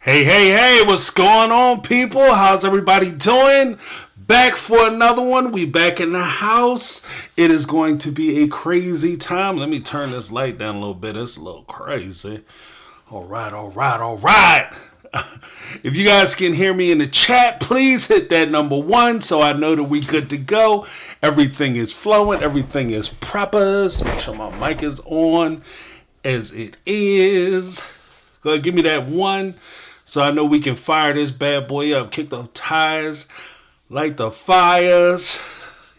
Hey, what's going on, people? How's everybody doing? Back for another one. We back in the house. It is going to be a crazy time. Let me turn this light down a little bit. It's a little crazy. All right. If you guys can hear me in the chat, please hit that number 1 so I know that we good to go. Everything is flowing. Everything is proper. Make sure my mic is on as it is. Go ahead, give me that 1 so I know we can fire this bad boy up. Kick the tires, light the fires.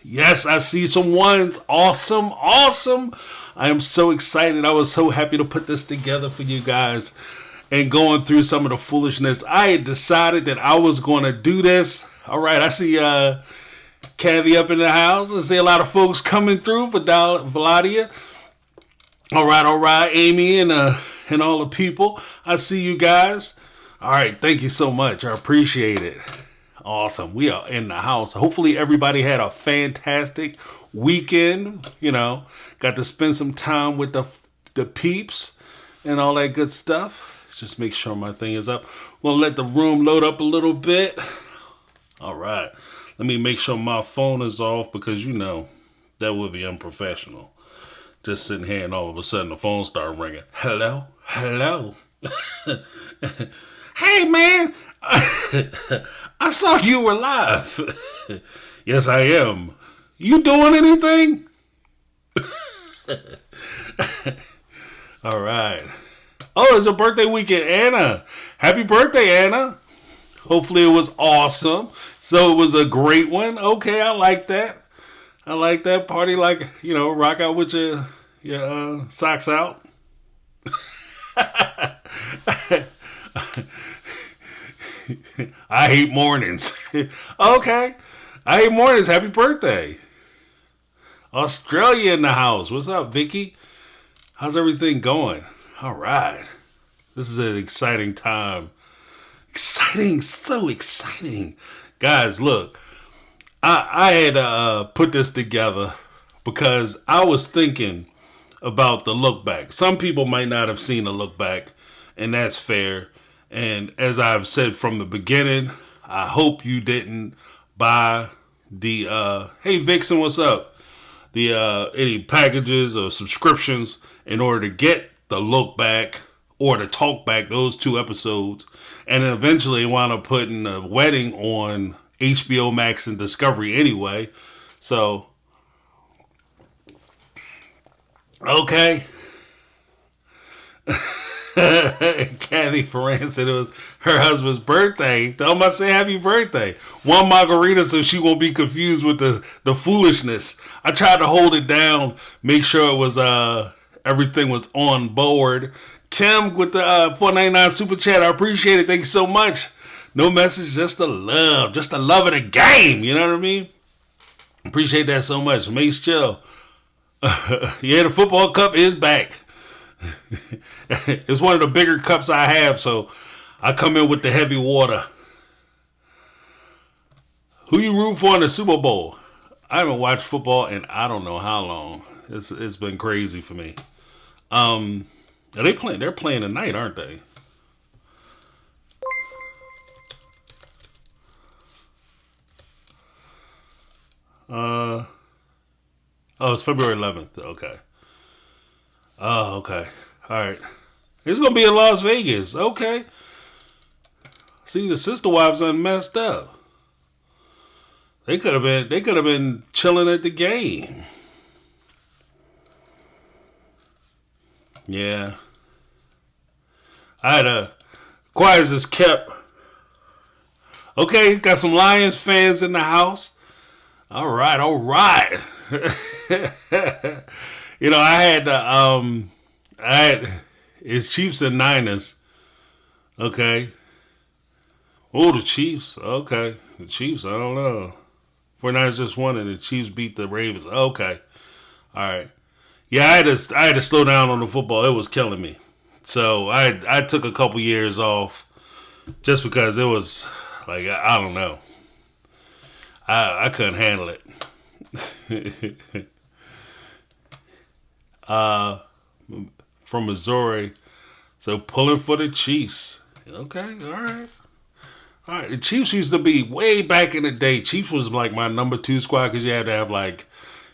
Yes, I see some 1s. Awesome. I am so excited. I was so happy to put this together for you guys. And going through some of the foolishness, I had decided that I was going to do this. All right, I see Kody up in the house. I see a lot of folks coming through for Valadia. All right, Amy and all the people. I see you guys. All right, thank you so much. I appreciate it. Awesome. We are in the house. Hopefully everybody had a fantastic weekend. Got to spend some time with the peeps and all that good stuff. Just make sure my thing is up. We'll let the room load up a little bit. All right. Let me make sure my phone is off because, that would be unprofessional. Just sitting here and all of a sudden the phone started ringing. Hello? Hey, man. I saw you were live. Yes, I am. You doing anything? All right. Oh, it's your birthday weekend, Anna. Happy birthday, Anna. Hopefully it was awesome. So it was a great one. Okay, I like that. Party rock out with your socks out. I hate mornings. Okay. I hate mornings. Happy birthday. Australia in the house. What's up, Vicky? How's everything going? All right. This is an exciting time. So exciting. Guys, look. I had put this together because I was thinking about the look back. Some people might not have seen the look back, and that's fair. And as I've said from the beginning, I hope you didn't buy the hey Vixen, what's up? The any packages or subscriptions in order to get the look back or the talk back, those 2 episodes, and then eventually wound up putting the wedding on HBO Max and Discovery anyway. So, okay. Kathy Ferran said it was her husband's birthday. Tell him I say happy birthday. 1 margarita so she won't be confused with the foolishness. I tried to hold it down, make sure it was everything was on board. Kim with the $4.99 super chat. I appreciate it. Thank you so much. No message, just the love. Just the love of the game. You know what I mean? Appreciate that so much. Mace chill. Yeah, the football cup is back. It's one of the bigger cups I have, so I come in with the heavy water. Who you root for in the Super Bowl? I haven't watched football in I don't know how long. It's been crazy for me. Are they playing? They're playing tonight, aren't they? Oh, it's February 11th. Okay. Oh, okay. All right. It's gonna be in Las Vegas. Okay. See, the sister wives done messed up. They could have been chilling at the game. Yeah. I had a quiet as is kept. Okay, got some Lions fans in the house. All right. I had it's Chiefs and Niners. Okay. Oh, the Chiefs. Okay. The Chiefs, I don't know. 49ers just won and the Chiefs beat the Ravens. Okay. All right. Yeah, I had to slow down on the football. It was killing me. So I took a couple years off just because it was like I don't know. I couldn't handle it. From Missouri. So pulling for the Chiefs. Okay. All right. All right. The Chiefs used to be way back in the day. Chiefs was like my number 2 squad because you had to have like,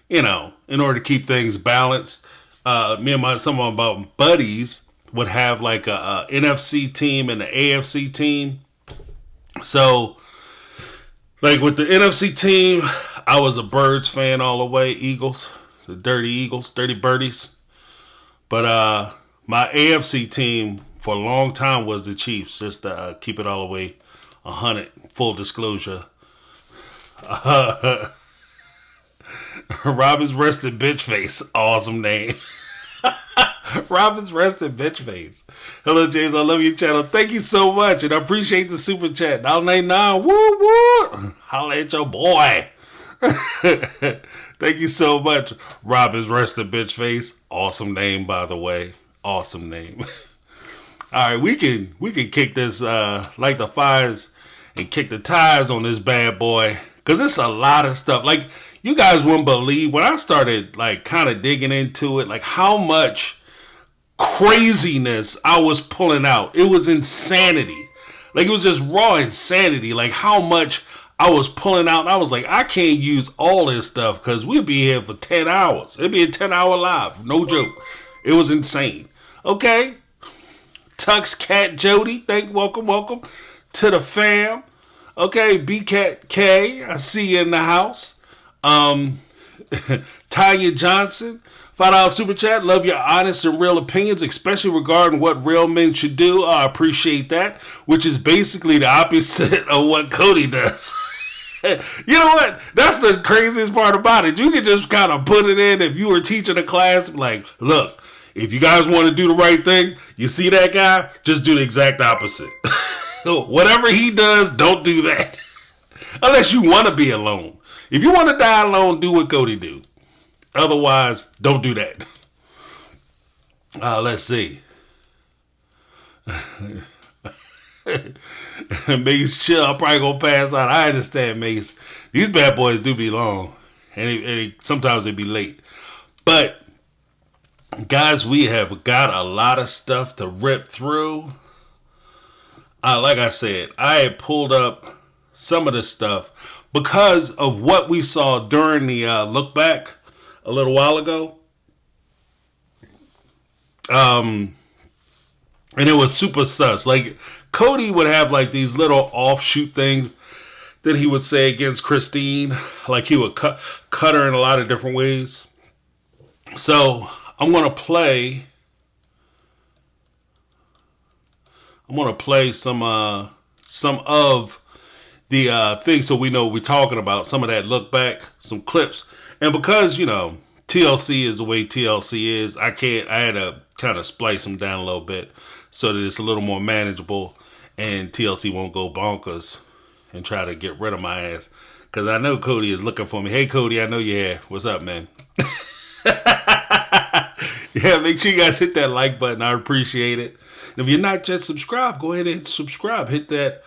in order to keep things balanced. Me and some of my buddies would have like a NFC team and an AFC team. So, like with the NFC team, I was a Birds fan all the way. Eagles, the Dirty Eagles, Dirty Birdies. But my AFC team for a long time was the Chiefs. Just to keep it all the way 100, full disclosure. Robyn's Rested Bitch Face, awesome name. Robyn's Rested Bitch Face. Hello, James. I love your channel. Thank you so much, and I appreciate the super chat. $9.99. Woo woo. Holla at your boy. Thank you so much, Robyn's Rested Bitch Face. Awesome name, by the way. Awesome name. All right, we can kick this like the fires and kick the tires on this bad boy, because it's a lot of stuff. Like, you guys wouldn't believe when I started like kind of digging into it, like how much craziness I was pulling out. It was insanity. Like, it was just raw insanity. Like how much I was pulling out. And I was like, I can't use all this stuff because we'd be here for 10 hours. It'd be a 10-hour live. No joke. It was insane. Okay. Tux Cat Jody. Welcome to the fam. Okay. B-Cat K. I see you in the house. Tanya Johnson. $5 super chat. Love your honest and real opinions, especially regarding what real men should do. I appreciate that, which is basically the opposite of what Cody does. You know what? That's the craziest part about it. You can just kind of put it in if you were teaching a class, like, look, if you guys want to do the right thing, you see that guy, just do the exact opposite. Whatever he does, don't do that. Unless you want to be alone. If you want to die alone, do what Cody do. Otherwise, don't do that. Let's see. Mace, chill. I'm probably going to pass out. I understand, Mace. These bad boys do be long. And sometimes they be late. But, guys, we have got a lot of stuff to rip through. Like I said, I had pulled up some of this stuff because of what we saw during the look back a little while ago. And it was super sus. Like, Cody would have like these little offshoot things that he would say against Christine. Like, he would cut her in a lot of different ways. So I'm gonna play some of the things so we know what we're talking about. Some of that look back, some clips. And because, TLC is the way TLC is, I had to kind of splice them down a little bit so that it's a little more manageable and TLC won't go bonkers and try to get rid of my ass. Because I know Cody is looking for me. Hey, Cody, I know you're here. What's up, man? Yeah, make sure you guys hit that like button. I appreciate it. And if you're not yet subscribed, go ahead and subscribe. Hit that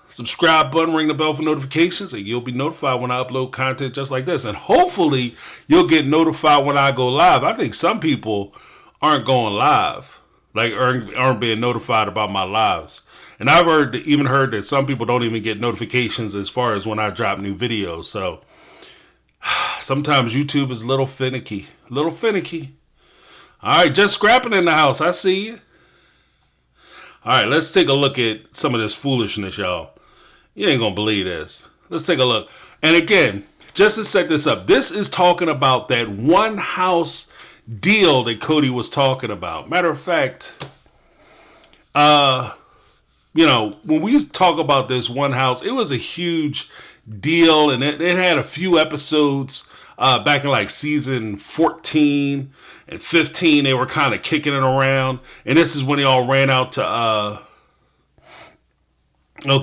subscribe button, ring the bell for notifications, and you'll be notified when I upload content just like this. And hopefully you'll get notified when I go live. I think some people aren't going live, like aren't being notified about my lives. And I've even heard that some people don't even get notifications as far as when I drop new videos. So sometimes YouTube is a little finicky. All right, just scrapping in the house. I see you. All right, let's take a look at some of this foolishness, y'all. You ain't gonna believe this. Let's take a look. And again, just to set this up, this is talking about that one house deal that Cody was talking about. Matter of fact, when we talk about this one house, it was a huge deal, and it had a few episodes back in like season 14 and 15. They were kind of kicking it around, and this is when they all ran out to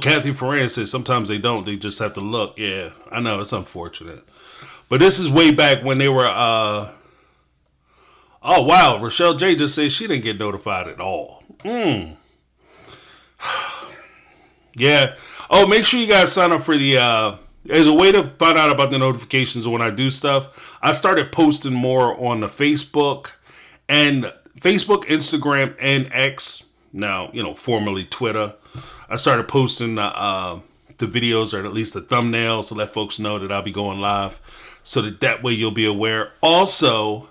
Kathy Ferran says sometimes they don't, they just have to look. Yeah, I know, it's unfortunate, but this is way back when they were oh wow, Rochelle J just said she didn't get notified at all. Yeah. Oh, make sure you guys sign up for the as a way to find out about the notifications when I do stuff. I started posting more on the Facebook, Instagram, and X. now, formerly Twitter. I started posting the videos, or at least the thumbnails, to let folks know that I'll be going live, so that way you'll be aware. Also,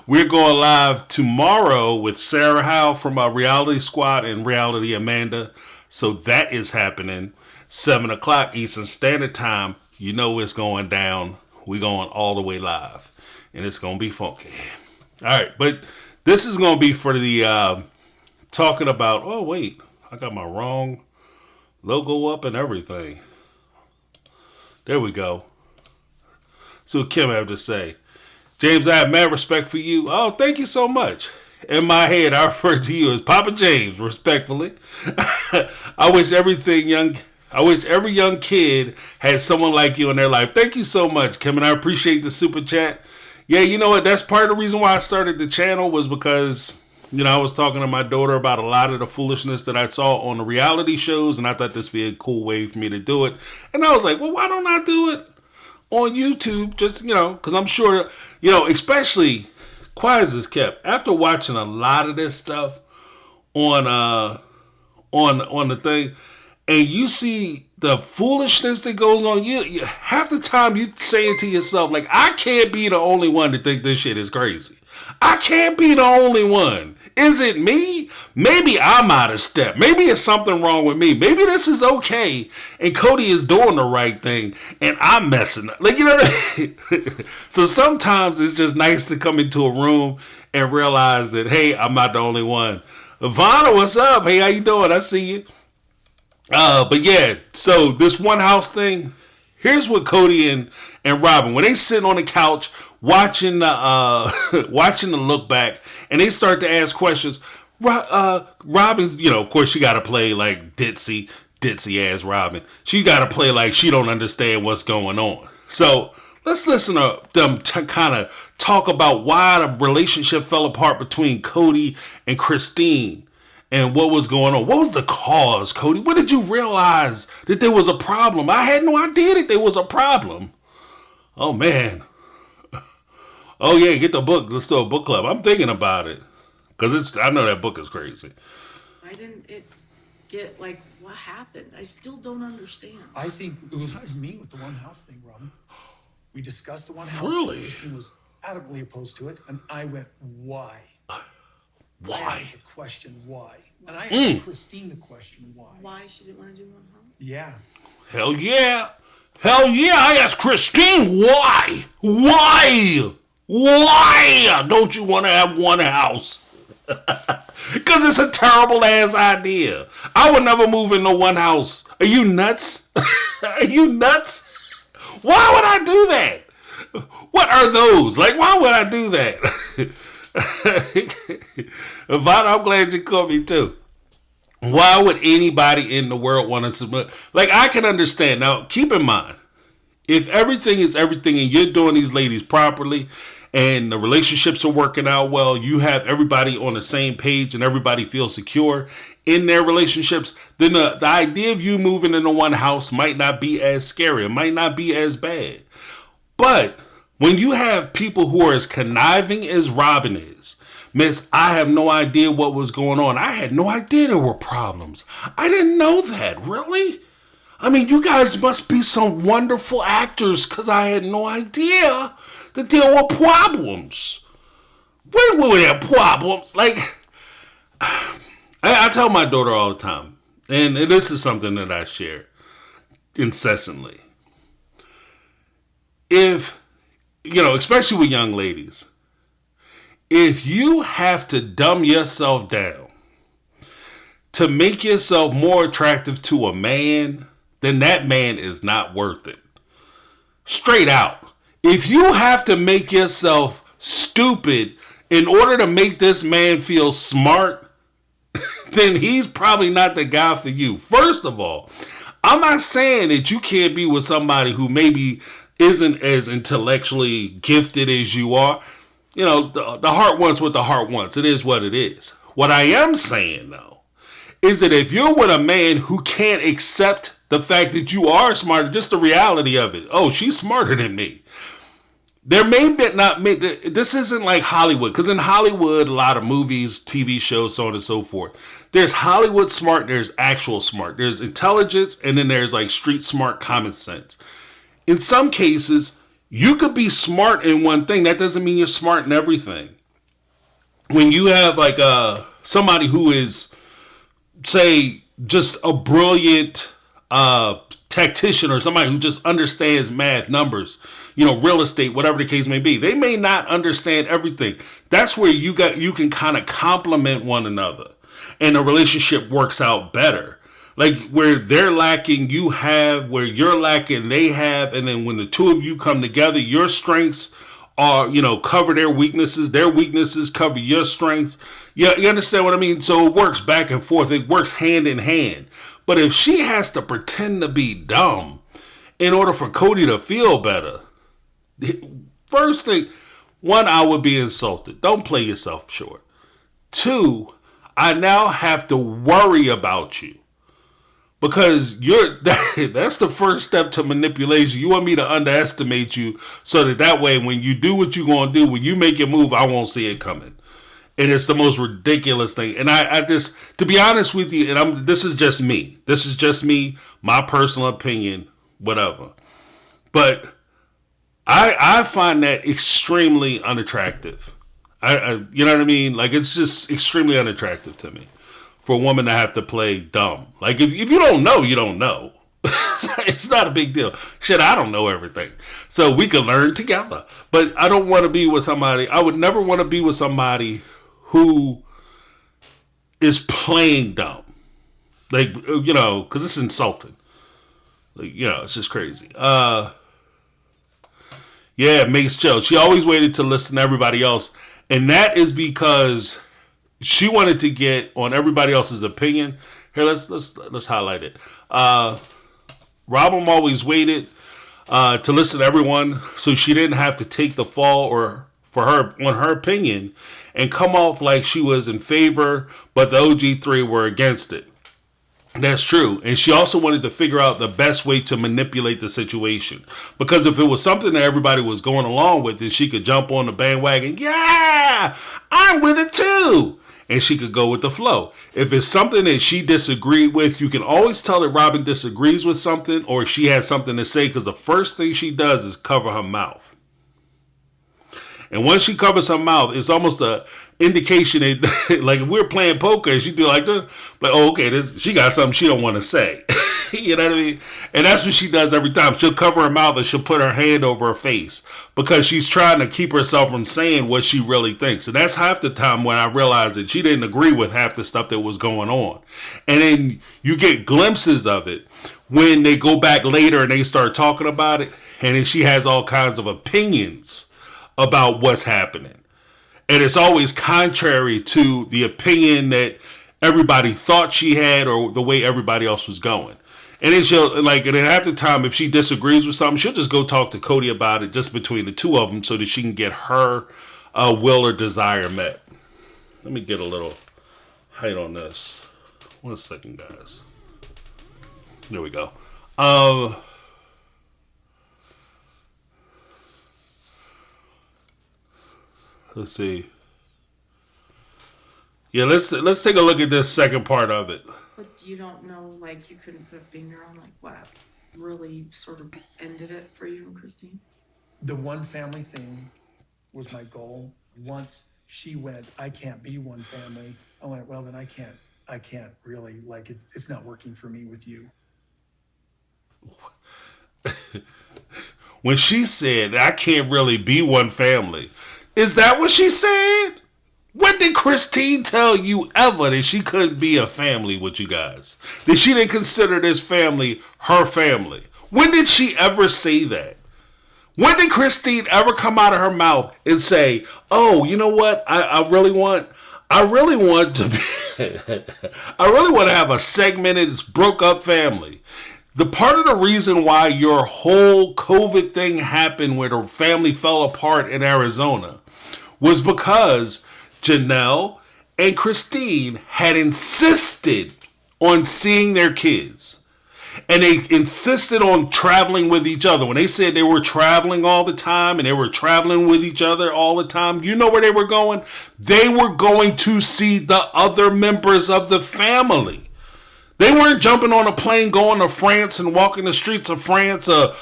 we're going live tomorrow with Sarah Howe from our Reality Squad and Reality Amanda. So that is happening 7 o'clock Eastern Standard Time. You know it's going down. We're going all the way live, and it's going to be funky. All right, but this is going to be for the talking about. Oh wait, I got my wrong logo up and everything. There we go. So what Kim have to say. James, I have mad respect for you. Oh, thank you so much. In my head, I refer to you as Papa James, respectfully. I wish every young kid had someone like you in their life. Thank you so much, Kim, and I appreciate the super chat. Yeah, you know what? That's part of the reason why I started the channel, was because, I was talking to my daughter about a lot of the foolishness that I saw on the reality shows, and I thought this would be a cool way for me to do it. And I was like, well, why don't I do it on YouTube? Just, because I'm sure, especially, quiet as it's kept, after watching a lot of this stuff on the thing, and you see the foolishness that goes on, you half the time you saying to yourself, like, I can't be the only one to think this shit is crazy. I can't be the only one. Is it me? Maybe I'm out of step. Maybe it's something wrong with me. Maybe this is okay, and Cody is doing the right thing, and I'm messing up. Like, what I mean? So sometimes it's just nice to come into a room and realize that, hey, I'm not the only one. Ivana, what's up? Hey, how you doing? I see you. But yeah, so this one house thing, here's what Kody and Robyn, when they sit on the couch watching the look back, and they start to ask questions. Robyn, of course, she got to play like ditzy ass Robyn. She got to play like she don't understand what's going on. So let's listen to them kind of talk about why the relationship fell apart between Cody and Christine. And what was going on? What was the cause, Cody? When did you realize that there was a problem? I had no idea that there was a problem. Oh, man. Oh, yeah, get the book. Let's do a book club. I'm thinking about it. Because I know that book is crazy. Why didn't it get, what happened? I still don't understand. I think it was me with the one house thing, Robyn. We discussed the one house. Really? Christine was adamantly opposed to it. And I went, why? Why? I asked the question, why? And I asked Christine the question, why? Why she didn't want to do one house? Yeah. Hell yeah. Hell yeah. I asked Christine, why? Why? Why don't you want to have one house? Because it's a terrible ass idea. I would never move into one house. Are you nuts? Are you nuts? Why would I do that? What are those? Why would I do that? Ivana, I'm glad you called me too. Why would anybody in the world want to submit? I can understand. Now, keep in mind, if everything is everything and you're doing these ladies properly and the relationships are working out well, you have everybody on the same page and everybody feels secure in their relationships, then the idea of you moving into one house might not be as scary. It might not be as bad. But when you have people who are as conniving as Robyn is, Miss, I have no idea what was going on. I had no idea there were problems. I didn't know that. Really? I mean, you guys must be some wonderful actors, because I had no idea that there were problems. When were there problems? I tell my daughter all the time, and this is something that I share incessantly. If, especially with young ladies, if you have to dumb yourself down to make yourself more attractive to a man, then that man is not worth it. Straight out. If you have to make yourself stupid in order to make this man feel smart, then he's probably not the guy for you. First of all, I'm not saying that you can't be with somebody who maybe isn't as intellectually gifted as you are. The heart wants what the heart wants. It is what it is. What I am saying, though, is that if you're with a man who can't accept the fact that you are smarter, just the reality of it. Oh, she's smarter than me. There may be not. This isn't like Hollywood, because in Hollywood, a lot of movies, TV shows, so on and so forth. There's Hollywood smart. There's actual smart. There's intelligence, and then there's like street smart, common sense. In some cases, you could be smart in one thing. That doesn't mean you're smart in everything. When you have like somebody who is, say, just a brilliant tactician, or somebody who just understands math, numbers, real estate, whatever the case may be. They may not understand everything. That's where you can kind of complement one another, and the relationship works out better. Like where they're lacking, you have; where you're lacking, they have. And then when the two of you come together, your strengths are, cover their weaknesses cover your strengths. Yeah, you understand what I mean? So it works back and forth. It works hand in hand. But if she has to pretend to be dumb in order for Cody to feel better, first thing, one, I would be insulted. Don't play yourself short. Two, I now have to worry about you. Because that's the first step to manipulation. You want me to underestimate you so that way when you do what you're going to do, when you make your move, I won't see it coming. And it's the most ridiculous thing. And I just, to be honest with you, and this is just me. This is just me, my personal opinion, whatever. But I find that extremely unattractive. You know what I mean? Like, it's just extremely unattractive to me for a woman to have to play dumb. Like, if you don't know, you don't know. It's not a big deal. Shit, I don't know everything. So we can learn together. But I don't want to be with somebody, I would never want to be with somebody who is playing dumb. Like, because it's insulting. Like, it's just crazy. Yeah, Mace Joe. She always waited to listen to everybody else. And that is because she wanted to get on everybody else's opinion. Here, let's highlight it. Robyn always waited to listen to everyone, so she didn't have to take the fall or for her on her opinion and come off like she was in favor, but the OG3 were against it. That's true. And she also wanted to figure out the best way to manipulate the situation. Because if it was something that everybody was going along with, then she could jump on the bandwagon. Yeah, I'm with it too. And she could go with the flow. If it's something that she disagreed with, you can always tell that Robyn disagrees with something or she has something to say, because the first thing she does is cover her mouth. And once she covers her mouth, it's almost a indication that, like, if we're playing poker, she'd be like, oh, okay, she got something she don't want to say. You know what I mean? And that's what she does every time. She'll cover her mouth and she'll put her hand over her face because she's trying to keep herself from saying what she really thinks. And that's half the time when I realized that she didn't agree with half the stuff that was going on. And then you get glimpses of it when they go back later and they start talking about it. And then she has all kinds of opinions about what's happening. And it's always contrary to the opinion that everybody thought she had or the way everybody else was going. And then she'll, like, and then half the time, if she disagrees with something, she'll just go talk to Cody about it just between the two of them so that she can get her will or desire met. Let me get a little height on this. 1 second, guys. There we go. Let's see. Yeah, let's take a look at this second part of it. But you don't know, like, you couldn't put a finger on, like, what really sort of ended it for you and Christine? The one family thing was my goal. Once she went, I can't be one family, I went, well, then I can't really, like, it's not working for me with you. When she said, I can't really be one family, is that what she said? When did Christine tell you ever that she couldn't be a family with you guys? That she didn't consider this family her family? When did she ever say that? When did Christine ever come out of her mouth and say, oh, you know what? I really want to be, I really want to have a segmented, broke up family. The part of the reason why your whole COVID thing happened where the family fell apart in Arizona was because Janelle and Christine had insisted on seeing their kids. And they insisted on traveling with each other. When they said they were traveling all the time and they were traveling with each other all the time, you know where they were going? They were going to see the other members of the family. They weren't jumping on a plane going to France and walking the streets of France or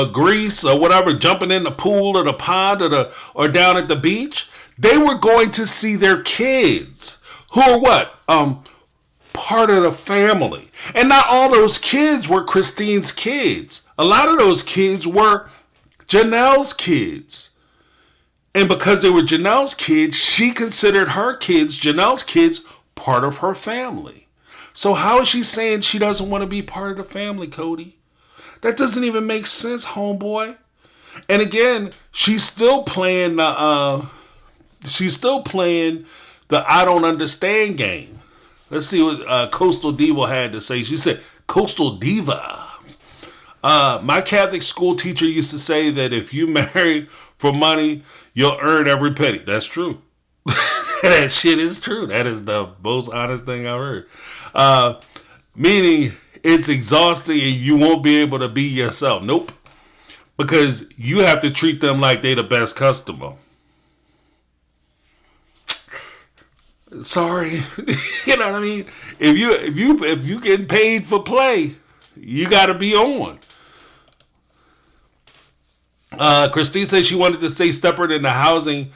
Greece or whatever, jumping in the pool or the pond or down at the beach. They were going to see their kids, who are what? Part of the family. And not all those kids were Christine's kids. A lot of those kids were Janelle's kids. And because they were Janelle's kids, she considered her kids, Janelle's kids, part of her family. So how is she saying she doesn't want to be part of the family, Cody? That doesn't even make sense, homeboy. And again, she's still playing the I don't understand game. Let's see what Coastal Diva had to say. She said, Coastal Diva. My Catholic school teacher used to say that if you marry for money, you'll earn every penny. That's true. That shit is true. That is the most honest thing I've heard. Meaning it's exhausting and you won't be able to be yourself. Nope. Because you have to treat them like they the best customer. Sorry. You know what I mean? If you getting paid for play, you gotta be on. Christine said she wanted to stay separate in the housing.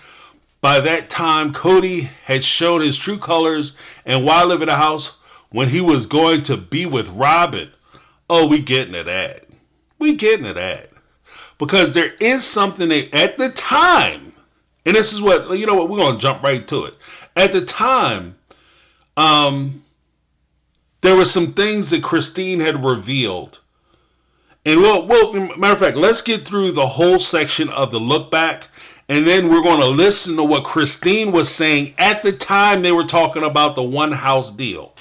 By that time, Cody had shown his true colors, and why live in a house when he was going to be with Robyn? Oh, we getting to that. We getting to that. Because there is something that, at the time, and this is what, you know what, we're going to jump right to it. At the time, there were some things that Christine had revealed. And matter of fact, let's get through the whole section of the look back, and then we're going to listen to what Christine was saying at the time they were talking about the one house deal.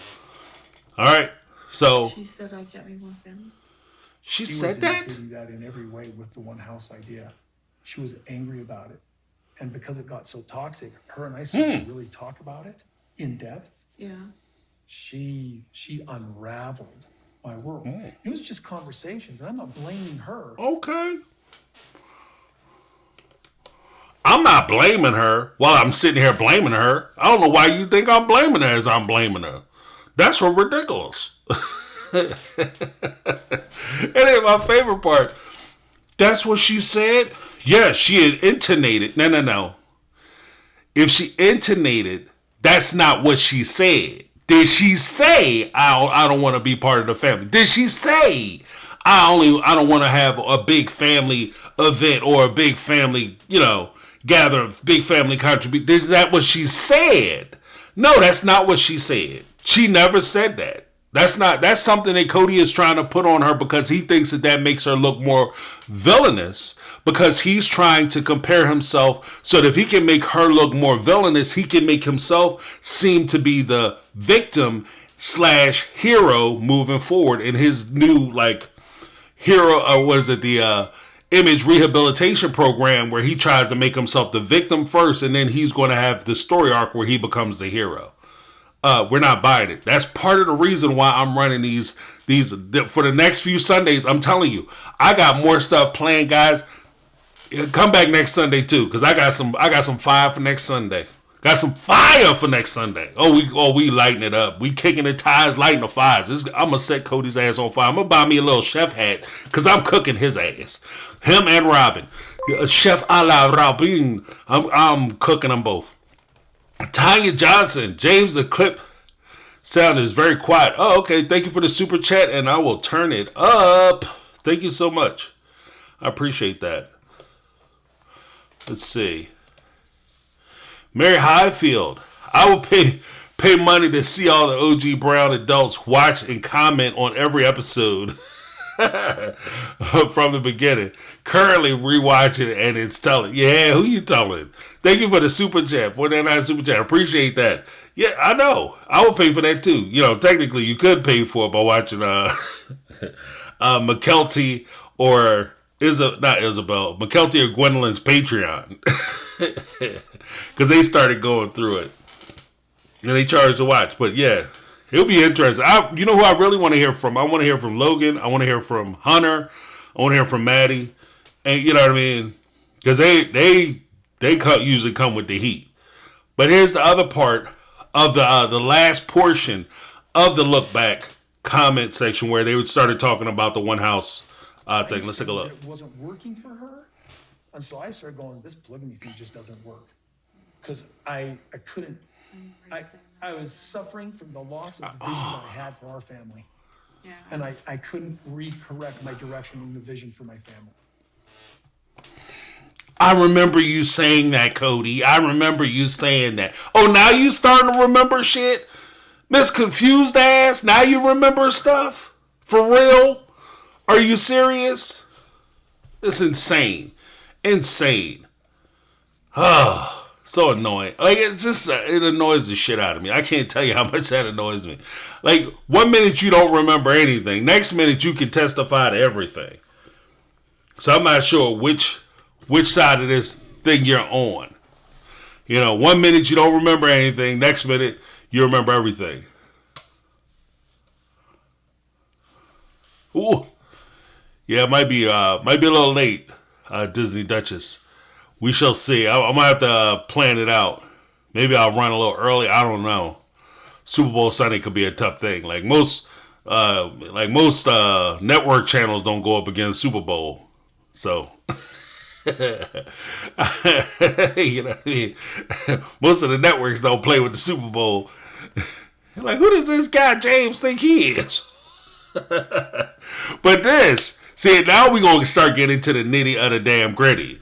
All right, so She said I can't be one family. she was said that. including that in every way with the one house idea. She was angry about it. And because it got so toxic, her and I started to really talk about it in depth. Yeah. She unraveled my world. It was just conversations, and I'm not blaming her. Okay. I'm not blaming her while I'm sitting here blaming her. I don't know why you think I'm blaming her as I'm blaming her. That's so ridiculous. And then my favorite part, that's what she said? Yeah, she had intonated. No. If she intonated, that's not what she said. Did she say, I don't want to be part of the family? Did she say, I don't want to have a big family event or a big family, gather, big family contribution? Is that what she said? No, that's not what she said. She never said that. That's something that Cody is trying to put on her because he thinks that makes her look more villainous, because he's trying to compare himself so that if he can make her look more villainous, he can make himself seem to be the victim / hero moving forward in his new hero, or was it the image rehabilitation program where he tries to make himself the victim first, and then he's going to have the story arc where he becomes the hero. We're not buying it. That's part of the reason why I'm running these for the next few Sundays. I'm telling you, I got more stuff planned, guys. Come back next Sunday too, because I got some fire for next Sunday. Got some fire for next Sunday. We lighting it up. We kicking the tires, lighting the fires. I'm gonna set Cody's ass on fire. I'm gonna buy me a little chef hat because I'm cooking his ass. Him and Robyn, Chef a la Robyn. I'm cooking them both. Tanya Johnson, James, the clip sound is very quiet. Oh, okay. Thank you for the super chat, and I will turn it up. Thank you so much. I appreciate that. Let's see. Mary Highfield, I will pay money to see all the OG Brown adults watch and comment on every episode from the beginning. Currently rewatching it, and it's telling. Yeah, who you telling? Thank you for the super chat, 499 super chat. Appreciate that. Yeah, I know. I would pay for that too. Technically you could pay for it by watching McKelty or not Isabel, McKelty or Gwendolyn's Patreon. Because they started going through it. And they charge to watch. But yeah, It'll be interesting. You know who I really want to hear from? I want to hear from Logan. I want to hear from Hunter. I want to hear from Maddie. And you know what I mean? Because they usually come with the heat. But here's the other part of the last portion of the look back comment section where they started talking about the one house thing. Let's take a look. It wasn't working for her, and so I started going, this polygamy thing just doesn't work, because I couldn't. I was suffering from the loss of the vision that I had for our family, and I couldn't recorrect my direction and the vision for my family. I remember you saying that, Cody. I remember you saying that. Oh, now you starting to remember shit? Miss Confused ass, now you remember stuff? For real? Are you serious? It's insane. Insane. Oh, so annoying. Like, it annoys the shit out of me. I can't tell you how much that annoys me. Like, 1 minute you don't remember anything. Next minute you can testify to everything. So I'm not sure which side of this thing you're on. You know, 1 minute you don't remember anything. Next minute you remember everything. Ooh. Yeah, it might be a little late, Disney Duchess. We shall see. I might have to plan it out. Maybe I'll run a little early. I don't know. Super Bowl Sunday could be a tough thing. Like most network channels don't go up against Super Bowl. So, you know what I mean? Most of the networks don't play with the Super Bowl. Like, who does this guy James think he is? But now we're going to start getting to the nitty of the damn gritty.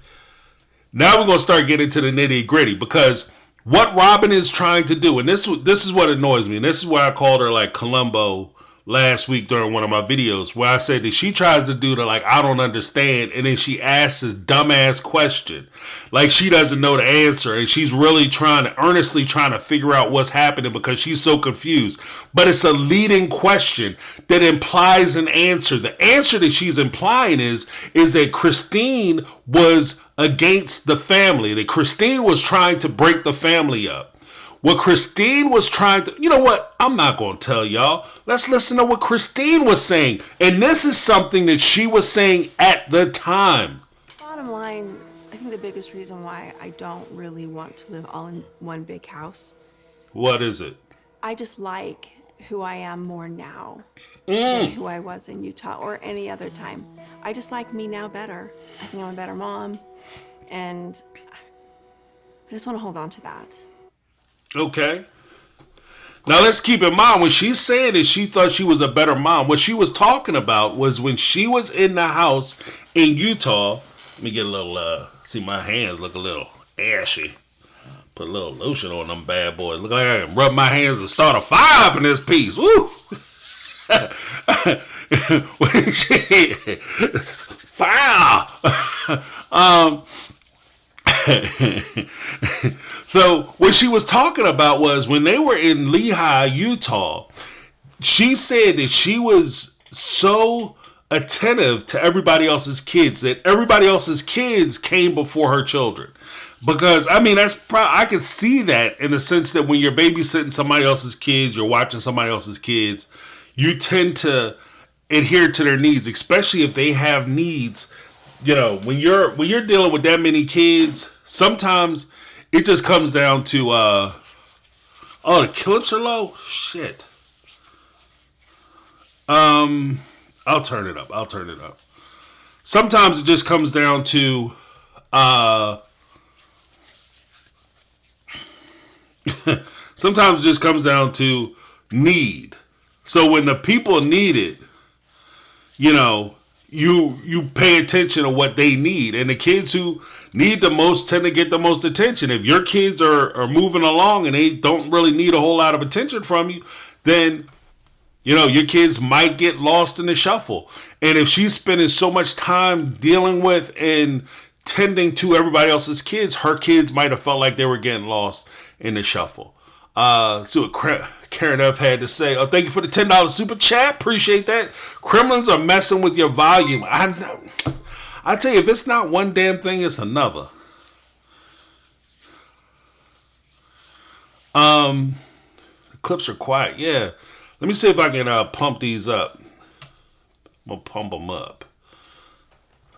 Now we're going to start getting to the nitty gritty, because what Robyn is trying to do, and this is what annoys me, and this is why I called her like Columbo last week during one of my videos, where I said that she tries to do the like, I don't understand, and then she asks this dumbass question like she doesn't know the answer, and she's really earnestly trying to figure out what's happening because she's so confused. But it's a leading question that implies an answer. The answer that she's implying is that Christine was against the family, that Christine was trying to break the family up. What Christine was trying to... You know what? I'm not going to tell y'all. Let's listen to what Christine was saying. And this is something that she was saying at the time. Bottom line, I think the biggest reason why I don't really want to live all in one big house. What is it? I just like who I am more now than who I was in Utah or any other time. I just like me now better. I think I'm a better mom. And I just want to hold on to that. Okay. Now let's keep in mind, when she's saying that she thought she was a better mom, what she was talking about was when she was in the house in Utah. Let me get a little, see, my hands look a little ashy. Put a little lotion on them bad boys. Look like I can rub my hands and start a fire up in this piece. Woo! Fire! So what she was talking about was when they were in Lehi, Utah, she said that she was so attentive to everybody else's kids that everybody else's kids came before her children. Because, I mean, I can see that in the sense that when you're babysitting somebody else's kids, you're watching somebody else's kids, you tend to adhere to their needs, especially if they have needs. You know, when you're dealing with that many kids, sometimes it just comes down to, the clips are low? Shit. I'll turn it up. Sometimes it just comes down to, need. So when the people need it, you know, you pay attention to what they need. And the kids who need the most tend to get the most attention. If your kids are moving along and they don't really need a whole lot of attention from you, then, you know, your kids might get lost in the shuffle. And if she's spending so much time dealing with and tending to everybody else's kids, her kids might have felt like they were getting lost in the shuffle. See what Karen F had to say. Oh, thank you for the $10 super chat. Appreciate that. Kremlins are messing with your volume. I tell you, if it's not one damn thing, it's another. The clips are quiet. Yeah. Let me see if I can pump these up. I'm gonna pump them up.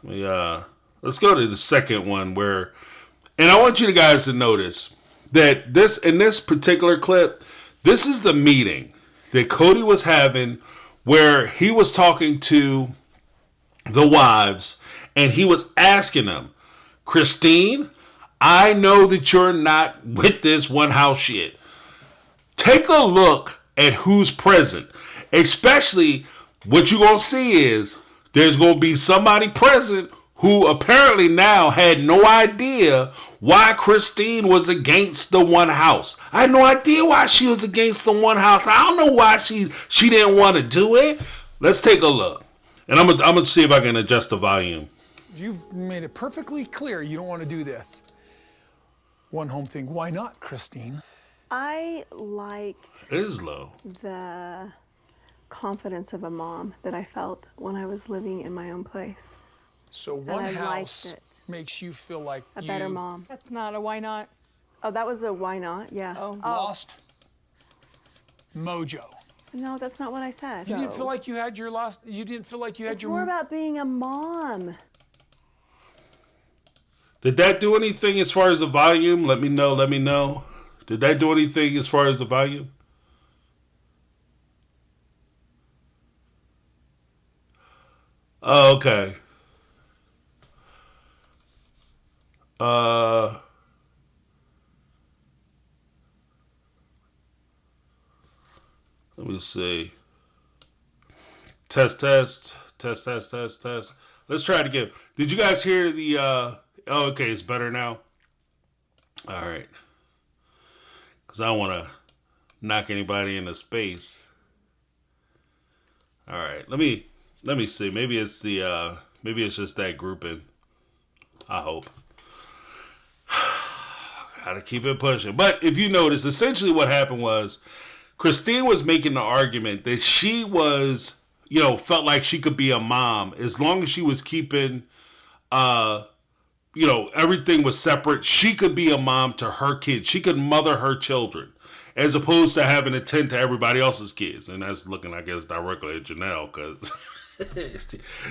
Let's go to the second one where, and I want you guys to notice that in this particular clip, this is the meeting that Cody was having where he was talking to the wives and he was asking them, Christine, I know that you're not with this one house shit. Take a look at who's present. Especially what you're going to see is there's going to be somebody present who apparently now had no idea why Christine was against the one house. I had no idea why she was against the one house. I don't know why she didn't want to do it. Let's take a look. And I'm gonna see if I can adjust the volume. You've made it perfectly clear you don't want to do this one home thing. Why not, Christine? I liked It is low. the confidence of a mom that I felt when I was living in my own place. So And one I house liked it. makes you feel like A you better mom. That's not a why not. Oh, that was a why not? Yeah. Oh. lost mojo. No, that's not what I said. You didn't feel like you had your lost. You didn't feel like you had It's your. more about being a mom. Did that do anything as far as the volume? Let me know. Did that do anything as far as the volume? Oh, okay. Let me see. Test. Let's try it again. Did you guys hear the, oh, okay, it's better now. All right. Because I don't want to knock anybody into space. All right. Let me see. Maybe it's just that grouping. I hope. Gotta keep it pushing. But if you notice, essentially what happened was Christine was making the argument that she was, felt like she could be a mom as long as she was keeping, everything was separate. She could be a mom to her kids. She could mother her children as opposed to having to tend to everybody else's kids. And that's looking, I guess, directly at Janelle because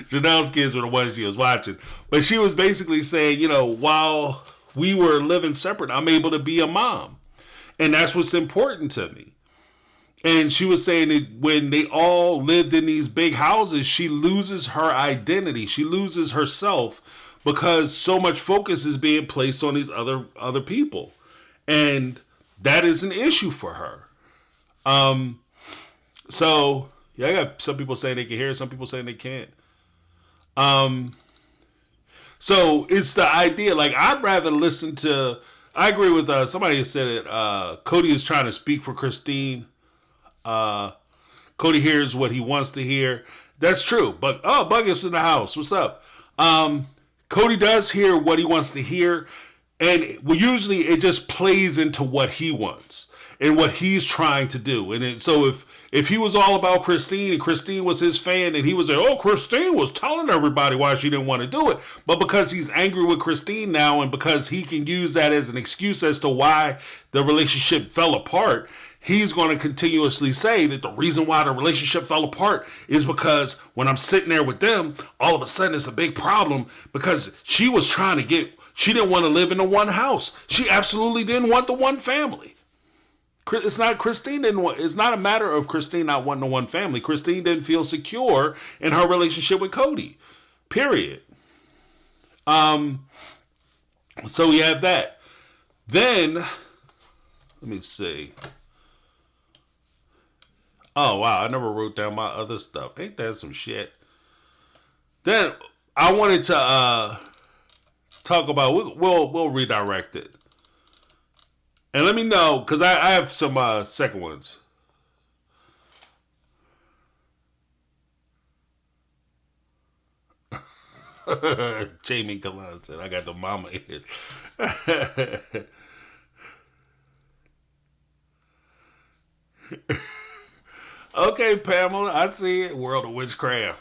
Janelle's kids were the ones she was watching. But she was basically saying, while we were living separate, I'm able to be a mom. And that's what's important to me. And she was saying that when they all lived in these big houses, she loses her identity. She loses herself because so much focus is being placed on these other people. And that is an issue for her. So, yeah, I got some people saying they can hear it, some people saying they can't. So it's the idea, like, I'd rather listen to, I agree with somebody said it, Cody is trying to speak for Christine. Cody hears what he wants to hear. That's true. But Buggy's in the house. What's up? Cody does hear what he wants to hear, and usually it just plays into what he wants and what he's trying to do. And so if he was all about Christine and Christine was his fan and he was like, oh, Christine was telling everybody why she didn't want to do it. But because he's angry with Christine now and because he can use that as an excuse as to why the relationship fell apart, he's going to continuously say that the reason why the relationship fell apart is because when I'm sitting there with them, all of a sudden it's a big problem because she was trying to she didn't want to live in the one house. She absolutely didn't want the one family. It's not a matter of Christine not wanting the one family. Christine didn't feel secure in her relationship with Cody. Period. So we have that. Then, let me see. Oh, wow. I never wrote down my other stuff. Ain't that some shit? Then I wanted to talk about, we'll redirect it. And let me know, because I have some second ones. Jamie Kalan said, I got the mama in. Okay, Pamela, I see it. World of Witchcraft.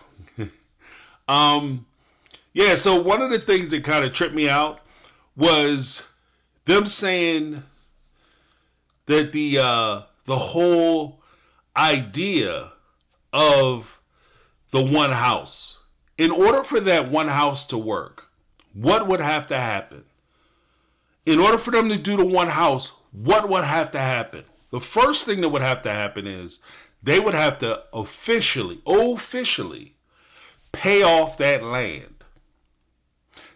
Yeah, so one of the things that kind of tripped me out was them saying that the whole idea of the one house. In order for that one house to work, what would have to happen? In order for them to do the one house, what would have to happen? The first thing that would have to happen is they would have to officially pay off that land.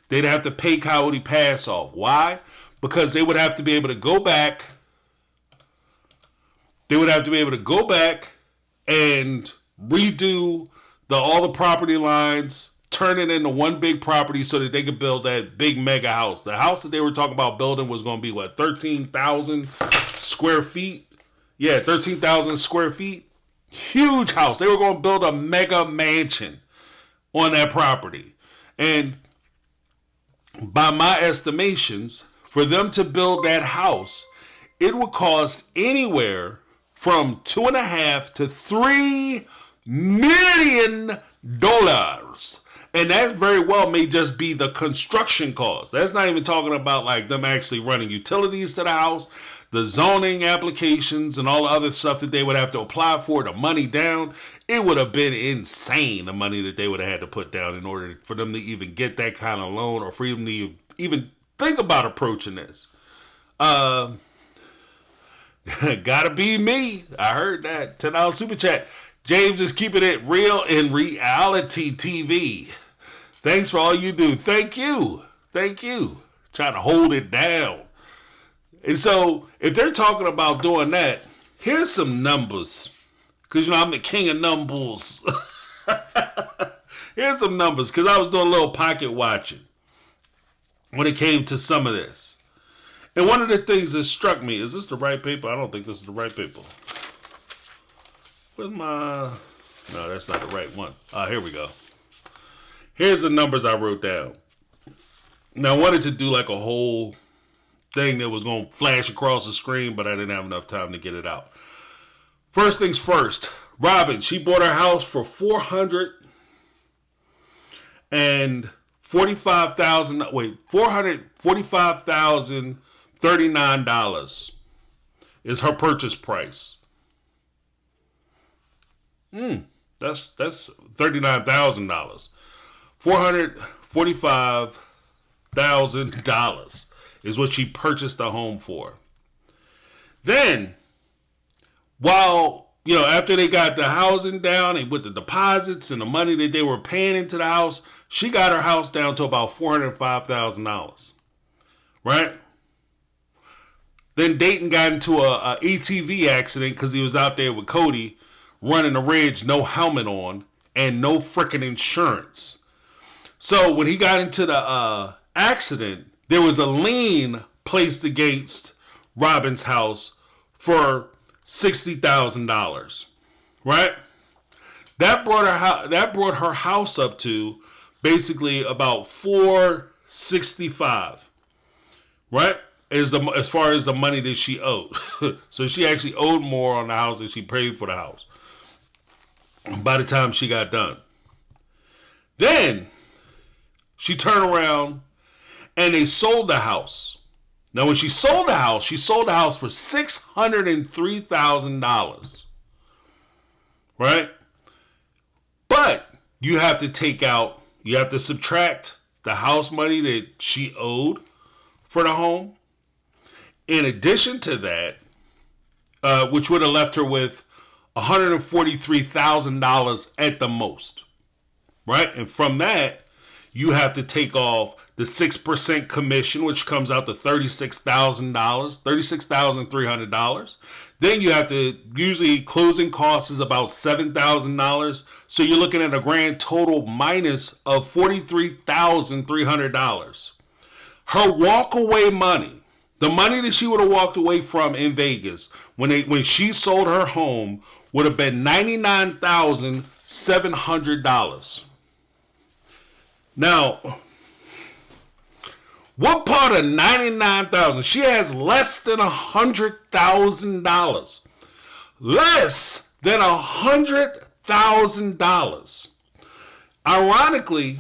They'd have to pay Kody pass off. Why? Because they would have to be able to go back. They would have to be able to go back and redo all the property lines, turn it into one big property so that they could build that big mega house. The house that they were talking about building was going to be, 13,000 square feet? Yeah, 13,000 square feet. Huge house. They were going to build a mega mansion on that property. And by my estimations, for them to build that house, it would cost anywhere from $2.5 to $3 million. And that very well may just be the construction cost. That's not even talking about like them actually running utilities to the house, the zoning applications, and all the other stuff that they would have to apply for, the money down. It would have been insane, the money that they would have had to put down in order for them to even get that kind of loan or for them to even think about approaching this. Gotta be me. I heard that. $10 super chat. James is keeping it real in reality TV. Thanks for all you do. Thank you. Thank you. Trying to hold it down. And so, if they're talking about doing that, here's some numbers. Because, I'm the king of numbers. Here's some numbers. Because I was doing a little pocket watching when it came to some of this. And one of the things that struck me, is this the right paper? I don't think this is the right paper. Where's my... No, that's not the right one. Here we go. Here's the numbers I wrote down. Now, I wanted to do like a whole thing that was going to flash across the screen, but I didn't have enough time to get it out. First things first. Robyn, she bought her house for $445,039 is her purchase price. That's $39,000. $445,000 is what she purchased the home for. Then, while, after they got the housing down and with the deposits and the money that they were paying into the house, she got her house down to about $405,000. Right? Then Dayton got into a ATV accident because he was out there with Cody running the ridge, no helmet on, and no freaking insurance. So when he got into the accident, there was a lien placed against Robyn's house for $60,000, right? That brought her house up to basically about $465, right? As far as the money that she owed. So she actually owed more on the house than she paid for the house by the time she got done. Then she turned around and they sold the house. Now, when she sold the house for $603,000. Right? But you have to subtract the house money that she owed for the home. In addition to that, which would have left her with $143,000 at the most. Right? And from that, you have to take off the 6% commission, which comes out to $36,000, $36,300. Then you have to, usually closing costs is about $7,000. So you're looking at a grand total minus of $43,300. Her walkaway money, the money that she would have walked away from in Vegas when she sold her home, would have been $99,700. Now, what part of $99,000? She has less than $100,000. Less than $100,000. Ironically,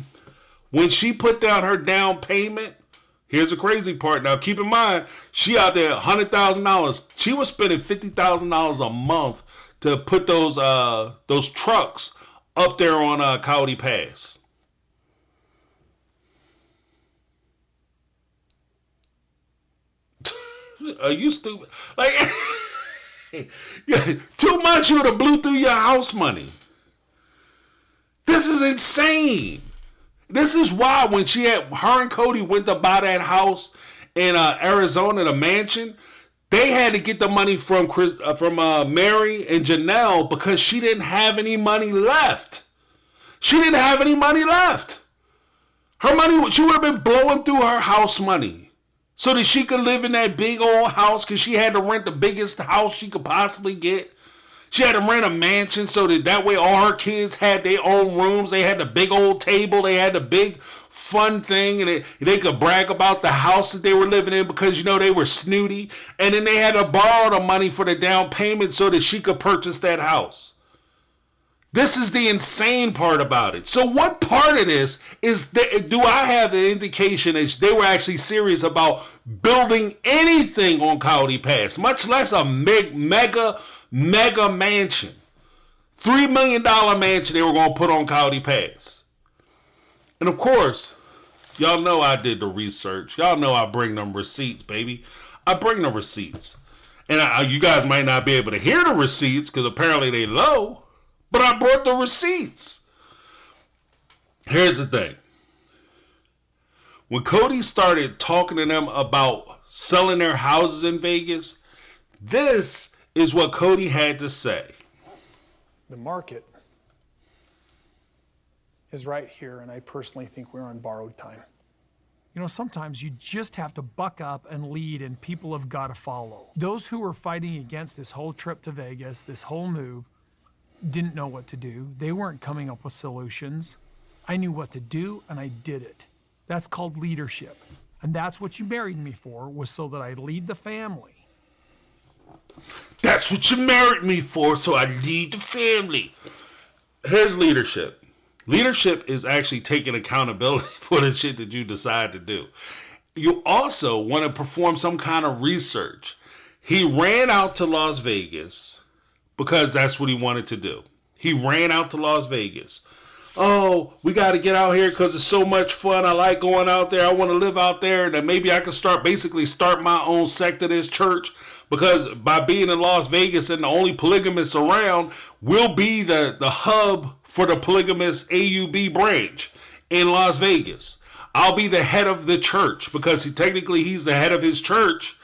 when she put down her down payment, here's the crazy part. Now, keep in mind, she out there $100,000. She was spending $50,000 a month to put those trucks up there on Kody Pass. Are you stupid? Like, 2 months you would have blew through your house money. This is insane. This is why when her and Cody went to buy that house in Arizona, the mansion, they had to get the money from Mary and Janelle because she didn't have any money left. She didn't have any money left. Her money, she would have been blowing through her house money so that she could live in that big old house because she had to rent the biggest house she could possibly get. She had to rent a mansion so that way all her kids had their own rooms. They had the big old table. They had the big fun thing. And they could brag about the house that they were living in because, they were snooty. And then they had to borrow the money for the down payment so that she could purchase that house. This is the insane part about it. So what part of this do I have the indication that they were actually serious about building anything on Kody Pass, much less a mega mansion? $3 million mansion they were going to put on Kody Pass. And of course, y'all know I did the research. Y'all know I bring them receipts, baby. I bring the receipts. And you guys might not be able to hear the receipts because apparently they low. But I brought the receipts. Here's the thing. When Cody started talking to them about selling their houses in Vegas, this is what Cody had to say. The market is right here, and I personally think we're on borrowed time. Sometimes you just have to buck up and lead, and people have got to follow. Those who were fighting against this whole trip to Vegas, this whole move, didn't know what to do. They weren't coming up with solutions. I knew what to do, and I did it. That's called leadership. And that's what you married me for, was so that I'd lead the family. That's what you married me for, so I lead the family. Here's leadership. Leadership is actually taking accountability for the shit that you decide to do. You also want to perform some kind of research. He ran out to Las Vegas because that's what he wanted to do. He ran out to Las Vegas. Oh, we got to get out here because it's so much fun. I like going out there. I want to live out there. And then maybe I can start my own sect of this church. Because by being in Las Vegas and the only polygamists around, we'll be the hub for the polygamous AUB branch in Las Vegas. I'll be the head of the church because he's the head of his church.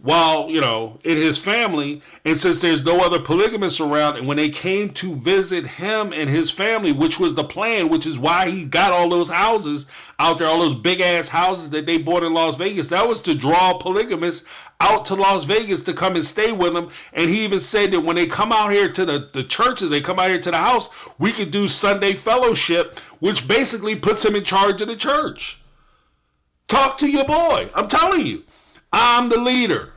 While, in his family, and since there's no other polygamists around, and when they came to visit him and his family, which was the plan, which is why he got all those houses out there, all those big-ass houses that they bought in Las Vegas, that was to draw polygamists out to Las Vegas to come and stay with him. And he even said that when they come out here to the churches, they come out here to the house, we could do Sunday fellowship, which basically puts him in charge of the church. Talk to your boy. I'm telling you. I'm the leader.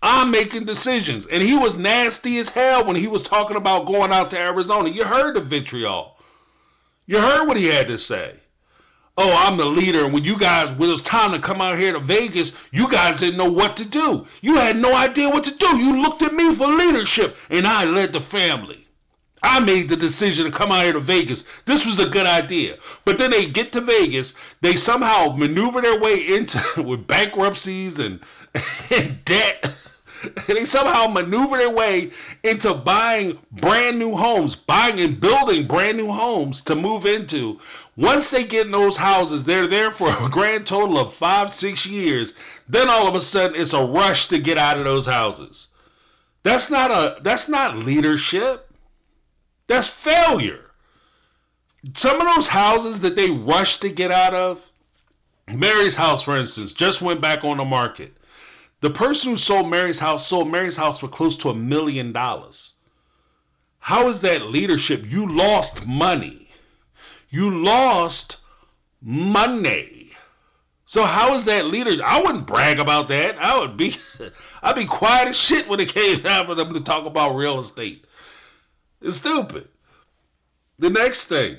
I'm making decisions. And he was nasty as hell when he was talking about going out to Arizona. You heard the vitriol. You heard what he had to say. Oh, I'm the leader. And when it was time to come out here to Vegas, you guys didn't know what to do. You had no idea what to do. You looked at me for leadership, and I led the family. I made the decision to come out here to Vegas. This was a good idea. But then they get to Vegas, they somehow maneuver their way into with bankruptcies and debt. And they somehow maneuver their way into buying brand new homes, buying and building brand new homes to move into. Once they get in those houses, they're there for a grand total of 5-6 years. Then all of a sudden, it's a rush to get out of those houses. That's not leadership. That's failure. Some of those houses that they rushed to get out of, Mary's house, for instance, just went back on the market. The person who sold Mary's house for close to $1 million. How is that leadership? You lost money. You lost money. So how is that leadership? I wouldn't brag about that. I'd be quiet as shit when it came time for them to talk about real estate. It's stupid. The next thing.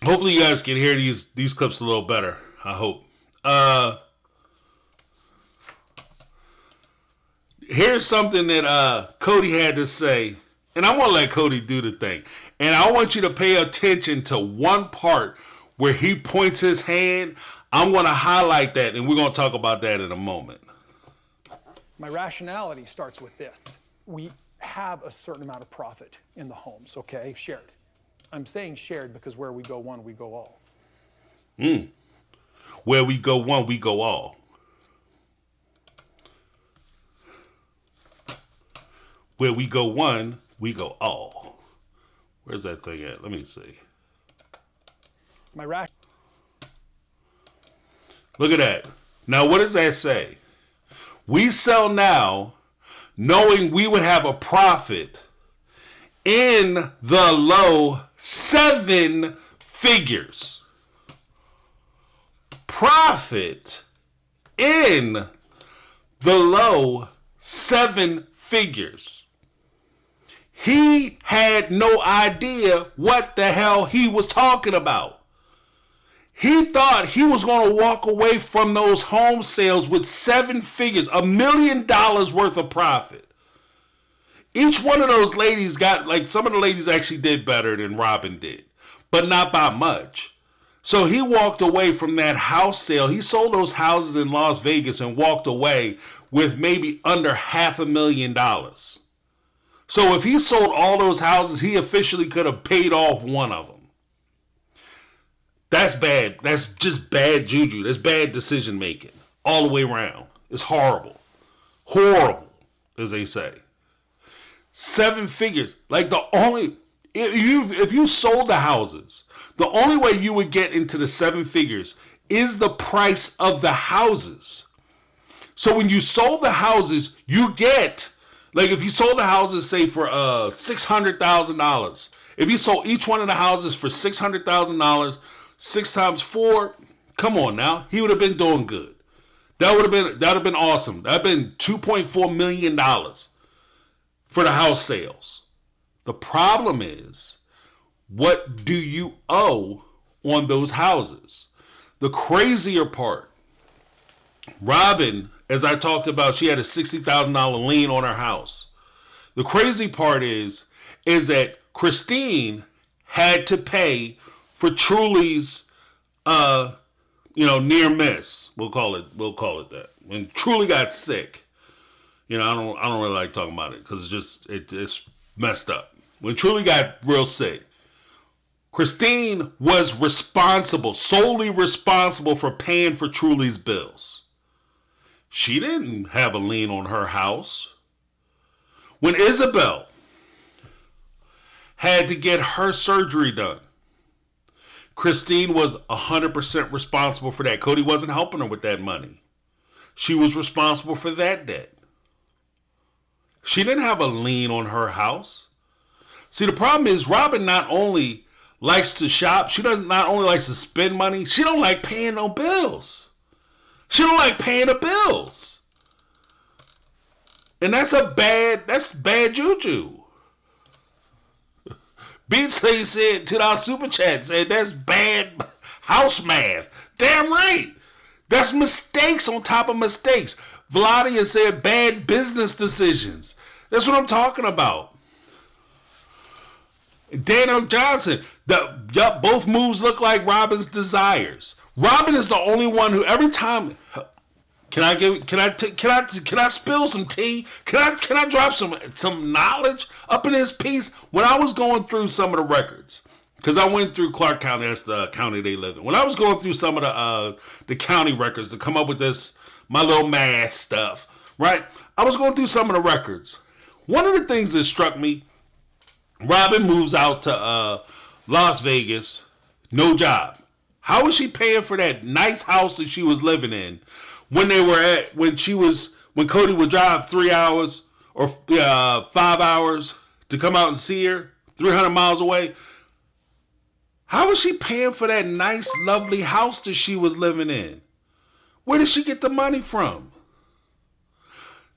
Hopefully you guys can hear these clips a little better. I hope. Here's something that Cody had to say And I'm going to let Cody do the thing. And I want you to pay attention to one part where he points his hand. I'm going to highlight that, and we're going to talk about that in a moment. My rationality starts with this. We have a certain amount of profit in the homes, okay? Shared. I'm saying shared because where we go one, we go all. Where we go one, we go all. Where we go one, we go all. Where's that thing at? Let me see. Look at that. Now, what does that say? We sell now knowing we would have a profit in the low 7 figures. Profit in the low 7 figures. He had no idea what the hell he was talking about. He thought he was going to walk away from those home sales with 7 figures, $1 million worth of profit. Each one of those ladies got, like, some of the ladies actually did better than Robyn did, but not by much. So he walked away from that house sale. He sold those houses in Las Vegas and walked away with maybe under $500,000. So if he sold all those houses, he officially could have paid off one of them. That's bad. That's just bad juju. That's bad decision making all the way around. It's horrible. Horrible, as they say. 7 figures. Like if you sold the houses, the only way you would get into the 7 figures is the price of the houses. So when you sold the houses, you get, like if you sold the houses, say for $600,000, if you sold each one of the houses for $600,000, 6 times 4, come on now, he would have been doing good. That would have been awesome. That'd been $2.4 million for the house sales. The problem is, what do you owe on those houses? The crazier part, Robyn, as I talked about, she had a $60,000 lien on her house. The crazy part is that Christine had to pay for Truly's, near miss. We'll call it that. When Truly got sick, I don't really like talking about it because it's messed up. When Truly got real sick, Christine was solely responsible for paying for Truly's bills. She didn't have a lien on her house. When Isabel had to get her surgery done, Christine was 100% responsible for that. Cody wasn't helping her with that money. She was responsible for that debt. She didn't have a lien on her house. See, the problem is Robyn not only likes to shop, she not only likes to spend money, she don't like paying no bills. She don't like paying the bills. And that's bad juju. Beach Lady said to our super chat, said that's bad house math. Damn right. That's mistakes on top of mistakes. Vladia said bad business decisions. That's what I'm talking about. Daniel Johnson, both moves look like Robyn's desires. Robyn is the only one who every time. Can I spill some tea? Can I drop some knowledge up in this piece? When I was going through some of the records, because I went through Clark County, that's the county they live in. When I was going through some of the county records to come up with my little math stuff, right? I was going through some of the records. One of the things that struck me, Robyn moves out to Las Vegas, no job. How was she paying for that nice house that she was living in when Cody would drive 3 hours or 5 hours to come out and see her 300 miles away? How was she paying for that nice, lovely house that she was living in? Where did she get the money from?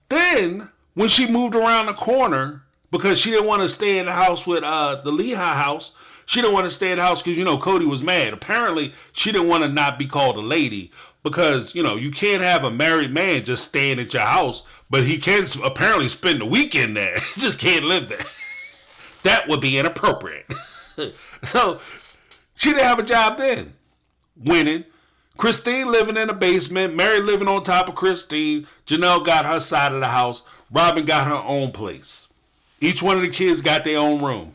Then, when she moved around the corner, because she didn't want to stay in the house with the Lehigh house, she didn't want to stay in the house because, Cody was mad. Apparently, she didn't want to not be called a lady because, you can't have a married man just staying at your house, but he can apparently spend the weekend there. He just can't live there. That would be inappropriate. So she didn't have a job then. Winning. Christine living in the basement. Mary living on top of Christine. Janelle got her side of the house. Robyn got her own place. Each one of the kids got their own room.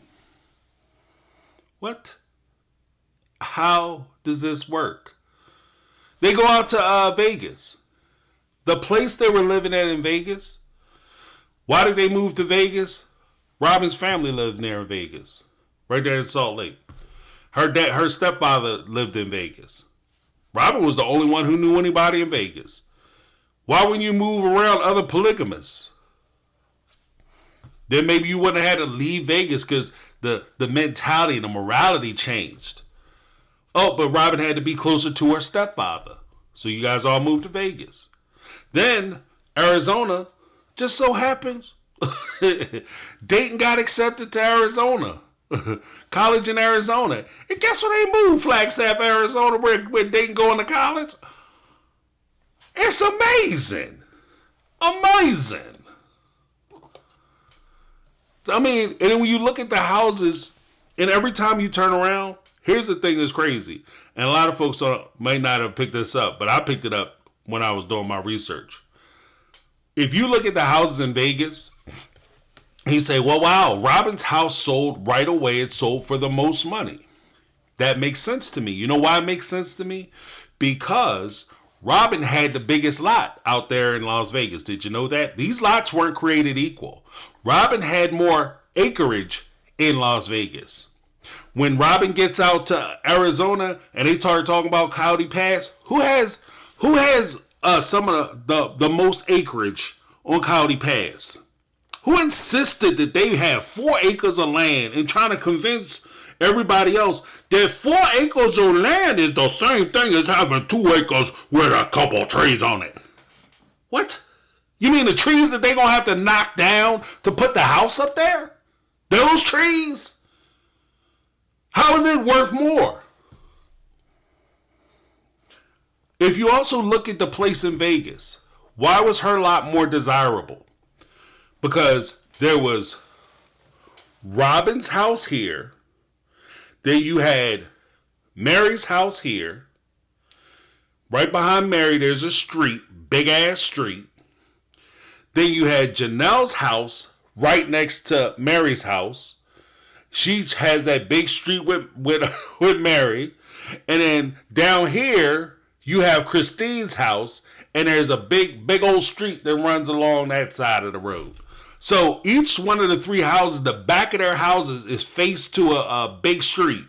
What? How does this work? They go out to Vegas. The place they were living at in Vegas. Why did they move to Vegas? Robyn's family lived there in Vegas. Right there in Salt Lake. Her stepfather lived in Vegas. Robyn was the only one who knew anybody in Vegas. Why wouldn't you move around other polygamists? Then maybe you wouldn't have had to leave Vegas because the mentality and the morality changed. Oh, but Robyn had to be closer to her stepfather. So you guys all moved to Vegas. Then Arizona just so happens. Dayton got accepted to Arizona. College in Arizona. And guess where they moved, Flagstaff, Arizona, where Dayton going to college? It's amazing. Amazing. I mean, and then when you look at the houses, and every time you turn around, here's the thing that's crazy. And a lot of folks might not have picked this up, but I picked it up when I was doing my research. If you look at the houses in Vegas, you say, well, wow, Robyn's house sold right away. It sold for the most money. That makes sense to me. You know why it makes sense to me? Because Robyn had the biggest lot out there in Las Vegas. Did you know that? These lots weren't created equal. Robyn had more acreage in Las Vegas. When Robyn gets out to Arizona and they start talking about Kody Pass, who has some of the most acreage on Kody Pass? Who insisted that they have 4 acres of land and trying to convince everybody else that 4 acres of land is the same thing as having 2 acres with a couple trees on it? What? You mean the trees that they're going to have to knock down to put the house up there? Those trees? How is it worth more? If you also look at the place in Vegas, why was her lot more desirable? Because there was Robyn's house here. Then you had Mary's house here. Right behind Mary, there's a street, big ass street. Then you had Janelle's house right next to Mary's house. She has that big street with Mary. And then down here, you have Christine's house. And there's a big old street that runs along that side of the road. So each one of the 3 houses, the back of their houses is faced to a big street.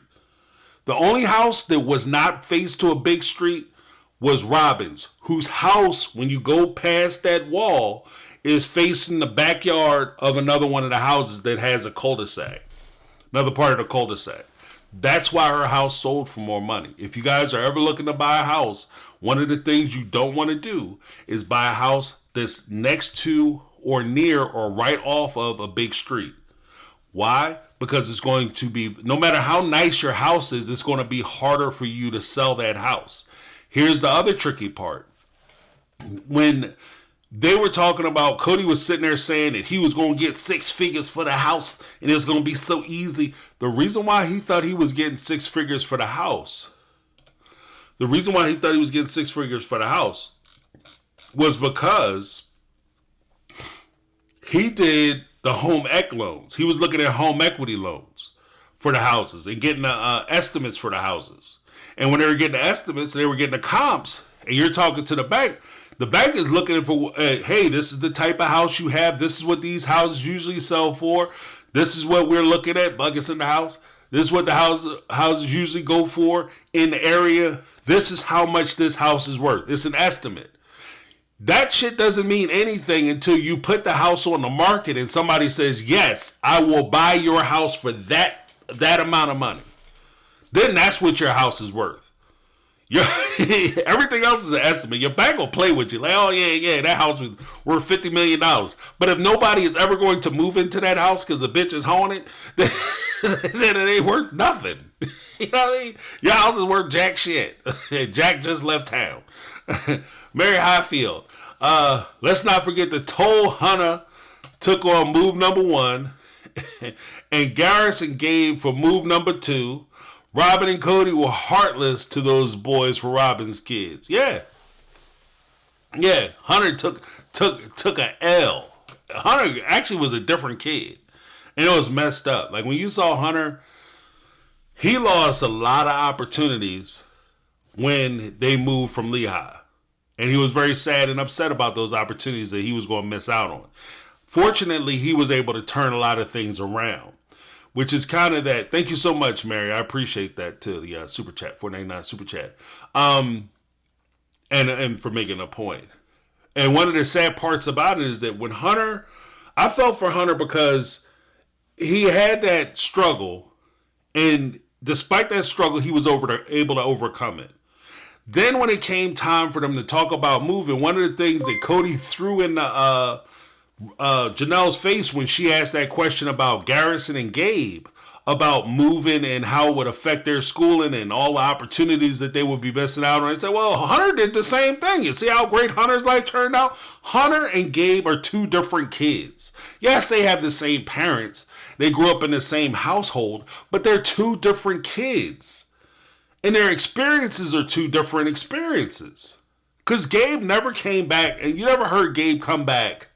The only house that was not faced to a big street was Robyn's, whose house, when you go past that wall, is facing the backyard of another one of the houses that has a cul-de-sac. Another part of the cul-de-sac. That's why her house sold for more money. If you guys are ever looking to buy a house, one of the things you don't want to do is buy a house that's next to or near or right off of a big street. Why? Because it's going to be, no matter how nice your house is, it's going to be harder for you to sell that house. Here's the other tricky part. When they were talking about, Cody was sitting there saying that he was going to get 6 figures for the house and it was going to be so easy. The reason why he thought he was getting 6 figures for the house, was because he did the home ec loans. He was looking at home equity loans for the houses and getting estimates for the houses. And when they were getting the estimates, they were getting the comps, and you're talking to the bank. The bank is looking for, hey, this is the type of house you have. This is what these houses usually sell for. This is what we're looking at, buckets in the house. This is what the houses usually go for in the area. This is how much this house is worth. It's an estimate. That shit doesn't mean anything until you put the house on the market and somebody says, yes, I will buy your house for that amount of money. Then that's what your house is worth. Everything else is an estimate. Your bank will play with you. Like, oh, yeah, that house was worth $50 million. But if nobody is ever going to move into that house because the bitch is haunted, then it ain't worth nothing. You know what I mean? Your house is worth jack shit. Jack just left town. Mary Highfield. Let's not forget the Toll Hunter took on move number 1. and Garrison Gabe for move number 2. Robyn and Kody were heartless to those boys for Robyn's kids. Yeah. Hunter took a L. Hunter actually was a different kid. And it was messed up. Like when you saw Hunter, he lost a lot of opportunities when they moved from Lehigh. And he was very sad and upset about those opportunities that he was going to miss out on. Fortunately, he was able to turn a lot of things around, which is kind of that. Thank you so much, Mary. I appreciate that too. The super chat, 499 super chat, and for making a point. And one of the sad parts about it is that when Hunter, I felt for Hunter because he had that struggle, and despite that struggle, he was able to overcome it. Then when it came time for them to talk about moving, one of the things that Kody threw in the Janelle's face when she asked that question about Garrison and Gabe about moving and how it would affect their schooling and all the opportunities that they would be missing out on. I said, well, Hunter did the same thing. You see how great Hunter's life turned out? Hunter and Gabe are 2 different kids. Yes, they have the same parents. They grew up in the same household, but they're 2 different kids. And their experiences are 2 different experiences. Because Gabe never came back, and you never heard Gabe come back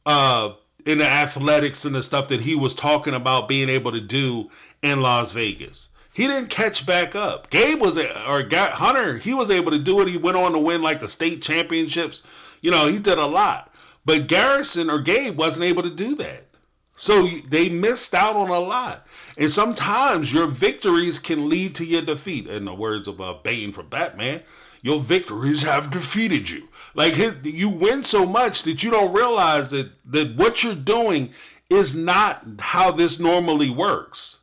in the athletics and the stuff that he was talking about being able to do in Las Vegas. He didn't catch back up. Hunter, he was able to do it. He went on to win like the state championships. You know, he did a lot. But Garrison or Gabe wasn't able to do that. So they missed out on a lot. And sometimes your victories can lead to your defeat. In the words of Bane from Batman, your victories have defeated you. Like you win so much that you don't realize that what you're doing is not how this normally works.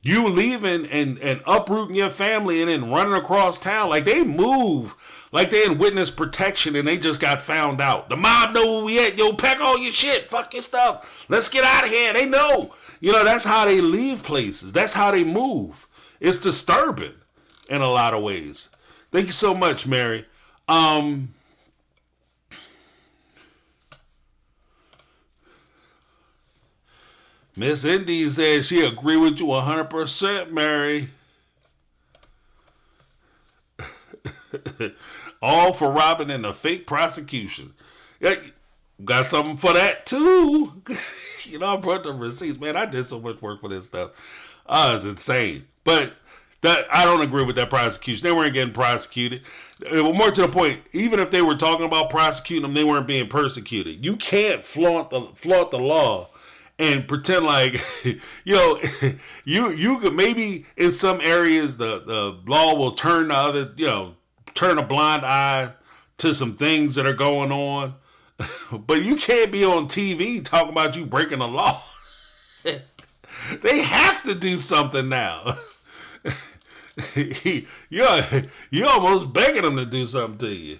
You leaving and uprooting your family and then running across town. Like they move like they in witness protection and they just got found out. The mob know where we at. Yo, pack all your shit. Fuck your stuff. Let's get out of here. They know. You know, that's how they leave places. That's how they move. It's disturbing in a lot of ways. Thank you so much, Mary. Miss Indy said she agree with you 100%, Mary. All for Robyn and a fake prosecution. Yeah, got something for that too. You know, I brought the receipts. Man, I did so much work for this stuff. It's insane. But that I don't agree with that prosecution. They weren't getting prosecuted. More to the point, even if they were talking about prosecuting them, they weren't being persecuted. You can't flaunt the law and pretend like, you know, you could maybe in some areas the law will turn the other, you know, turn a blind eye to some things that are going on. But you can't be on TV talking about you breaking the law. They have to do something now. You're almost begging them to do something to you.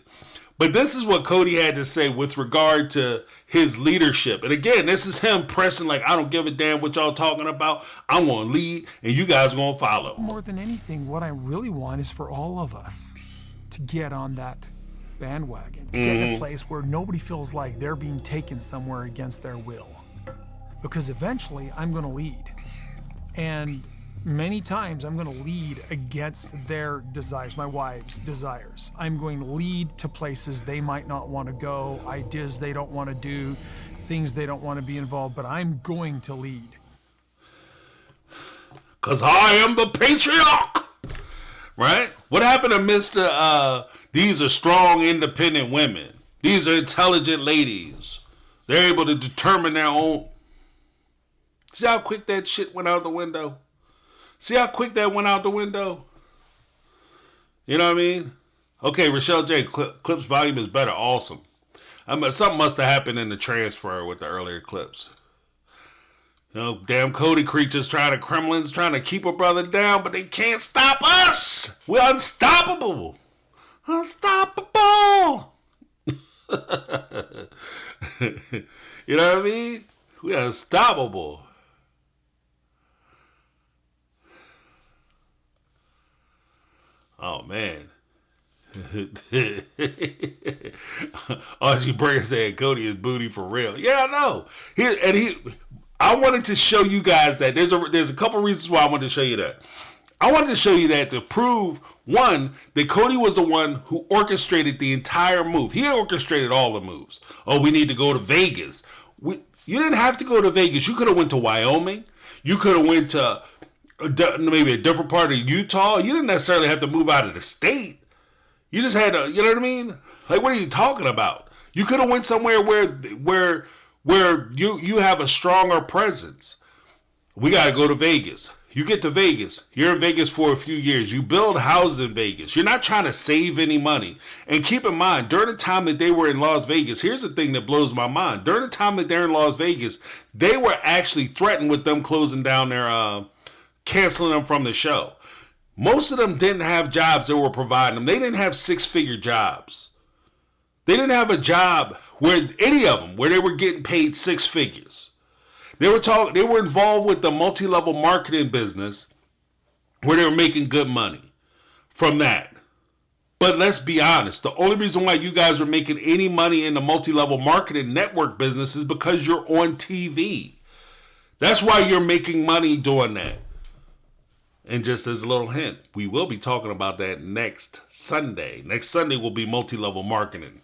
But this is what Kody had to say with regard to his leadership. And again, this is him pressing like, I don't give a damn what y'all talking about. I'm going to lead and you guys going to follow. More than anything, what I really want is for all of us to get on that bandwagon, to get in a place where nobody feels like they're being taken somewhere against their will. Because eventually I'm going to lead. And many times I'm going to lead against their desires, my wife's desires. I'm going to lead to places they might not want to go, ideas they don't want to do, things they don't want to be involved, but I'm going to lead. Because I am the patriarch. Right? What happened to Mr. These are strong, independent women. These are intelligent ladies. They're able to determine their own. See how quick that shit went out the window? See how quick that went out the window? You know what I mean? Okay, Rochelle J. Clips volume is better. Awesome. Something must have happened in the transfer with the earlier clips. You know, damn Cody creatures Kremlin's trying to keep a brother down, but they can't stop us. We're unstoppable. Unstoppable. You know what I mean? We're unstoppable. Oh, man. Archie Brecker said Cody is booty for real. Yeah, I know. I wanted to show you guys that there's a couple reasons why I wanted to show you that. I wanted to show you that to prove, one, that Cody was the one who orchestrated the entire move. He orchestrated all the moves. Oh, we need to go to Vegas. You didn't have to go to Vegas. You could have went to Wyoming. You could have went to maybe a different part of Utah. You didn't necessarily have to move out of the state. You just had to, you know what I mean? Like, what are you talking about? You could have went somewhere where you have a stronger presence. We got to go to Vegas. You get to Vegas. You're in Vegas for a few years. You build houses in Vegas. You're not trying to save any money. And keep in mind, during the time that they were in Las Vegas, here's the thing that blows my mind. During the time that they're in Las Vegas, they were actually threatened with them closing down their, canceling them from the show. Most of them didn't have jobs that were providing them. They didn't have six-figure jobs. They didn't have a job where any of them where they were getting paid six figures. They were involved with the multi-level marketing business where they were making good money from that. But let's be honest, the only reason why you guys are making any money in the multi-level marketing network business is because you're on TV. That's why you're making money doing that. And just as a little hint, we will be talking about that next Sunday. Next Sunday will be multi-level marketing.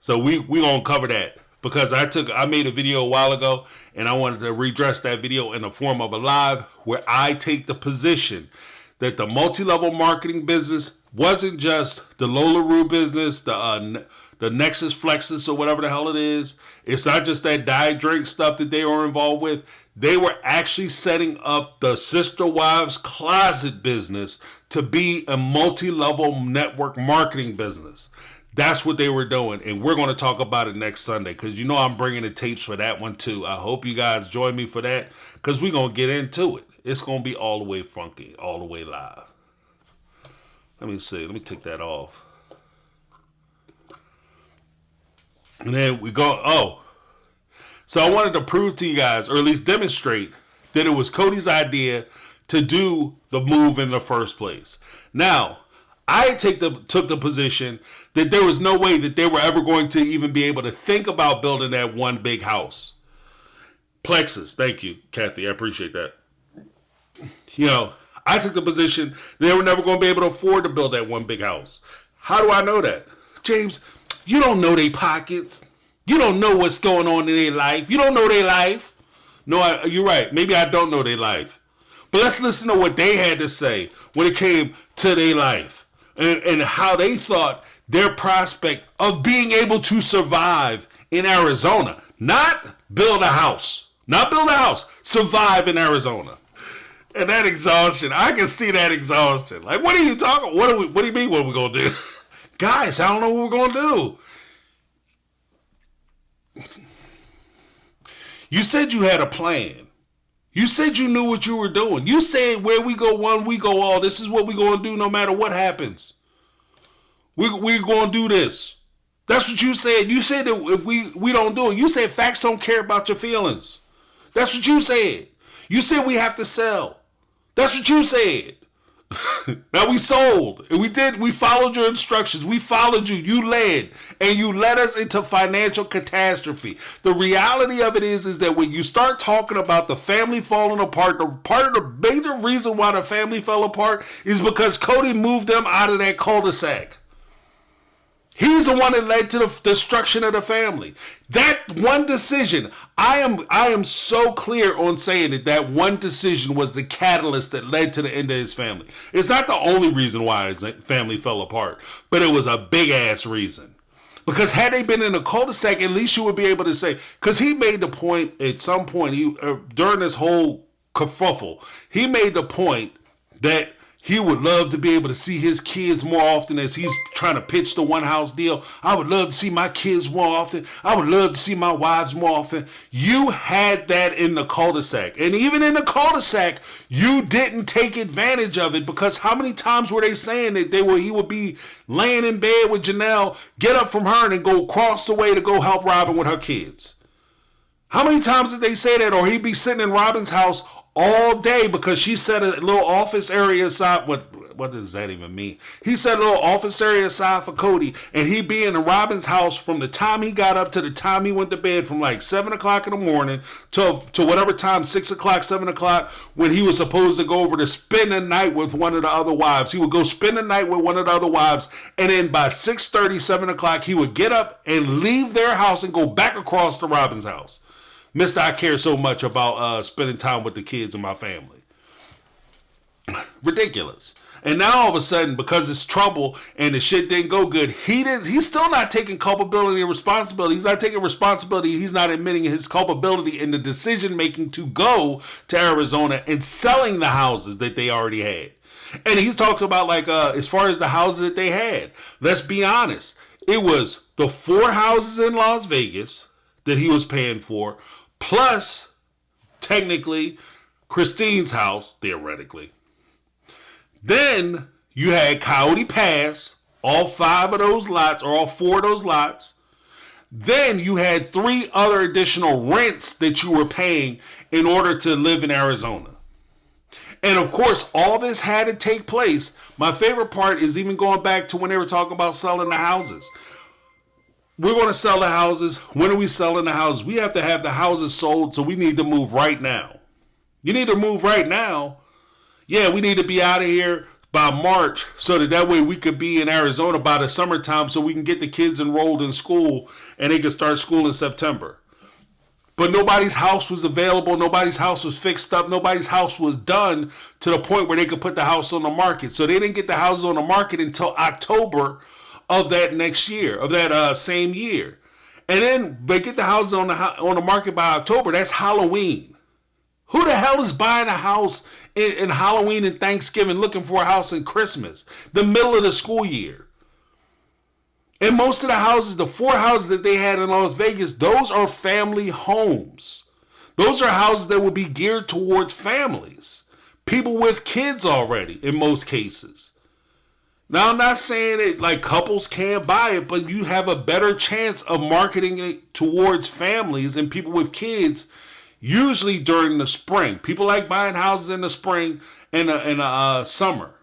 So we going to cover that. Because I made a video a while ago, and I wanted to redress that video in the form of a live where I take the position that the multi-level marketing business wasn't just the LolaRoo business, the Nexus Flexus or whatever the hell it is. It's not just that diet drink stuff that they were involved with. They were actually setting up the Sister Wives Closet business to be a multi-level network marketing business. That's what they were doing, and we're going to talk about it next Sunday because you know I'm bringing the tapes for that one too. I hope you guys join me for that because we're going to get into it. It's going to be all the way funky, all the way live. Let me see. Let me take that off. And then we go, so I wanted to prove to you guys, or at least demonstrate, that it was Cody's idea to do the move in the first place. Now, I took the position that there was no way that they were ever going to even be able to think about building that one big house. Plexus, thank you, Kathy. I appreciate that. You know, I took the position they were never going to be able to afford to build that one big house. How do I know that? James, you don't know their pockets. You don't know what's going on in their life. You don't know their life. No, you're right. Maybe I don't know their life. But let's listen to what they had to say when it came to their life. And how they thought their prospect of being able to survive in Arizona, not build a house, survive in Arizona. And that exhaustion, I can see that exhaustion. Like, what are you talking? What do you mean? What are we gonna do, guys? I don't know what we're gonna do. You said you had a plan. You said you knew what you were doing. You said where we go one, we go all. This is what we're going to do no matter what happens. We're going to do this. That's what you said. You said that if we don't do it. You said facts don't care about your feelings. That's what you said. You said we have to sell. That's what you said. Now we sold. And we followed your instructions. We followed you. You led. And you led us into financial catastrophe. The reality of it is that when you start talking about the family falling apart, part of the major reason why the family fell apart is because Cody moved them out of that cul-de-sac. He's the one that led to the destruction of the family. That one decision, I am so clear on saying that one decision was the catalyst that led to the end of his family. It's not the only reason why his family fell apart, but it was a big ass reason. Because had they been in a cul-de-sac, at least you would be able to say, because he made the point at some point, during this whole kerfuffle, he made the point that he would love to be able to see his kids more often as he's trying to pitch the one house deal. I would love to see my kids more often. I would love to see my wives more often. You had that in the cul-de-sac. And even in the cul-de-sac, you didn't take advantage of it because how many times were they saying that he would be laying in bed with Janelle, get up from her and go across the way to go help Robyn with her kids? How many times did they say that? Or he'd be sitting in Robyn's house all day because she set a little office area aside. what does that even mean? He set a little office area aside for Cody, and he be in Robyn's house from the time he got up to the time he went to bed, from like 7 o'clock in the morning to whatever time, 6 o'clock, 7 o'clock, when he was supposed to go over to spend the night with one of the other wives. He would go spend the night with one of the other wives, and then by 6:30, 7 o'clock, he would get up and leave their house and go back across to Robyn's house. Mister, I care so much about spending time with the kids and my family. Ridiculous. And now all of a sudden, because it's trouble and the shit didn't go good, he's still not taking culpability and responsibility. He's not taking responsibility. He's not admitting his culpability in the decision making to go to Arizona and selling the houses that they already had. And he's talked about, like, as far as the houses that they had, let's be honest, it was the 4 houses in Las Vegas that he was paying for, plus technically Christine's house, theoretically. Then you had Coyote Pass, all 5 of those lots, or all 4 of those lots. Then you had 3 other additional rents that you were paying in order to live in Arizona. And of course, all this had to take place. My favorite part is even going back to when they were talking about selling the houses. We're going to sell the houses. When are we selling the houses? We have to have the houses sold, so we need to move right now. You need to move right now. Yeah, we need to be out of here by March so that way we could be in Arizona by the summertime so we can get the kids enrolled in school and they can start school in September. But nobody's house was available. Nobody's house was fixed up. Nobody's house was done to the point where they could put the house on the market. So they didn't get the houses on the market until October of that next year, of that same year. And then they get the houses on the market by October. That's Halloween. Who the hell is buying a house in Halloween and Thanksgiving looking for a house in Christmas, the middle of the school year? And most of the houses, the 4 houses that they had in Las Vegas, those are family homes. Those are houses that would be geared towards families, people with kids already in most cases. Now, I'm not saying that like couples can't buy it, but you have a better chance of marketing it towards families and people with kids. Usually during the spring. People like buying houses in the spring and the summer.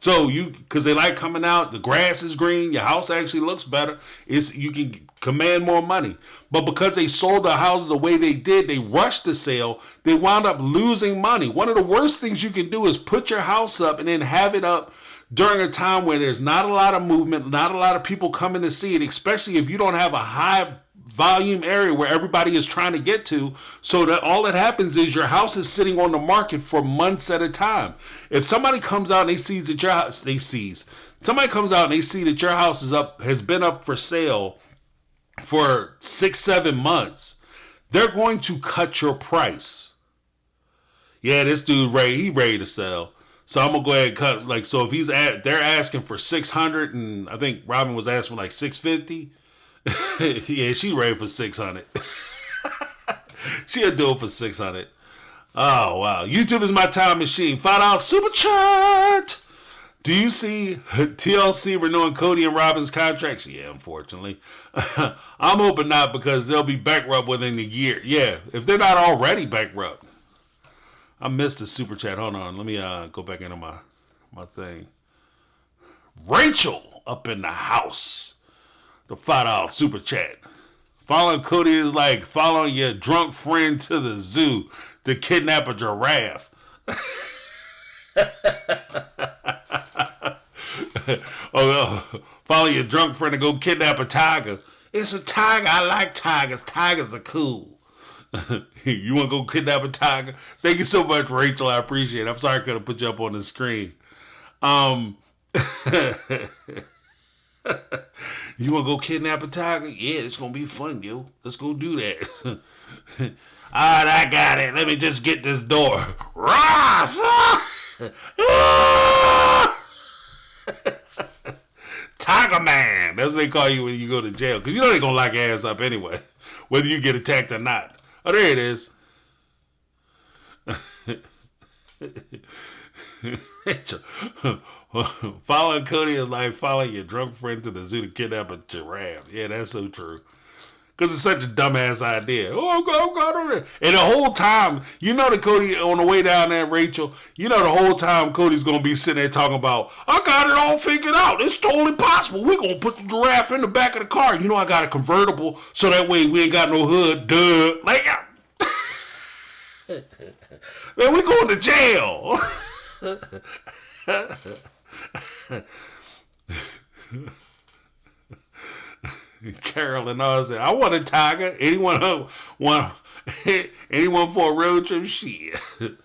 So because they like coming out, the grass is green, your house actually looks better. You can command more money. But because they sold the houses the way they did, they rushed the sale, they wound up losing money. One of the worst things you can do is put your house up and then have it up during a time where there's not a lot of movement, not a lot of people coming to see it, especially if you don't have a high volume area where everybody is trying to get to, so that all that happens is your house is sitting on the market for months at a time. If somebody comes out and they sees that your house, somebody comes out and they see that your house has been up for sale for 6-7 months, they're going to cut your price. Yeah, this dude he ready to sell. So I'm gonna go ahead and cut, so if they're asking for 600, and I think Robyn was asking for like 650. Yeah, she ready for 600. She'll do it for 600. Oh, wow. YouTube is my time machine. $5 super chat. Do you see TLC renewing Cody and Robyn's contracts? Yeah, unfortunately. I'm hoping not, because they'll be bankrupt within a year. Yeah, if they're not already bankrupt. I missed the super chat. Hold on. Let me go back into my thing. Rachel up in the house. The $5 super chat. Following Cody is like following your drunk friend to the zoo to kidnap a giraffe. Follow your drunk friend to go kidnap a tiger. It's a tiger. I like tigers. Tigers are cool. You want to go kidnap a tiger? Thank you so much, Rachel. I appreciate it. I'm sorry I couldn't put you up on the screen. You want to go kidnap a tiger? Yeah, it's going to be fun, yo. Let's go do that. All right, I got it. Let me just get this door. Tiger Man. That's what they call you when you go to jail. Because you know they're going to lock your ass up anyway, whether you get attacked or not. Oh, there it is. Following Cody is like following your drunk friend to the zoo to kidnap a giraffe. Yeah, that's so true. Because it's such a dumbass idea. Oh, I'm going over there. And the whole time, you know that Cody, on the way down there, Rachel, you know the whole time Cody's going to be sitting there talking about, I got it all figured out. It's totally possible. We're going to put the giraffe in the back of the car. You know I got a convertible, so that way we ain't got no hood. Duh. Like, man, we going to jail. Carol and all said, I want a tiger. Anyone for a road trip? Shit. The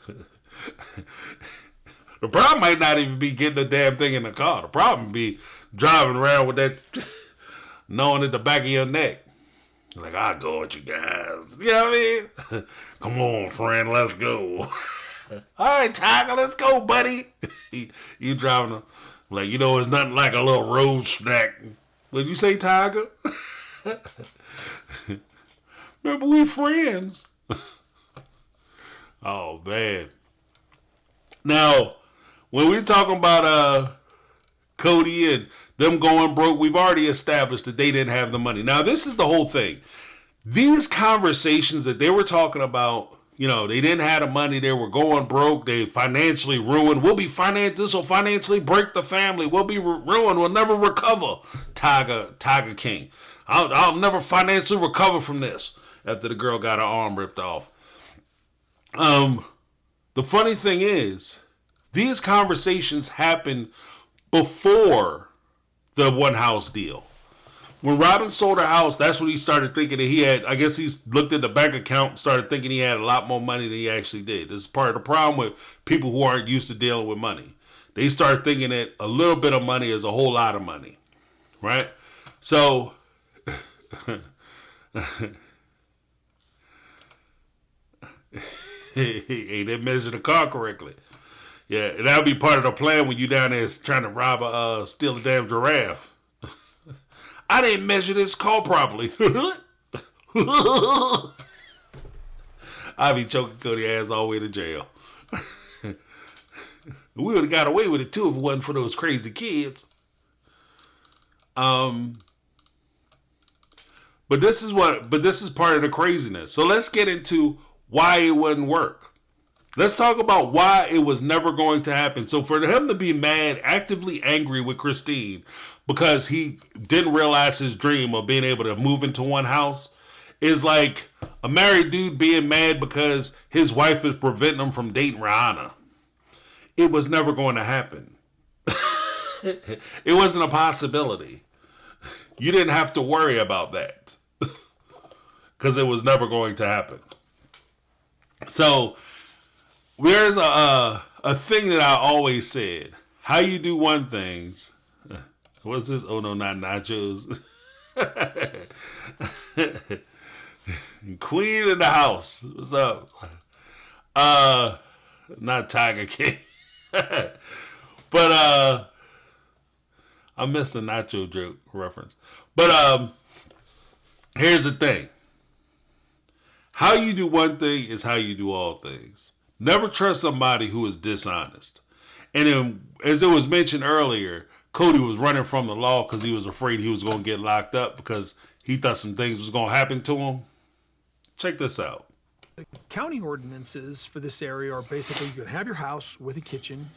problem might not even be getting the damn thing in the car. The problem be driving around with that knowing at the back of your neck. Like, I'll go with you guys. You know what I mean? Come on, friend, let's go. All right, tiger, let's go, buddy. You driving like, you know, it's nothing like a little road snack. Would you say, tiger? Remember, we friends. Oh, man. Now, when we're talking about Cody and them going broke, we've already established that they didn't have the money. Now, this is the whole thing. These conversations that they were talking about, you know, they didn't have the money, they were going broke, they financially ruined. This will financially break the family. We'll be ruined. We'll never recover. Tiger King. I'll never financially recover from this. After the girl got her arm ripped off. The funny thing is, these conversations happened before the one house deal. When Robyn sold her house, that's when he started thinking that he had, I guess he's looked at the bank account and started thinking he had a lot more money than he actually did. This is part of the problem with people who aren't used to dealing with money. They start thinking that a little bit of money is a whole lot of money, right? So, he didn't measure the car correctly. Yeah, and that'll be part of the plan when you down there trying to steal a damn giraffe. I didn't measure this car properly. I'll be choking Cody ass all the way to jail. We would have got away with it too if it wasn't for those crazy kids. But this is part of the craziness. So let's get into why it wouldn't work. Let's talk about why it was never going to happen. So for him to be mad, actively angry with Christine because he didn't realize his dream of being able to move into one house is like a married dude being mad because his wife is preventing him from dating Rihanna. It was never going to happen. It wasn't a possibility. You didn't have to worry about that because it was never going to happen. So there's a thing that I always said. How you do one thing's... What's this? Oh, no, not nachos. Queen in the house. What's up? Not Tiger King. But I missed the nacho joke reference. But here's the thing. How you do one thing is how you do all things. Never trust somebody who is dishonest. And then, as it was mentioned earlier, Cody was running from the law because he was afraid he was going to get locked up because he thought some things was going to happen to him. Check this out. The county ordinances for this area are basically you can have your house with a kitchen.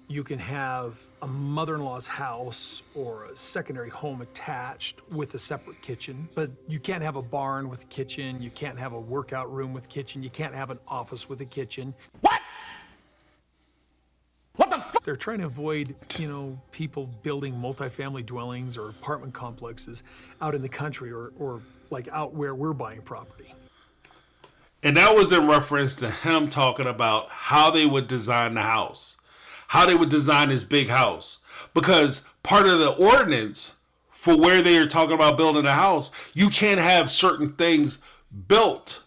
You can have a mother-in-law's house or a secondary home attached with a separate kitchen, but you can't have a barn with a kitchen. You can't have a workout room with a kitchen. You can't have an office with a kitchen. What? What the fuck? They're trying to avoid, people building multifamily dwellings or apartment complexes out in the country or like out where we're buying property. And that was in reference to him talking about how they would design the house. How they would design this big house. Because part of the ordinance for where they are talking about building a house, you can't have certain things built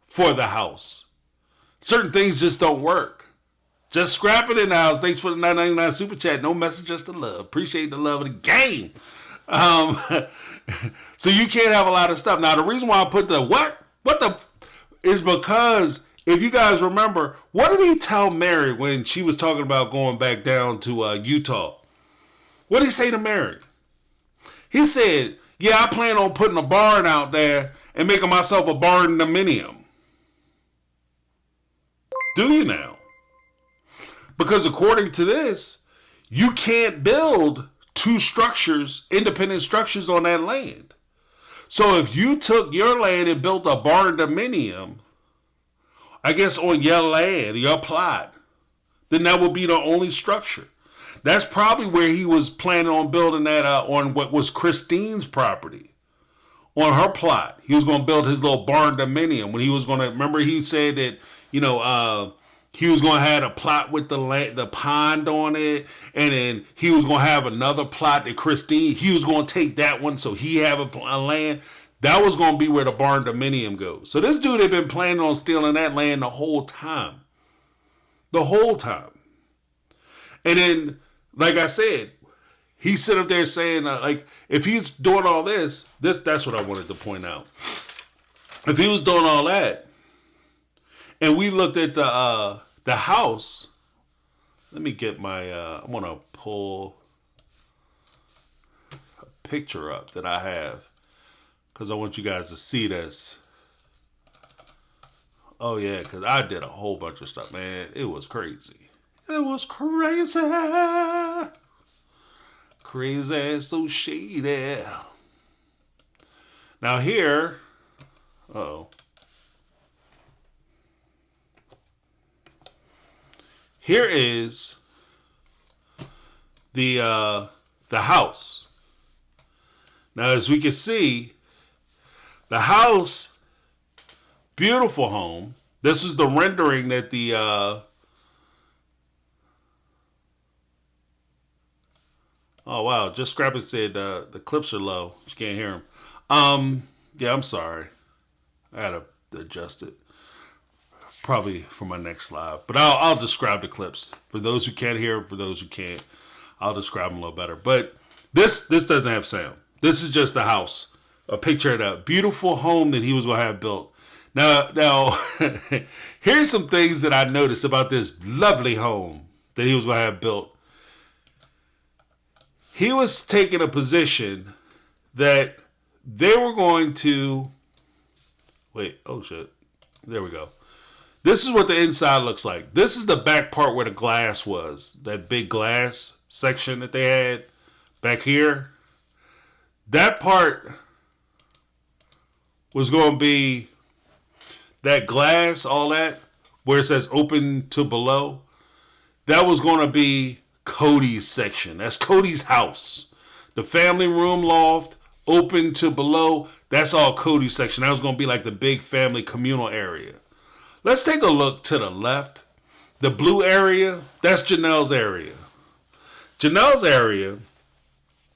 for the house. Certain things just don't work. Just scrap it in the house. Thanks for the $9.99 super chat. No message, just the love. Appreciate the love of the game. So you can't have a lot of stuff. Now, the reason why I put the is because if you guys remember, what did he tell Mary when she was talking about going back down to Utah? What did he say to Mary? He said, Yeah, I plan on putting a barn out there and making myself a barn dominium. Do you now? Because according to this, you can't build two structures, independent structures on that land. So if you took your land and built a barn dominium, I guess on your land, your plot, then that would be the only structure. That's probably where he was planning on building that on what was Christine's property. On her plot. He was going to build his little barn dominium. When he was going to, remember he said that, he was going to have a plot with the pond on it. And then he was going to have another plot that Christine, he was going to take that one so he have a land. That was going to be where the barn dominium goes. So this dude had been planning on stealing that land the whole time. The whole time. And then, like I said, he sit up there saying, if he's doing all that's what I wanted to point out. If he was doing all that, and we looked at the house, let me get my, I want to pull a picture up that I have, because I want you guys to see this. Oh yeah, because I did a whole bunch of stuff, man. It was crazy. It was crazy. Crazy, so shady. Now here, here is the house. Now, as we can see, the house, beautiful home. This is the rendering that the oh wow, just Scrappy said the clips are low. You can't hear them. Yeah, I'm sorry. I had to adjust it. Probably for my next live. But I'll describe the clips. For those who can't hear, for those who can't, I'll describe them a little better. But this doesn't have sound. This is just the house. A picture of that beautiful home that he was going to have built. Now here's some things that I noticed about this lovely home that he was going to have built. He was taking a position that they were going to... Wait, oh shit. There we go. This is what the inside looks like. This is the back part where the glass was. That big glass section that they had back here. That part was going to be that glass, all that, where it says open to below. That was going to be Cody's section. That's Cody's house. The family room loft, open to below. That's all Cody's section. That was going to be like the big family communal area. Let's take a look to the left. The blue area, that's Janelle's area. Janelle's area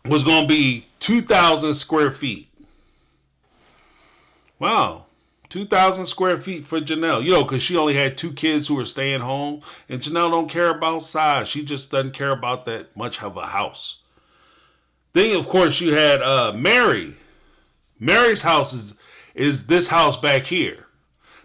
was going to be 2,000 square feet. Wow. 2,000 square feet for Janelle. Because she only had 2 kids who were staying home. And Janelle don't care about size. She just doesn't care about that much of a house. Then, of course, you had Mary. Mary's house is this house back here.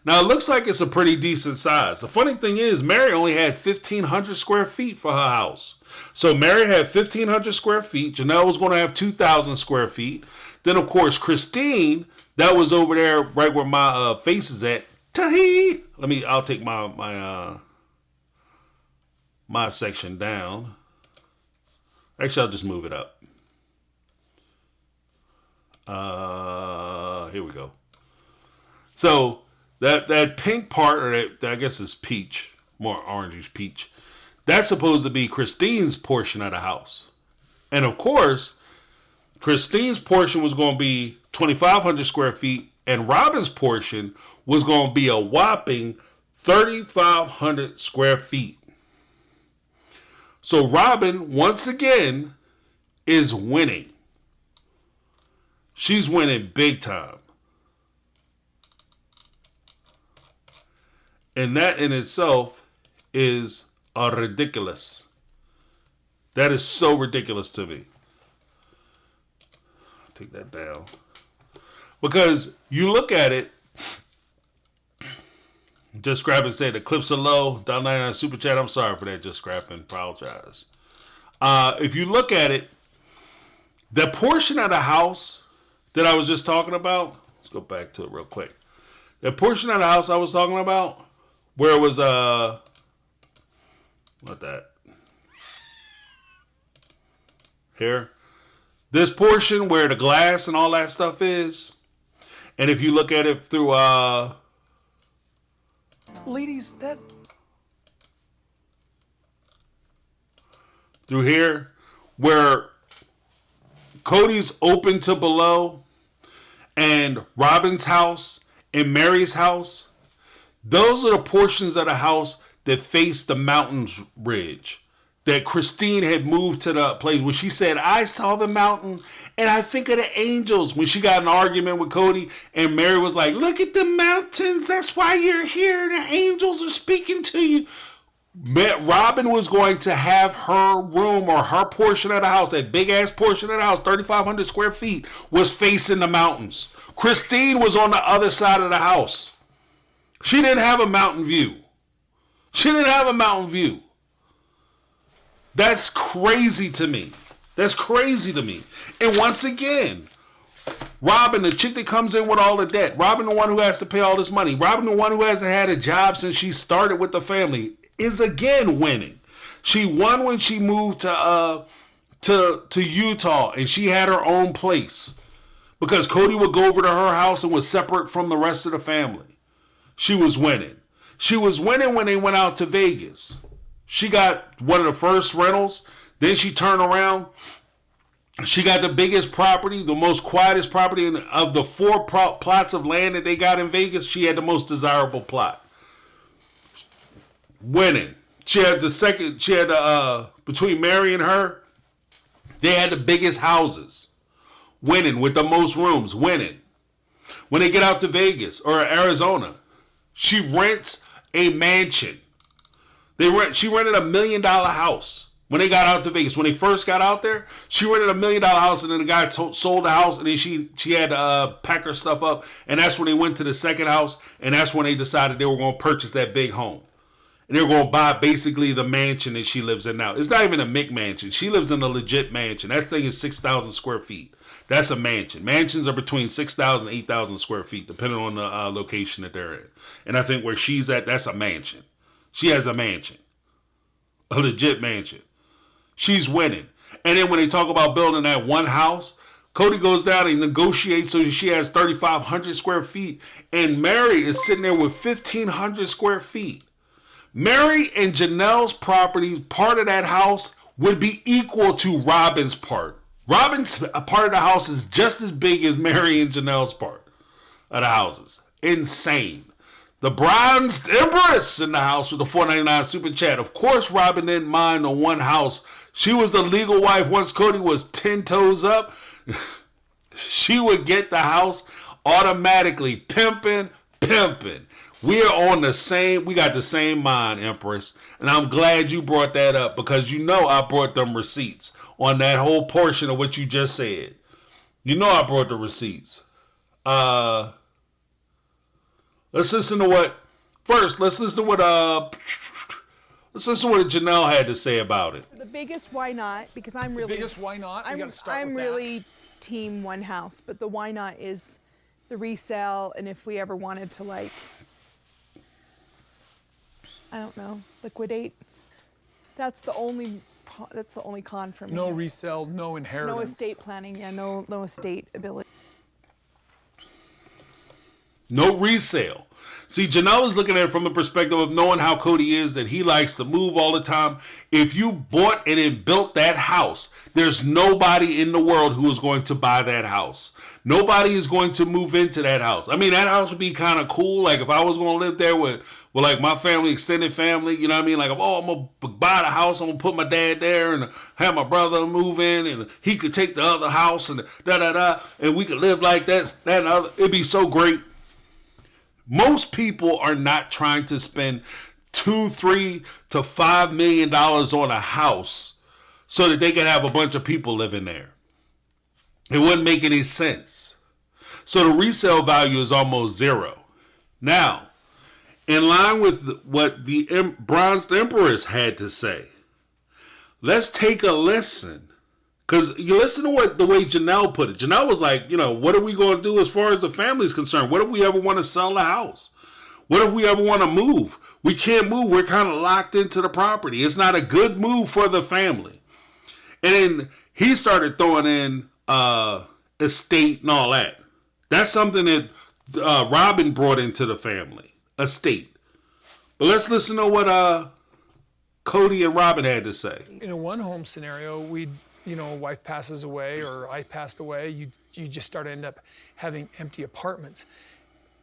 Now, it looks like it's a pretty decent size. The funny thing is, Mary only had 1,500 square feet for her house. So, Mary had 1,500 square feet. Janelle was going to have 2,000 square feet. Then, of course, Christine, that was over there right where my face is at. Tahi! I'll take my section down. Actually, I'll just move it up. Here we go. So, that pink part, or that I guess is peach, more orangish peach, that's supposed to be Christine's portion of the house. And of course, Christine's portion was going to be 2,500 square feet, and Robyn's portion was going to be a whopping 3,500 square feet. So Robyn, once again, is winning. She's winning big time. And that in itself is ridiculous. That is so ridiculous to me. Take that down. Because you look at it, just grab and say the clips are low. $1.99 super chat. I'm sorry for that. Just grab and apologize. If you look at it, the portion of the house that I was just talking about. Let's go back to it real quick. That portion of the house I was talking about, where it was what that? Here. This portion where the glass and all that stuff is, and if you look at it through Ladies, that through here, where Cody's open to below, and Robyn's house and Mary's house, those are the portions of the house that face the mountains ridge. That Christine had moved to the place where she said, I saw the mountain and I think of the angels. When she got in an argument with Cody and Mary was like, look at the mountains. That's why you're here. The angels are speaking to you. Robyn was going to have her room or her portion of the house, that big ass portion of the house, 3,500 square feet, was facing the mountains. Christine was on the other side of the house. She didn't have a mountain view. She didn't have a mountain view. That's crazy to me. That's crazy to me. And once again, Robyn, the chick that comes in with all the debt. Robyn, the one who has to pay all this money. Robyn, the one who hasn't had a job since she started with the family, is again winning. She won when she moved to Utah and she had her own place. Because Cody would go over to her house and was separate from the rest of the family. She was winning. She was winning when they went out to Vegas. She got one of the first rentals. Then she turned around. She got the biggest property, the most quietest property of the 4 plots of land that they got in Vegas. She had the most desirable plot. Winning. She had the second. She had between Mary and her, they had the biggest houses. Winning with the most rooms. Winning. When they get out to Vegas or Arizona, she rents a mansion. She rented $1 million house when they got out to Vegas. When they first got out there, she rented $1 million house, and then the guy sold the house, and then she had to pack her stuff up, and that's when they went to the second house, and that's when they decided they were going to purchase that big home. And they were going to buy basically the mansion that she lives in now. It's not even a McMansion. She lives in a legit mansion. That thing is 6,000 square feet. That's a mansion. Mansions are between 6,000 and 8,000 square feet, depending on the location that they're in. And I think where she's at, that's a mansion. She has a mansion. A legit mansion. She's winning. And then when they talk about building that one house, Cody goes down and negotiates so that she has 3,500 square feet. And Mary is sitting there with 1,500 square feet. Mary and Janelle's property, part of that house, would be equal to Robyn's part. Robyn's part of the house is just as big as Mary and Janelle's part of the houses. Insane. The Bronzed Empress in the house with the $4.99 super chat. Of course, Robyn didn't mind the one house. She was the legal wife once Cody was 10 toes up. She would get the house automatically. Pimping. We are on the same, we got the same mind, Empress. And I'm glad you brought that up because you know I brought them receipts on that whole portion of what you just said. You know I brought the receipts. Let's listen to what Janelle had to say about it. The biggest why not, because I'm really why not? We gotta start I'm with that. really team one house, but the why not is the resale, and if we ever wanted to, like, I don't know, liquidate. That's the only con for me. No resale, no inheritance. No estate planning, yeah, no estate ability. No resale. See, Janelle is looking at it from the perspective of knowing how Cody is, that he likes to move all the time. If you bought and then built that house, there's nobody in the world who is going to buy that house. Nobody is going to move into that house. I mean, that house would be kind of cool. Like if I was going to live there with like my family, extended family, you know what I mean? Like, I'm going to buy the house. I'm going to put my dad there and have my brother move in and he could take the other house and and we could live like that and other. It'd be so great. Most people are not trying to spend $2, $3 to $5 million on a house so that they can have a bunch of people living there. It wouldn't make any sense. So the resale value is almost zero. Now, in line with what the Bronzed Empress had to say, let's take a listen Because you listen to the way Janelle put it. Janelle was like, what are we going to do as far as the family is concerned? What if we ever want to sell the house? What if we ever want to move? We can't move. We're kind of locked into the property. It's not a good move for the family. And then he started throwing in estate and all that. That's something that Robyn brought into the family. Estate. But let's listen to what Kody and Robyn had to say. In a one-home scenario, wife passes away or I passed away, you just start to end up having empty apartments.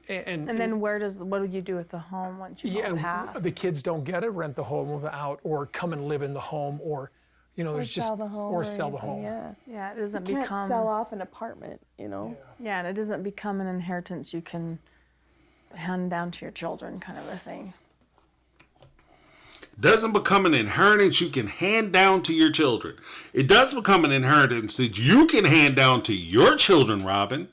And then what do you do with the home once you pass? The kids don't get to rent the home out or come and live in the home or, there's just, sell the home or sell the home. Yeah, it doesn't You become. can't sell off an apartment, Yeah, and it doesn't become an inheritance you can hand down to your children, kind of a thing. Doesn't become an inheritance you can hand down to your children. It does become an inheritance that you can hand down to your children, Robyn.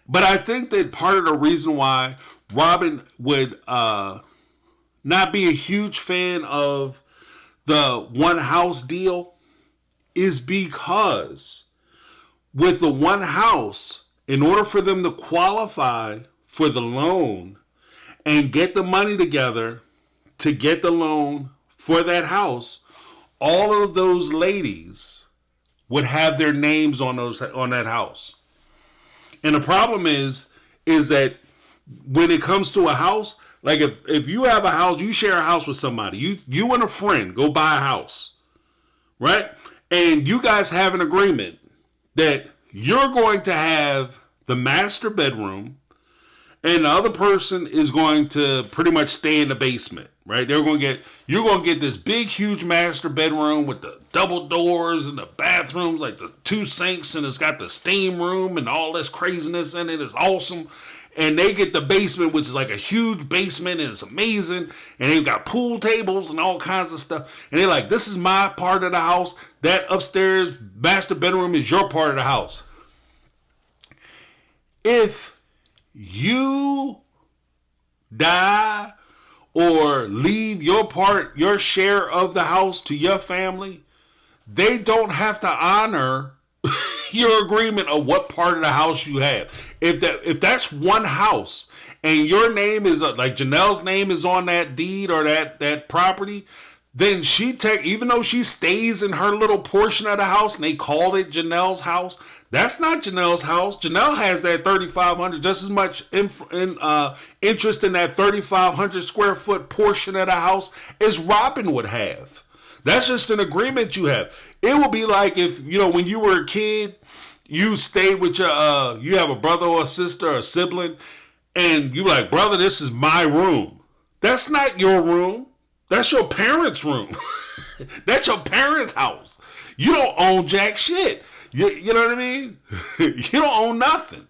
But I think that part of the reason why Robyn would not be a huge fan of the one house deal is because with the one house, in order for them to qualify for the loan and get the money together to get the loan for that house, all of those ladies would have their names on that house. And the problem is that when it comes to a house, like if you have a house, you share a house with somebody, you and a friend go buy a house, right? And you guys have an agreement that you're going to have the master bedroom and the other person is going to pretty much stay in the basement, right? You're going to get this big, huge master bedroom with the double doors and the bathrooms, like the 2 sinks, and it's got the steam room and all this craziness in it. It's awesome. And they get the basement, which is like a huge basement, and it's amazing. And they've got pool tables and all kinds of stuff. And they're like, this is my part of the house. That upstairs master bedroom is your part of the house. If you die or leave your share of the house to your family, they don't have to honor your agreement of what part of the house you have. If that's one house and your name is like Janelle's name is on that deed or that property, then even though she stays in her little portion of the house and they call it Janelle's house, that's not Janelle's house. Janelle has that 3,500, just as much interest in that 3,500 square foot portion of the house as Robyn would have. That's just an agreement you have. It would be like if, when you were a kid, you stayed with you have a brother or a sister or a sibling, and you like, brother, this is my room. That's not your room. That's your parents' room. That's your parents' house. You don't own jack shit. You know what I mean? You don't own nothing.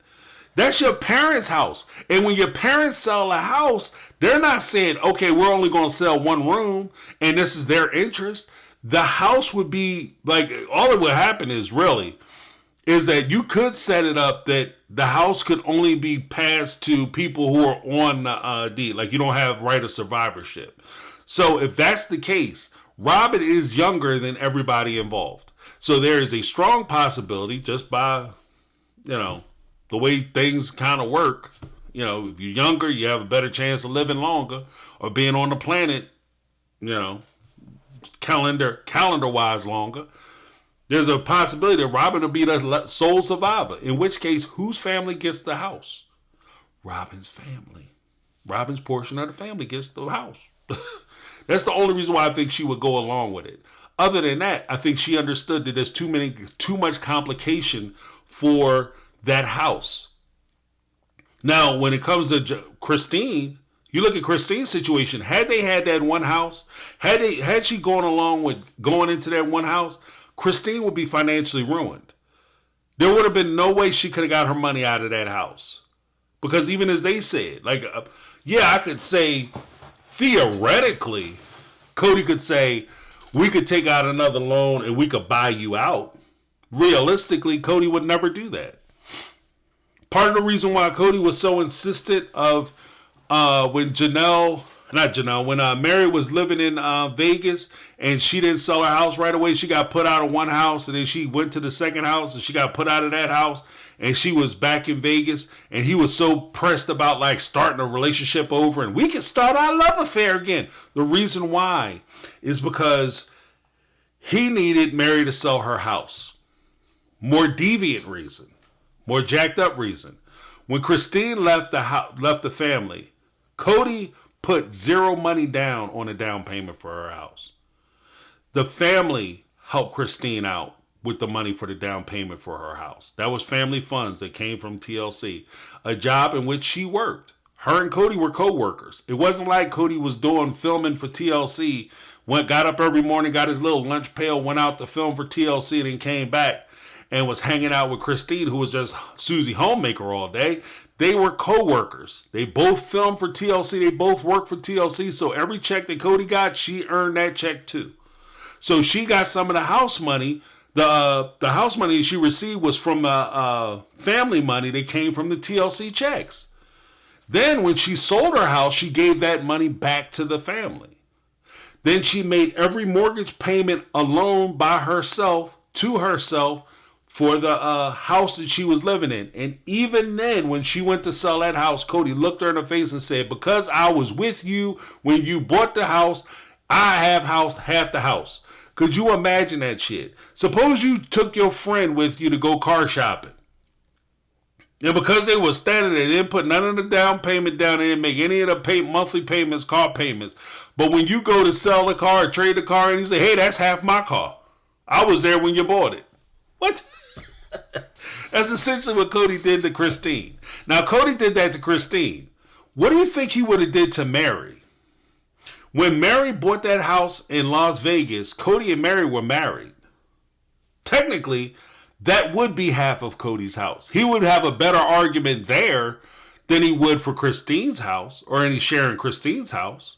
That's your parents' house. And when your parents sell a house, they're not saying, okay, we're only going to sell one room and this is their interest. The house would be like, all that would happen is that you could set it up that the house could only be passed to people who are on the deed. Like you don't have right of survivorship. So if that's the case, Robyn is younger than everybody involved. So there is a strong possibility just by, the way things kind of work, if you're younger, you have a better chance of living longer or being on the planet, calendar-wise longer. There's a possibility that Robyn will be the sole survivor, in which case, whose family gets the house? Robyn's family. Robyn's portion of the family gets the house. That's the only reason why I think she would go along with it. Other than that, I think she understood that there's too much complication for that house. Now, when it comes to Christine, you look at Christine's situation. Had they had that one house, had she gone along with going into that one house, Christine would be financially ruined. There would have been no way she could have got her money out of that house. Because even as they said, I could say, theoretically, Cody could say, we could take out another loan and we could buy you out. Realistically, Cody would never do that. Part of the reason why Cody was so insistent of when Janelle not Janelle, when Mary was living in Vegas and she didn't sell her house right away, she got put out of one house and then she went to the second house and she got put out of that house and she was back in Vegas and he was so pressed about like starting a relationship over and we can start our love affair again. The reason why is because he needed Mary to sell her house. More deviant reason, more jacked up reason. When Christine left the family, Cody put zero money down on a down payment for her house. The family helped Christine out with the money for the down payment for her house. That was family funds that came from TLC, a job in which she worked. Her and Cody were co-workers. It wasn't like Cody was doing filming for TLC, got up every morning, got his little lunch pail, went out to film for TLC, and then came back and was hanging out with Christine, who was just Susie Homemaker all day. They were co-workers. They both filmed for TLC. They both worked for TLC. So every check that Cody got, she earned that check too. So she got some of the house money. The house money she received was from family money that came from the TLC checks. Then when she sold her house, she gave that money back to the family. Then she made every mortgage payment alone by herself, to herself, for the house that she was living in. And even then, when she went to sell that house, Cody looked her in the face and said, because I was with you when you bought the house, I have half the house. Could you imagine that shit? Suppose you took your friend with you to go car shopping. And because they were standing there, they didn't put none of the down payment down, they didn't make any of the monthly payments, car payments. But when you go to sell the car or trade the car, and you say, hey, that's half my car. I was there when you bought it. What? That's essentially what Cody did to Christine. Now, Cody did that to Christine. What do you think he would have did to Mary? When Mary bought that house in Las Vegas, Cody and Mary were married. Technically, that would be half of Cody's house. He would have a better argument there than he would for Christine's house or any share in Christine's house.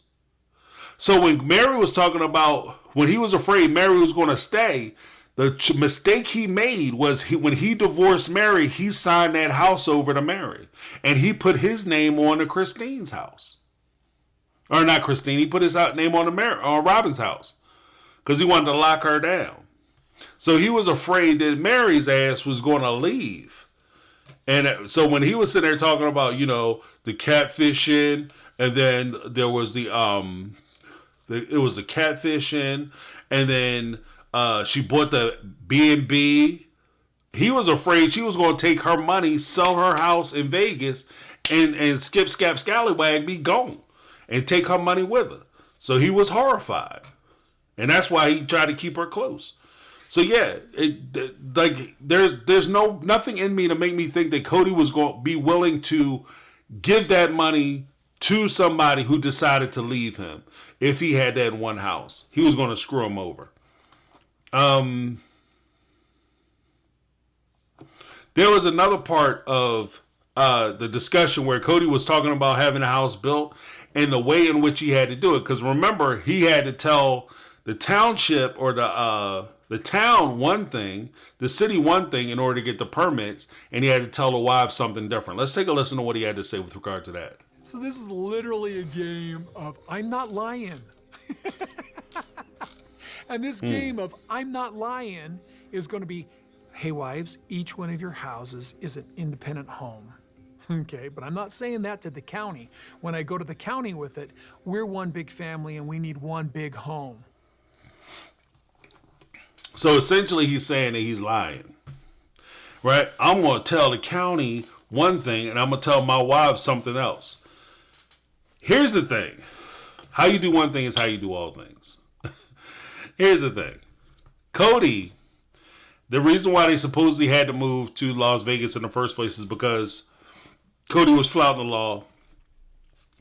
So when Mary was talking about, when he was afraid Mary was going to stay, the mistake he made was when he divorced Mary, he signed that house over to Mary. And he put his name on to Christine's house. Or not Christine, he put his name on Robyn's house. Because he wanted to lock her down. So he was afraid that Mary's ass was going to leave. And so when he was sitting there talking about, the catfishing, and then there was it was the catfishing, and then she bought the B&B. He was afraid she was going to take her money, sell her house in Vegas, and skip, scap, scallywag, be gone, and take her money with her. So he was horrified. And that's why he tried to keep her close. So yeah, there's nothing in me to make me think that Cody was going to be willing to give that money to somebody who decided to leave him if he had that one house. He was going to screw him over. There was another part of the discussion where Cody was talking about having a house built and the way in which he had to do it. Because remember, he had to tell the township or the town one thing, the city one thing in order to get the permits, and he had to tell the wives something different. Let's take a listen to what he had to say with regard to that. So this is literally a game of I'm not lying. And this game of I'm not lying is going to be, hey wives, each one of your houses is an independent home. Okay, but I'm not saying that to the county. When I go to the county with it, we're one big family and we need one big home. So essentially he's saying that he's lying, right? I'm going to tell the county one thing and I'm going to tell my wife something else. Here's the thing. How you do one thing is how you do all things. Here's the thing. Cody, the reason why they supposedly had to move to Las Vegas in the first place is because Cody was flouting the law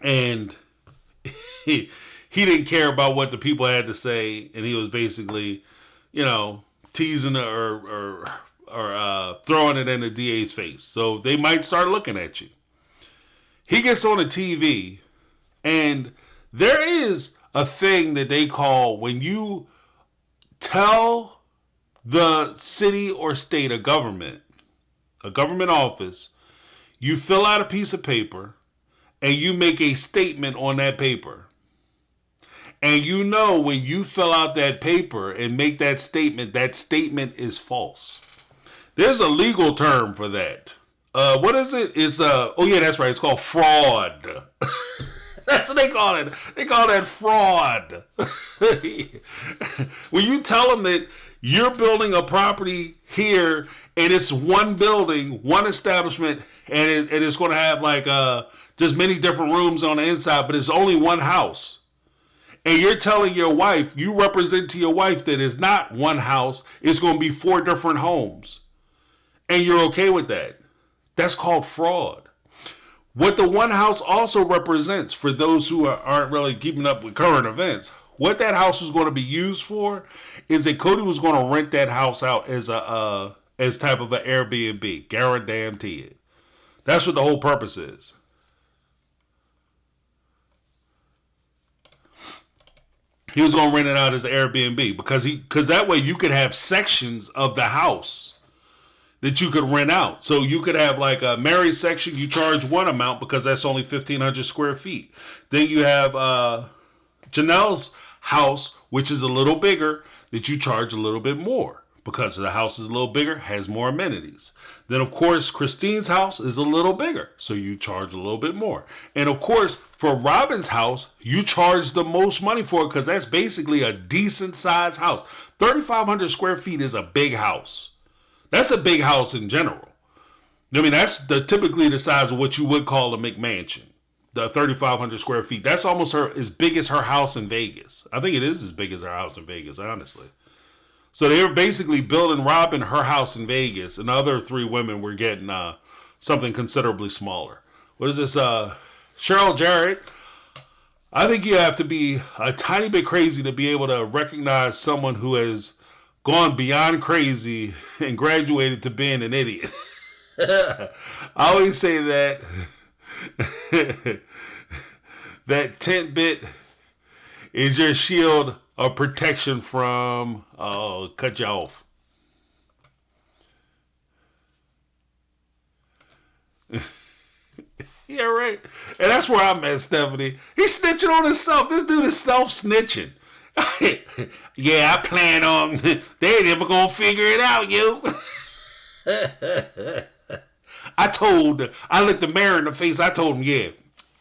and he didn't care about what the people had to say, and he was basically, teasing or throwing it in the DA's face. So they might start looking at you. He gets on the TV, and there is a thing that they call when you tell the city or state, a government office, you fill out a piece of paper and you make a statement on that paper. And you know when you fill out that paper and make that statement is false. There's a legal term for that. What is it? It's oh yeah, that's right. It's called fraud. That's what they call it. They call that fraud. When you tell them that you're building a property here and it's one building, one establishment, and it's going to have like just many different rooms on the inside, but it's only one house. And you're telling your wife, you represent to your wife that it's not one house, it's going to be 4 different homes. And you're okay with that. That's called fraud. What the one house also represents, for those who aren't really keeping up with current events, what that house was going to be used for is that Cody was going to rent that house out as type of an Airbnb. Guarantee it. That's what the whole purpose is. He was going to rent it out as an Airbnb because that way you could have sections of the house that you could rent out. So you could have like a married section, you charge one amount because that's only 1,500 square feet. Then you have Janelle's house, which is a little bigger, that you charge a little bit more because the house is a little bigger, has more amenities. Then of course, Christine's house is a little bigger, so you charge a little bit more. And of course, for Robyn's house, you charge the most money for it because that's basically a decent sized house. 3,500 square feet is a big house. That's a big house in general. I mean, that's typically the size of what you would call a McMansion. The 3,500 square feet. That's almost as big as her house in Vegas. I think it is as big as her house in Vegas, honestly. So they were basically building Robyn her house in Vegas, and the other 3 women were getting something considerably smaller. What is this? Cheryl Jarrett. I think you have to be a tiny bit crazy to be able to recognize someone who has gone beyond crazy and graduated to being an idiot. I always say that that tent bit is your shield of protection from cut you off. Yeah, right. And that's where I'm at, Stephanie. He's snitching on himself. This dude is self-snitching. Yeah, I plan on. They ain't ever gonna figure it out, you. I looked the mayor in the face. I told him, yeah,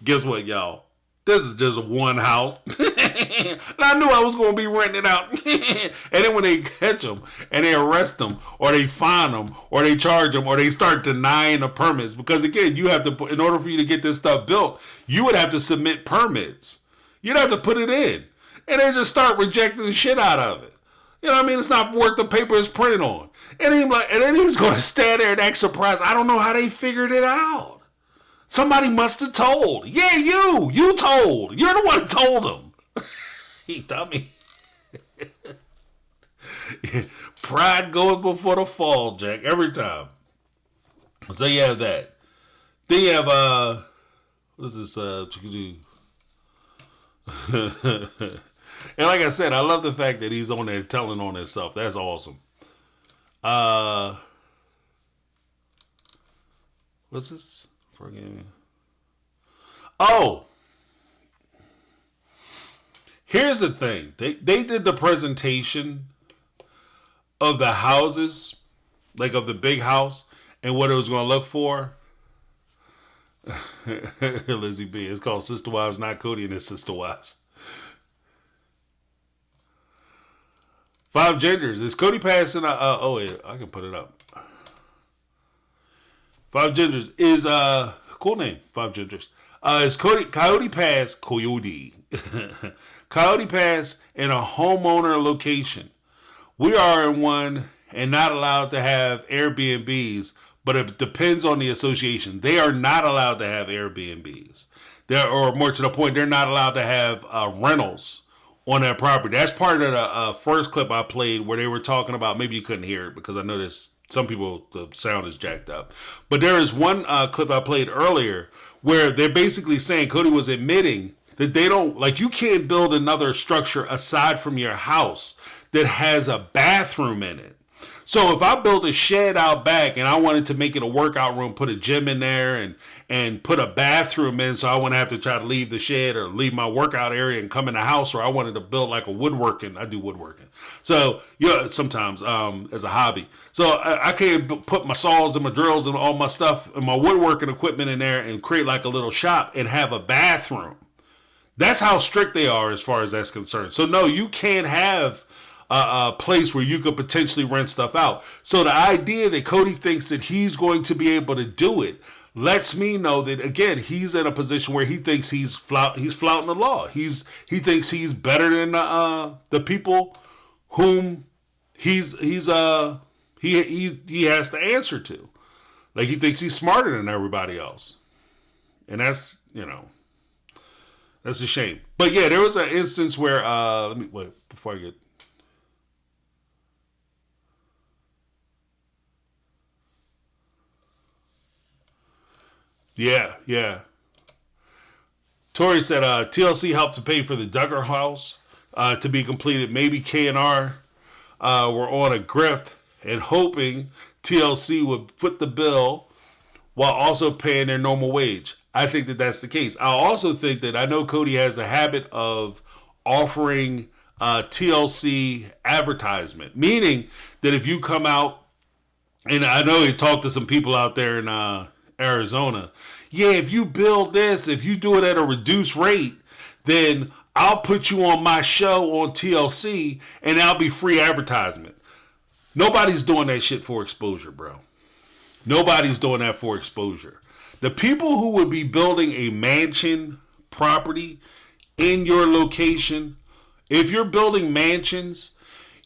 guess what, y'all? This is just one house. And I knew I was going to be renting it out. And then when they catch them and they arrest them or they fine them or they charge them or they start denying the permits. Because again, you have to, in order for you to get this stuff built, you would have to submit permits. You'd have to put it in. And they just start rejecting the shit out of it. You know what I mean? It's not worth the paper it's printed on. And then he's going to stand there and act surprised. I don't know how they figured it out. Somebody must have told. Yeah, you told. You're the one who told them. You dummy. Pride goes before the fall, Jack, every time. So you have that. Then you have, what is this, and like I said, I love the fact that he's on there telling on himself. That's awesome. What's this? Forgive me. Oh, here's the thing. They did the presentation of the houses, like of the big house, and what it was going to look for. Lizzie B. It's called Sister Wives, not Cody and his Sister Wives. 5 Gingers. Is Cody passing? Oh, yeah, I can put it up. 5 Gingers is cool name. 5 Gingers. Is Coyote Pass Coyote in a homeowner location? We are in one and not allowed to have Airbnbs, but it depends on the association. They are not allowed to have Airbnbs. Or more to the point, they're not allowed to have rentals on that property. That's part of the first clip I played where they were talking about, maybe you couldn't hear it because I noticed some people, the sound is jacked up. But there is one clip I played earlier where they're basically saying, Cody was admitting that they don't, like, you can't build another structure aside from your house that has a bathroom in it. So if I built a shed out back and I wanted to make it a workout room, put a gym in there and put a bathroom in, so I wouldn't have to try to leave the shed or leave my workout area and come in the house, or I wanted to build like a woodworking. I do woodworking. So sometimes as a hobby. So I can put my saws and my drills and all my stuff and my woodworking equipment in there and create like a little shop and have a bathroom. That's how strict they are as far as that's concerned. So no, you can't have a place where you could potentially rent stuff out. So the idea that Cody thinks that he's going to be able to do it lets me know that, again, he's in a position where he thinks he's flouting the law. He thinks he's better than the people whom he has to answer to. Like, he thinks he's smarter than everybody else, and that's that's a shame. But yeah, there was an instance where let me wait before I get. Yeah. Tori said TLC helped to pay for the Duggar house to be completed. Maybe K&R were on a grift and hoping TLC would foot the bill while also paying their normal wage. I think that that's the case. I also think that I know Cody has a habit of offering TLC advertisement, meaning that if you come out, and I know he talked to some people out there in Arizona. Yeah, if you build this, if you do it at a reduced rate, then I'll put you on my show on TLC and that'll be free advertisement. Nobody's doing that shit for exposure, bro. Nobody's doing that for exposure. The people who would be building a mansion property in your location, if you're building mansions,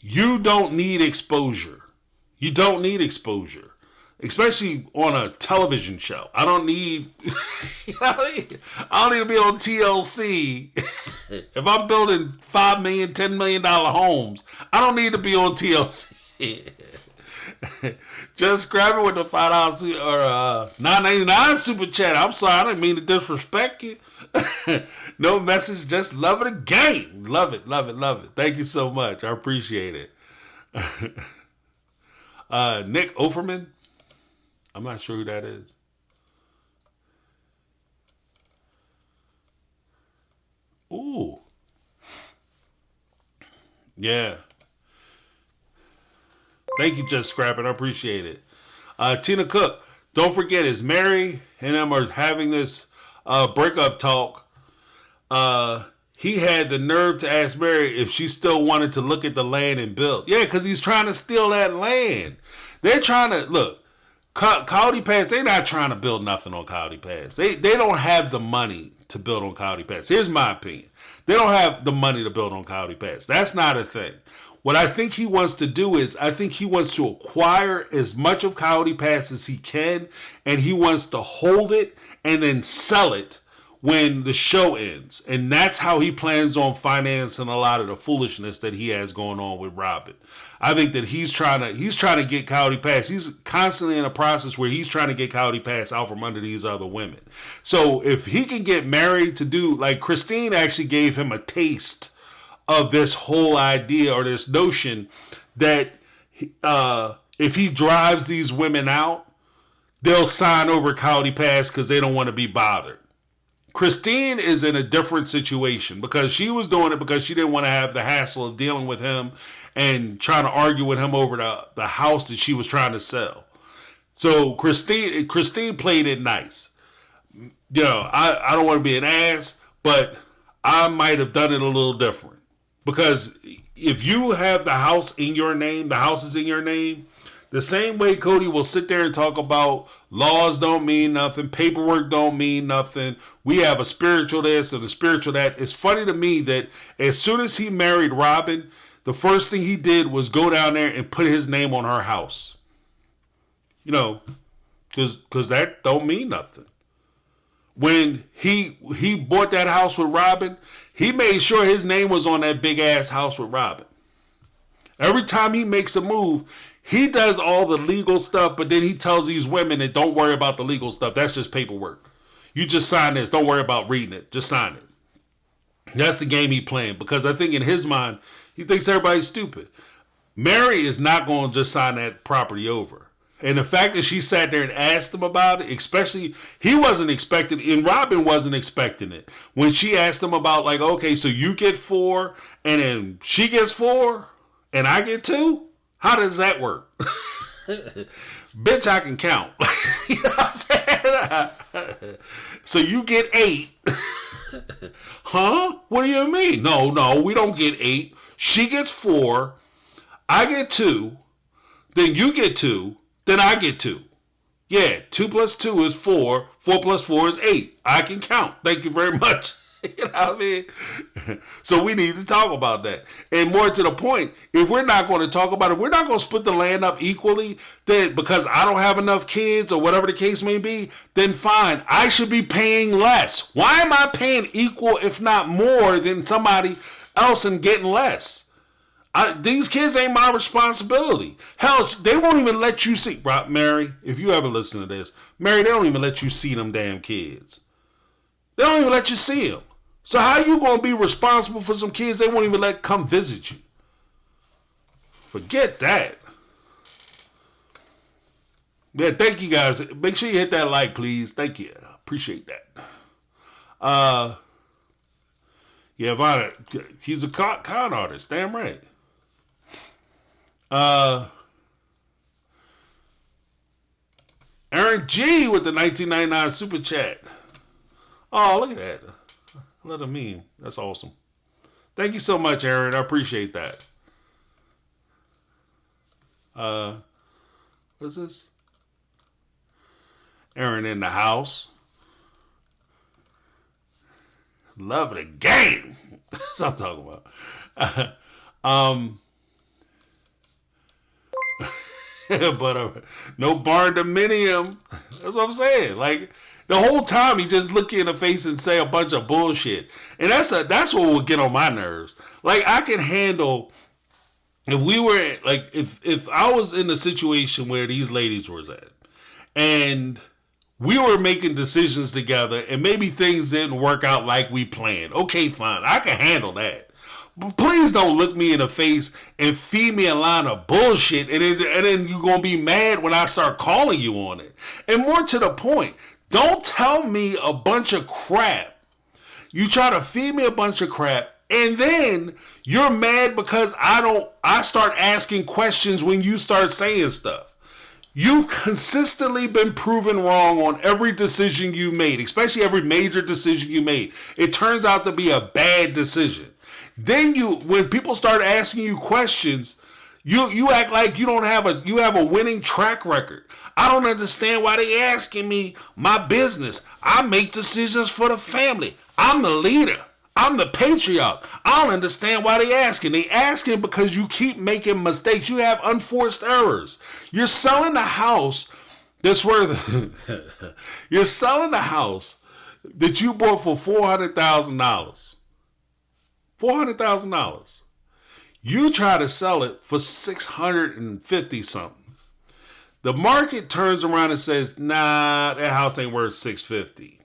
you don't need exposure. You don't need exposure. Especially on a television show. I don't need I don't need to be on TLC. If I'm building $5 million, $10 million homes, I don't need to be on TLC. Just grab it with the $5 or $9.99 super chat. I'm sorry, I didn't mean to disrespect you. No message, just love it again. Love it. Thank you so much. I appreciate it. Nick Offerman. I'm not sure who that is. Ooh. Yeah. Thank you, Just Scrapping. I appreciate it. Tina Cook. Don't forget, as Mary and them are having this breakup talk, he had the nerve to ask Mary if she still wanted to look at the land and build. Yeah, because he's trying to steal that land. They're trying to, look, Kody Pass, they're not trying to build nothing on Kody Pass. They don't have the money to build on Kody Pass. Here's my opinion. They don't have the money to build on Kody Pass. That's not a thing. What I think he wants to do is, I think he wants to acquire as much of Kody Pass as he can, and he wants to hold it and then sell it when the show ends. And that's how he plans on financing a lot of the foolishness that he has going on with Robyn. I think that he's trying to get Kody Pass. He's constantly in a process where he's trying to get Kody Pass out from under these other women. So if he can get married to do, like Christine actually gave him a taste of this whole idea or this notion that if he drives these women out, they'll sign over Kody Pass because they don't want to be bothered. Christine is in a different situation because she was doing it because she didn't want to have the hassle of dealing with him and trying to argue with him over the house that she was trying to sell. So Christine played it nice. I don't want to be an ass, but I might have done it a little different. Because if you have the house in your name, the house is in your name, the same way Cody will sit there and talk about laws don't mean nothing, paperwork don't mean nothing, we have a spiritual this and a spiritual that. It's funny to me that as soon as he married Robyn, the first thing he did was go down there and put his name on her house. Because that don't mean nothing. When he bought that house with Robyn, he made sure his name was on that big ass house with Robyn. Every time he makes a move, he does all the legal stuff, but then he tells these women that don't worry about the legal stuff. That's just paperwork. You just sign this. Don't worry about reading it. Just sign it. That's the game he's playing, because I think in his mind, he thinks everybody's stupid. Mary is not going to just sign that property over. And the fact that she sat there and asked him about it, especially, he wasn't expecting, and Robyn wasn't expecting it. When she asked him about, like, okay, so you get 4, and then she gets 4, and I get 2? How does that work? Bitch, I can count. You know what I'm saying? So you get 8. Huh? What do you mean? No, we don't get 8. She gets 4. I get 2. Then you get 2. Then I get 2. Yeah, 2 plus 2 is 4. 4 plus 4 is 8. I can count. Thank you very much. You know what I mean? So we need to talk about that. And more to the point, if we're not going to talk about it, we're not going to split the land up equally, then because I don't have enough kids or whatever the case may be, then fine. I should be paying less. Why am I paying equal, if not more, than somebody else and getting less? These kids ain't my responsibility. Hell, they won't even let you see. Mary, if you ever listen to this, Mary, they don't even let you see them damn kids. They don't even let you see them. So how you going to be responsible for some kids they won't even let come visit you? Forget that. Yeah, thank you guys. Make sure you hit that like, please. Thank you. Appreciate that. Yeah, Vonna, he's a con artist. Damn right. Aaron G with the 1999 super chat. Oh, look at that. Let him meme. That's awesome. Thank you so much, Aaron. I appreciate that. What's this? Aaron in the house. Love the game. That's what I'm talking about. But no barn dominium. That's what I'm saying. Like, the whole time he just look you in the face and say a bunch of bullshit. And that's what will get on my nerves. Like, I can handle if we were like if I was in the situation where these ladies was at and we were making decisions together and maybe things didn't work out like we planned. Okay, fine. I can handle that. But please don't look me in the face and feed me a line of bullshit and then you're going to be mad when I start calling you on it. And more to the point, don't tell me a bunch of crap. You try to feed me a bunch of crap and then you're mad because I start asking questions when you start saying stuff. You've consistently been proven wrong on every decision you made, especially every major decision you made. It turns out to be a bad decision. Then when people start asking you questions, you act like you have a winning track record. I don't understand why they asking me my business. I make decisions for the family. I'm the leader. I'm the patriarch. I don't understand why they asking. They asking because you keep making mistakes. You have unforced errors. You're selling the house that's worth. You're selling the house that you bought for $400,000. $400,000. You try to sell it for $650 something. The market turns around and says, nah, that house ain't worth $650.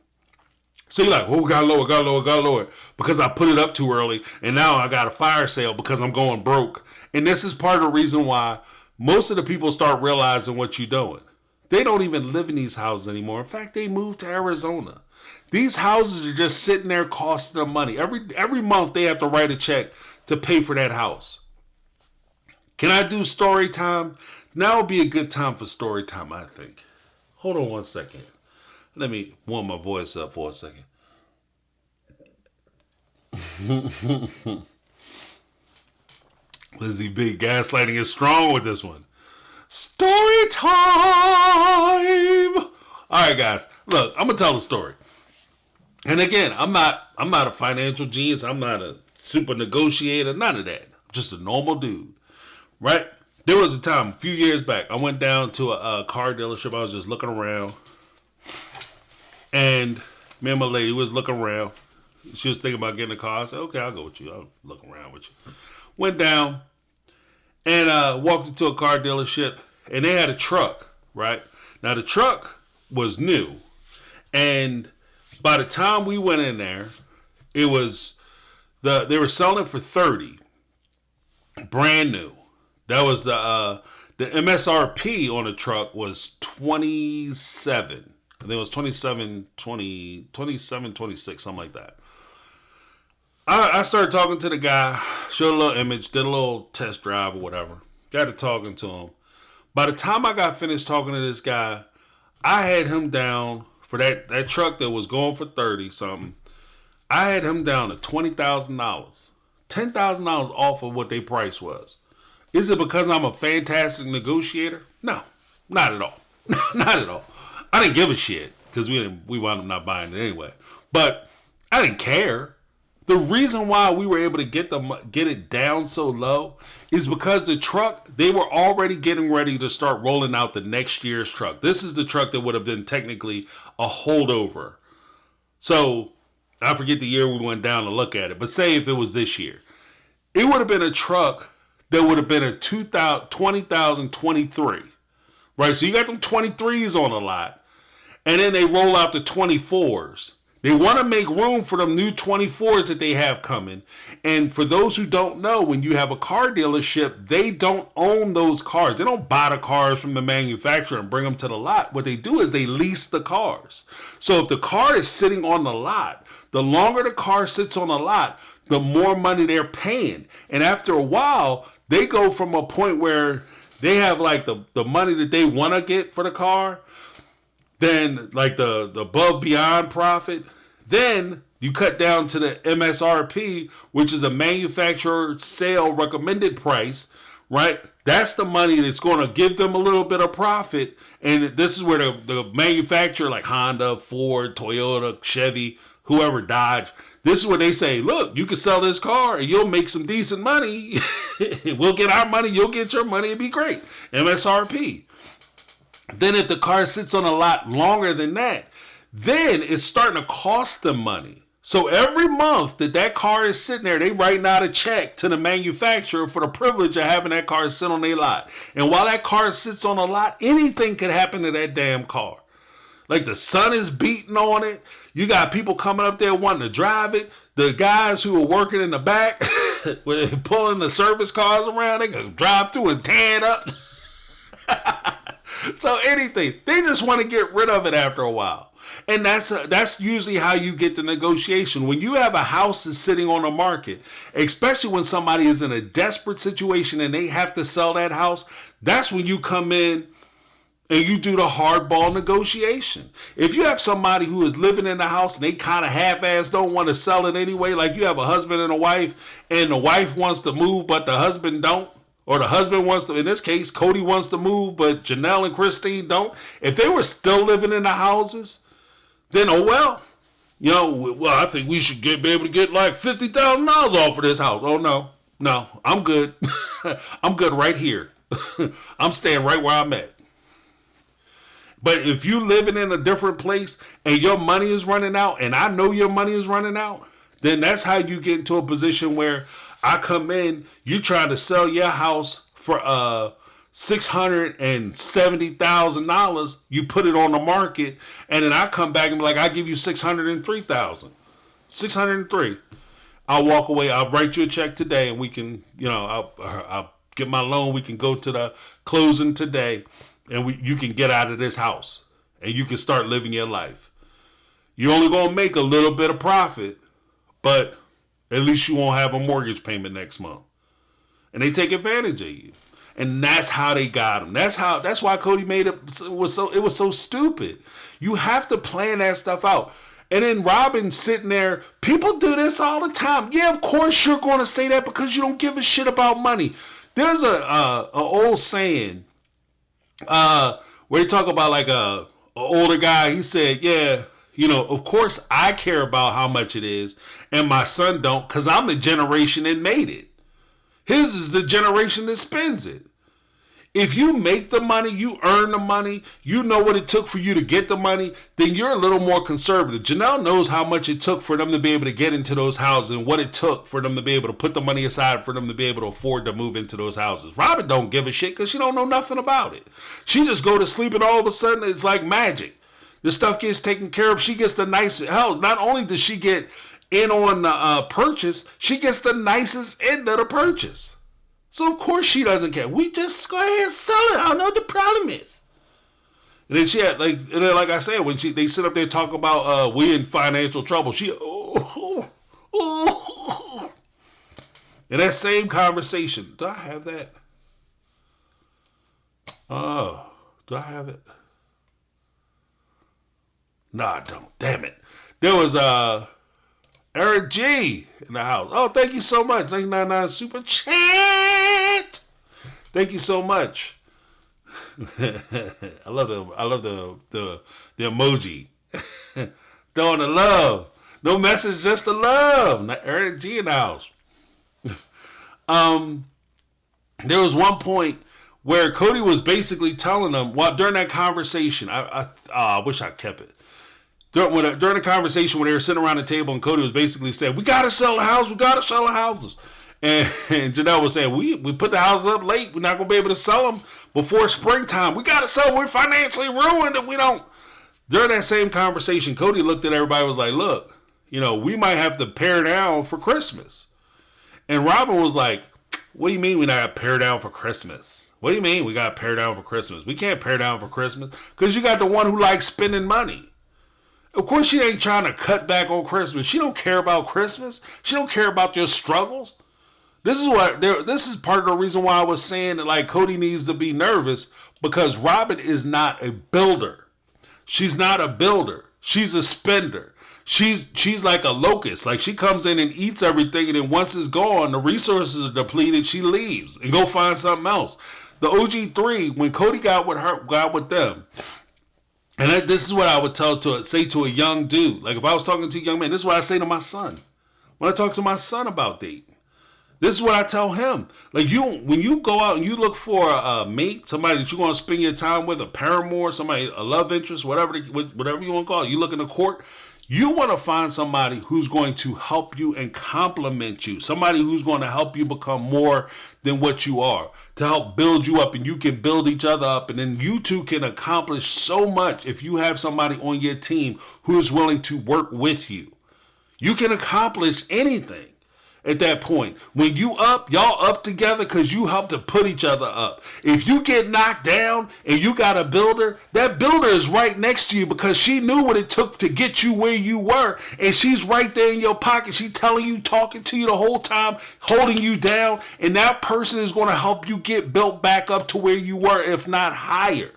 So you're like, oh, gotta lower, because I put it up too early, and now I got a fire sale because I'm going broke. And this is part of the reason why most of the people start realizing what you're doing. They don't even live in these houses anymore. In fact, they moved to Arizona. These houses are just sitting there costing them money. Every month they have to write a check to pay for that house. Can I do story time? Now would be a good time for story time, I think. Hold on one second. Let me warm my voice up for a second. Lizzie B, gaslighting is strong with this one. Story time! Alright guys, look, I'm gonna tell a story. And again, I'm not a financial genius, I'm not a super negotiator, none of that. I'm just a normal dude. Right? There was a time, a few years back, I went down to a car dealership, I was just looking around. And me and my lady was looking around. She was thinking about getting a car. I said, okay, I'll go with you. I'll look around with you. Went down and walked into a car dealership. And they had a truck, right? Now, the truck was new. And by the time we went in there, they were selling it for $30. Brand new. That was the MSRP on the truck was 27. I think it was 27, 26, something like that. I started talking to the guy, showed a little image, did a little test drive or whatever. Got to talking to him. By the time I got finished talking to this guy, I had him down for that truck that was going for 30 something. I had him down to $20,000. $10,000 off of what their price was. Is it because I'm a fantastic negotiator? No, not at all. Not at all. I didn't give a shit because we wound up not buying it anyway. But I didn't care. The reason why we were able to get it down so low is because the truck, they were already getting ready to start rolling out the next year's truck. This is the truck that would have been technically a holdover. So I forget the year we went down to look at it, but say if it was this year, it would have been a truck that would have been a 2023, right? So you got them 23s on a lot, and then they roll out the 24s. They want to make room for them new 24s that they have coming. And for those who don't know, when you have a car dealership, they don't own those cars. They don't buy the cars from the manufacturer and bring them to the lot. What they do is they lease the cars. So if the car is sitting on the lot, the longer the car sits on the lot, the more money they're paying. And after a while, they go from a point where they have like the money that they want to get for the car, then like the above beyond profit, then you cut down to the MSRP, which is a manufacturer sale recommended price, right? That's the money that's going to give them a little bit of profit. And this is where the manufacturer like Honda, Ford, Toyota, Chevy, whoever, Dodge, this is where they say, look, you can sell this car and you'll make some decent money. We'll get our money, you'll get your money, it'd be great. MSRP. Then if the car sits on a lot longer than that, then it's starting to cost them money. So every month that car is sitting there, they writing out a check to the manufacturer for the privilege of having that car sit on their lot. And while that car sits on a lot, anything could happen to that damn car. Like the sun is beating on it. You got people coming up there wanting to drive it. The guys who are working in the back, where they're pulling the service cars around, they can drive through and tear it up. So anything, they just want to get rid of it after a while. And that's usually how you get the negotiation. When you have a house that's sitting on the market, especially when somebody is in a desperate situation and they have to sell that house, that's when you come in and you do the hardball negotiation. If you have somebody who is living in the house and they kind of half-ass don't want to sell it anyway, like you have a husband and a wife, and the wife wants to move but the husband don't, or the husband wants to, in this case, Cody wants to move, but Janelle and Christine don't. If they were still living in the houses, then, oh well. You know, well, I think we should be able to get like $50,000 off of this house. Oh, no, I'm good. I'm good right here. I'm staying right where I'm at. But if you living in a different place and your money is running out, and I know your money is running out, then that's how you get into a position where I come in, you trying to sell your house for $670,000. You put it on the market, and then I come back and be like, I give you $603,000, $603. I'll walk away. I'll write you a check today, and we can, I'll get my loan. We can go to the closing today, and you can get out of this house, and you can start living your life. You're only gonna make a little bit of profit, but at least you won't have a mortgage payment next month. And they take advantage of you. And that's how they got him. That's why Cody made it was so stupid. You have to plan that stuff out. And then Robyn sitting there, people do this all the time. Yeah, of course you're going to say that because you don't give a shit about money. There's a old saying where they talk about like a older guy. He said, yeah, of course I care about how much it is, and my son don't, because I'm the generation that made it. His is the generation that spends it. If you make the money, you earn the money, you know what it took for you to get the money, then you're a little more conservative. Janelle knows how much it took for them to be able to get into those houses and what it took for them to be able to put the money aside for them to be able to afford to move into those houses. Robyn don't give a shit because she don't know nothing about it. She just go to sleep and all of a sudden it's like magic. The stuff gets taken care of. She gets the nicest. Hell, not only does she get in on the purchase, she gets the nicest end of the purchase. So of course she doesn't care. We just go ahead and sell it. I don't know what the problem is. And then she had like I said, when they sit up there talk about we in financial trouble, she in that same conversation. Do I have that? Oh, do I have it? No, I don't. Damn it. There was Eric G in the house. Oh, thank you so much. 999 super chat. Thank you so much. I love the emoji. Throwing the love. No message, just the love. Not Eric G in the house. There was one point where Cody was basically telling them, well, during that conversation, I wish I kept it. During the conversation when they were sitting around the table and Cody was basically saying, we got to sell the house, we got to sell the houses. And Janelle was saying, we put the houses up late, we're not going to be able to sell them before springtime. We got to sell them, we're financially ruined if we don't. During that same conversation, Cody looked at everybody and was like, look, we might have to pare down for Christmas. And Robyn was like, what do you mean we not pare down for Christmas? What do you mean we got to pare down for Christmas? We can't pare down for Christmas because you got the one who likes spending money. Of course, she ain't trying to cut back on Christmas. She don't care about Christmas. She don't care about your struggles. This is part of the reason why I was saying that like Cody needs to be nervous because Robyn is not a builder. She's not a builder. She's a spender. She's like a locust. Like she comes in and eats everything, and then once it's gone, the resources are depleted. She leaves and go find something else. The OG3, when Cody got with them. And this is what I would say to a young dude. Like if I was talking to a young man, this is what I say to my son. When I talk to my son about dating, this is what I tell him. Like when you go out and you look for a mate, somebody that you're going to spend your time with, a paramour, somebody, a love interest, whatever you want to call it. You look in the court. You want to find somebody who's going to help you and complement you. Somebody who's going to help you become more than what you are. To help build you up and you can build each other up. And then you two can accomplish so much if you have somebody on your team who is willing to work with you. You can accomplish anything at that point. When you up, y'all up together because you help to put each other up. If you get knocked down and you got a builder, that builder is right next to you because she knew what it took to get you where you were. And she's right there in your pocket. She's telling you, talking to you the whole time, holding you down. And that person is going to help you get built back up to where you were, if not higher.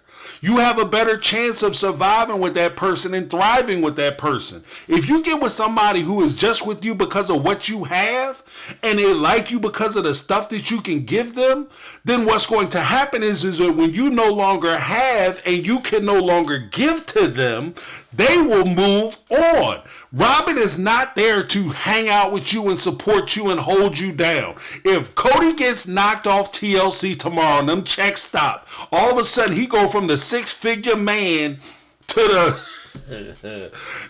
You have a better chance of surviving with that person and thriving with that person. If you get with somebody who is just with you because of what you have and they like you because of the stuff that you can give them, then what's going to happen is that when you no longer have and you can no longer give to them, they will move on. Robyn is not there to hang out with you and support you and hold you down. If Cody gets knocked off TLC tomorrow and them checks stop, all of a sudden he go from the six-figure man to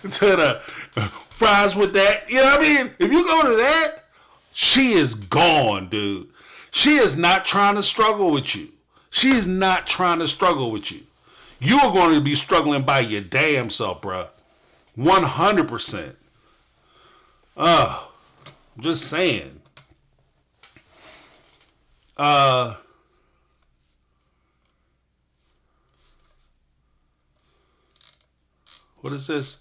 the fries with that. You know what I mean? If you go to that, she is gone, dude. She is not trying to struggle with you. She is not trying to struggle with you. You are going to be struggling by your damn self, bruh. 100%. I'm just saying. What is this?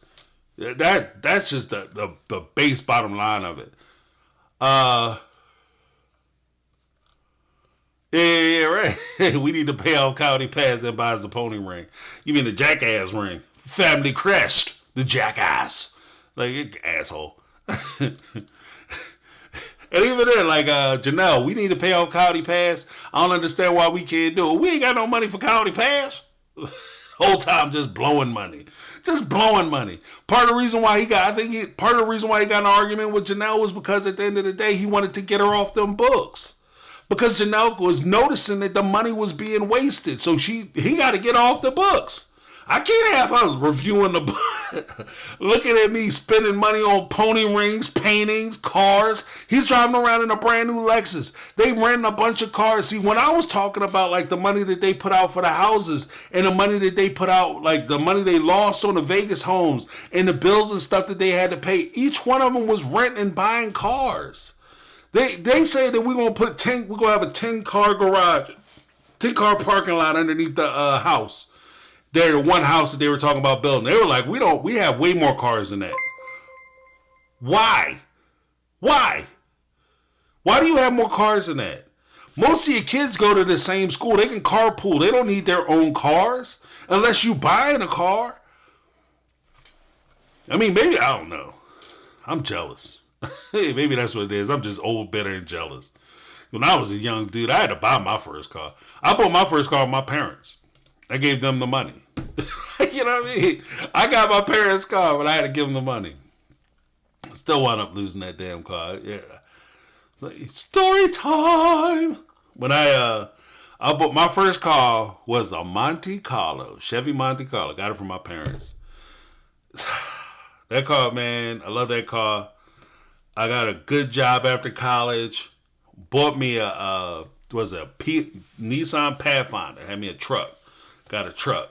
That's just the base bottom line of it. Yeah, right. We need to pay off County Pass and buys the pony ring. You mean the jackass ring? Family crest. The jackass. Like, asshole. And even then, like, Janelle, we need to pay off County Pass. I don't understand why we can't do it. We ain't got no money for County Pass. Whole time just blowing money. Just blowing money. Part of the reason why he got in an argument with Janelle was because at the end of the day, he wanted to get her off them books. Because Janelle was noticing that the money was being wasted. So he got to get off the books. I can't have her reviewing the book, looking at me spending money on pony rings, paintings, cars. He's driving around in a brand new Lexus. They renting a bunch of cars. See, when I was talking about like the money that they put out for the houses and the money that they put out, like the money they lost on the Vegas homes and the bills and stuff that they had to pay, each one of them was renting and buying cars. They say that we're gonna have a 10-car garage, 10-car parking lot underneath the house. They're the one house that they were talking about building. They were like, we have way more cars than that. Why? Why do you have more cars than that? Most of your kids go to the same school. They can carpool. They don't need their own cars unless you buying a car. I mean, maybe, I don't know. I'm jealous. Hey, maybe that's what it is. I'm just old, bitter, and jealous. When I was a young dude, I had to buy my first car. I bought my first car with my parents. I gave them the money. You know what I mean? I got my parents' car, but I had to give them the money. Still wound up losing that damn car. Yeah. It's like, story time. When I bought my first car was a Monte Carlo, Chevy Monte Carlo. Got it from my parents. That car, man, I love that car. I got a good job after college. Bought me a Nissan Pathfinder. Had me a truck. Got a truck,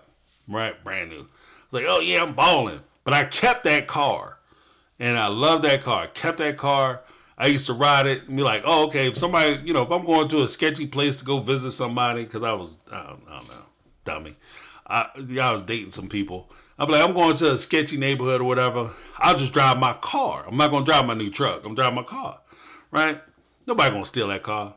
right, brand new. I was like, oh yeah, I'm balling. But I kept that car, and I love that car. I kept that car. I used to ride it and be like, oh, okay, if somebody, if I'm going to a sketchy place to go visit somebody, because I don't know, dummy. I was dating some people. I'd be like, I'm going to a sketchy neighborhood or whatever. I'll just drive my car. I'm not going to drive my new truck. I'm driving my car, right? Nobody going to steal that car.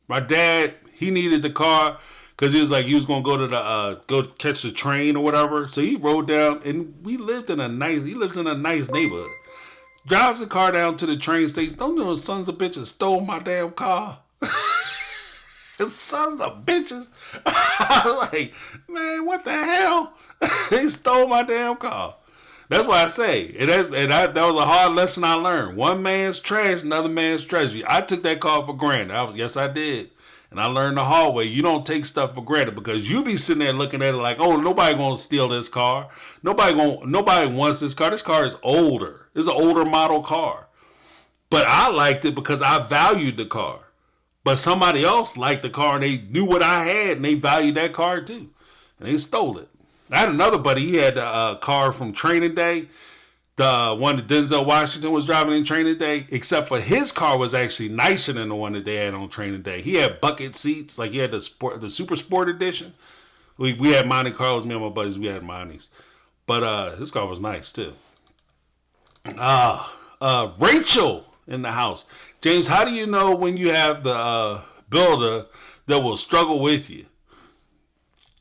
My dad, he needed the car because he was going to go to go catch the train or whatever. So he rode down, and he lives in a nice neighborhood. Drives the car down to the train station. Don't know sons of bitches stole my damn car. Sons of bitches. I was like, man, what the hell? They stole my damn car. That's why I say, that was a hard lesson I learned. One man's trash, another man's treasure. I took that car for granted. Yes, I did. And I learned the hard way. You don't take stuff for granted because you be sitting there looking at it like, oh, nobody gonna steal this car. Nobody wants this car. This car is older. It's an older model car. But I liked it because I valued the car. But somebody else liked the car and they knew what I had and they valued that car too. And they stole it. I had another buddy. He had a car from Training Day. The one that Denzel Washington was driving in Training Day, except for his car was actually nicer than the one that they had on Training Day. He had bucket seats, like he had the Super Sport Edition. We had Monte Carlos, me and my buddies, we had Montes. But his car was nice too. Rachel in the house. James, how do you know when you have the builder that will struggle with you?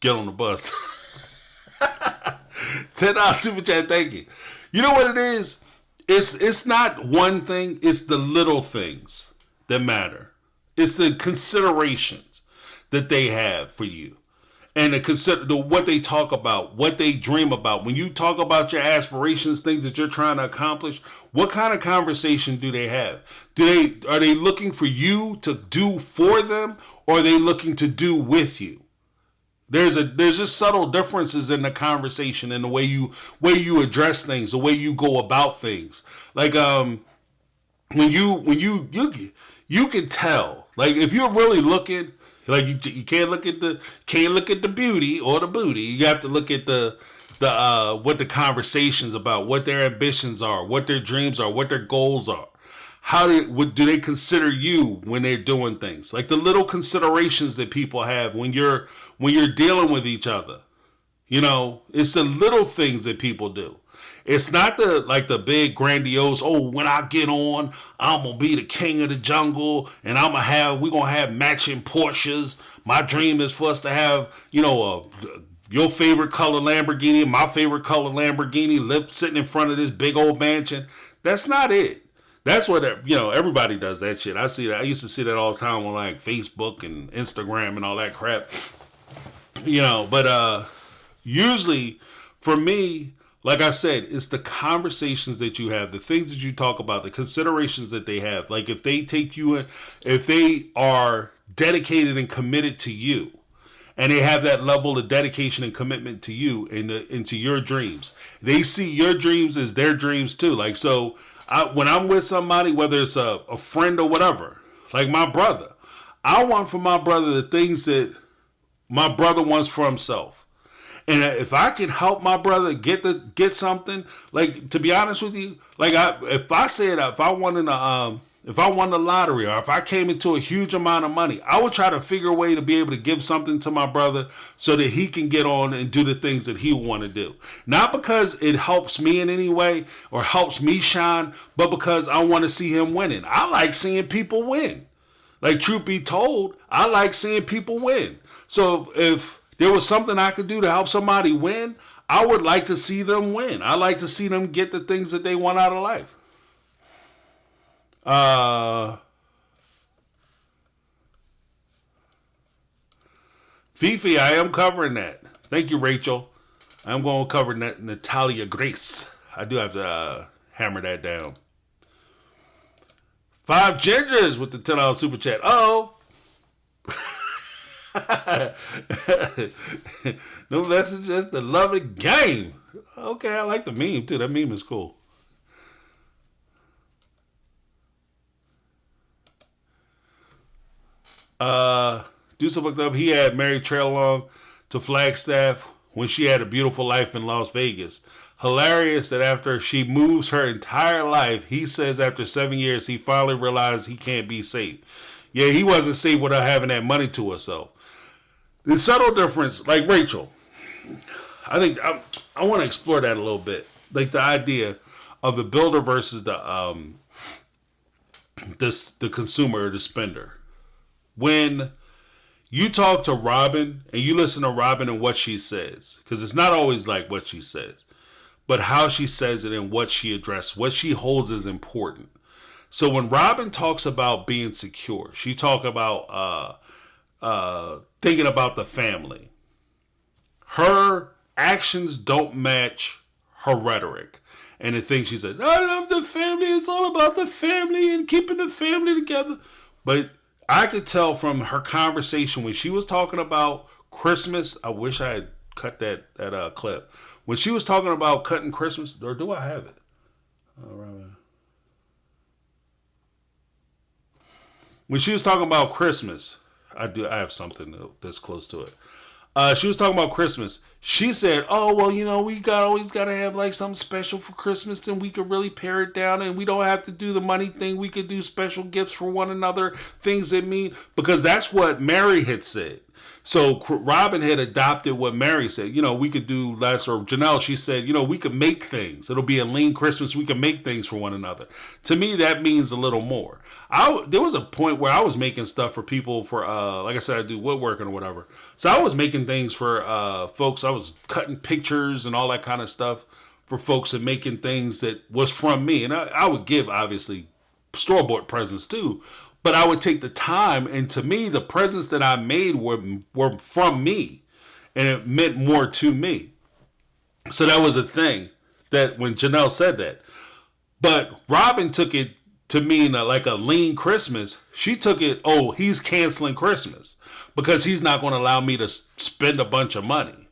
Get on the bus. $10 super chat, thank you. You know what it is? It's not one thing, it's the little things that matter. It's the considerations that they have for you. And what they talk about, what they dream about. When you talk about your aspirations, things that you're trying to accomplish, what kind of conversation do they have? Are they looking for you to do for them, or are they looking to do with you? There's just subtle differences in the conversation and the way you address things, the way you go about things. Like when you can tell, like if you're really looking, like you can't look at the beauty or the booty. You have to look at the what the conversation's about, what their ambitions are, what their dreams are, what their goals are. What do they consider you when they're doing things? Like the little considerations that people have when you're dealing with each other. It's the little things that people do. It's not the big grandiose, when I get on, I'm gonna be the king of the jungle and we're gonna have matching Porsches. My dream is for us to have, your favorite color Lamborghini, my favorite color Lamborghini, sitting in front of this big old mansion. That's not it. That's what, everybody does that shit. I see that. I used to see that all the time on like Facebook and Instagram and all that crap. But usually for me, like I said, it's the conversations that you have, the things that you talk about, the considerations that they have. Like if they take you in, if they are dedicated and committed to you, and they have that level of dedication and commitment to you and into your dreams, they see your dreams as their dreams too. Like, so when I'm with somebody, whether it's a friend or whatever, like my brother, I want for my brother the things that my brother wants for himself. And if I can help my brother get something, like, to be honest with you, like if I wanted if I won the lottery, or if I came into a huge amount of money, I would try to figure a way to be able to give something to my brother so that he can get on and do the things that he want to do. Not because it helps me in any way or helps me shine, but because I want to see him winning. I like seeing people win. Like, truth be told, I like seeing people win. So if there was something I could do to help somebody win, I would like to see them win. I like to see them get the things that they want out of life. Fifi, I am covering that. Thank you, Rachel. I'm going to cover Natalia Grace. I do have to hammer that down. 5 Gingers with the $10 super chat. Oh. No messages, the love of the game. Okay, I like the meme too. That meme is cool. Deuce looked up. He had Mary trail along to Flagstaff when she had a beautiful life in Las Vegas. Hilarious that after she moves her entire life, he says after 7 years he finally realized he can't be safe. Yeah, he wasn't safe without having that money to herself. The subtle difference, like Rachel, I think I want to explore that a little bit. Like the idea of the builder versus the consumer or the spender. When you talk to Robyn and you listen to Robyn and what she says, because it's not always like what she says, but how she says it and what she addresses, what she holds is important. So when Robyn talks about being secure, she talk about thinking about the family. Her actions don't match her rhetoric. And the thing she says, I love the family. It's all about the family and keeping the family together. But I could tell from her conversation when she was talking about Christmas. I wish I had cut that clip. When she was talking about cutting Christmas, or do I have it? When she was talking about Christmas, I have something that's close to it. She was talking about Christmas. She said, oh, well, we always got to have like something special for Christmas and we could really pare it down and we don't have to do the money thing. We could do special gifts for one another, things that mean, because that's what Mary had said. So Robyn had adopted what Mary said. We could do less, or Janelle, she said, we could make things. It'll be a lean Christmas. We can make things for one another. To me, that means a little more. There was a point where I was making stuff for people for, like I said, I do woodworking or whatever. So I was making things for folks. I was cutting pictures and all that kind of stuff for folks and making things that was from me. And I would give, obviously, store-bought presents too. But I would take the time, and to me, the presents that I made were from me, and it meant more to me. So that was a thing that when Janelle said that. But Robyn took it to mean like a lean Christmas. She took it, oh, he's canceling Christmas because he's not going to allow me to spend a bunch of money.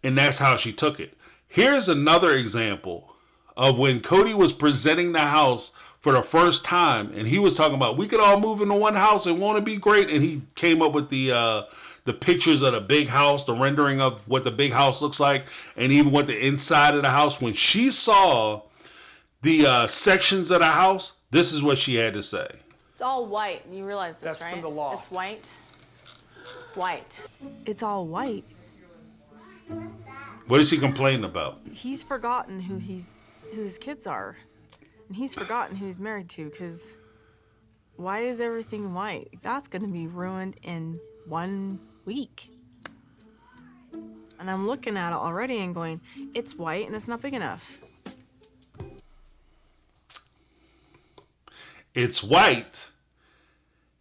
And that's how she took it. Here's another example of when Cody was presenting the house for the first time, and he was talking about we could all move into one house and won't it be great? And he came up with the pictures of the big house, the rendering of what the big house looks like, and even what the inside of the house. When she saw the sections of the house, this is what she had to say. It's all white. You realize this, That's right? from the law. It's white. White. It's all white. What is she complaining about? He's forgotten who his kids are. And he's forgotten who he's married to, because why is everything white? That's going to be ruined in 1 week. And I'm looking at it already and going, it's white and it's not big enough. It's white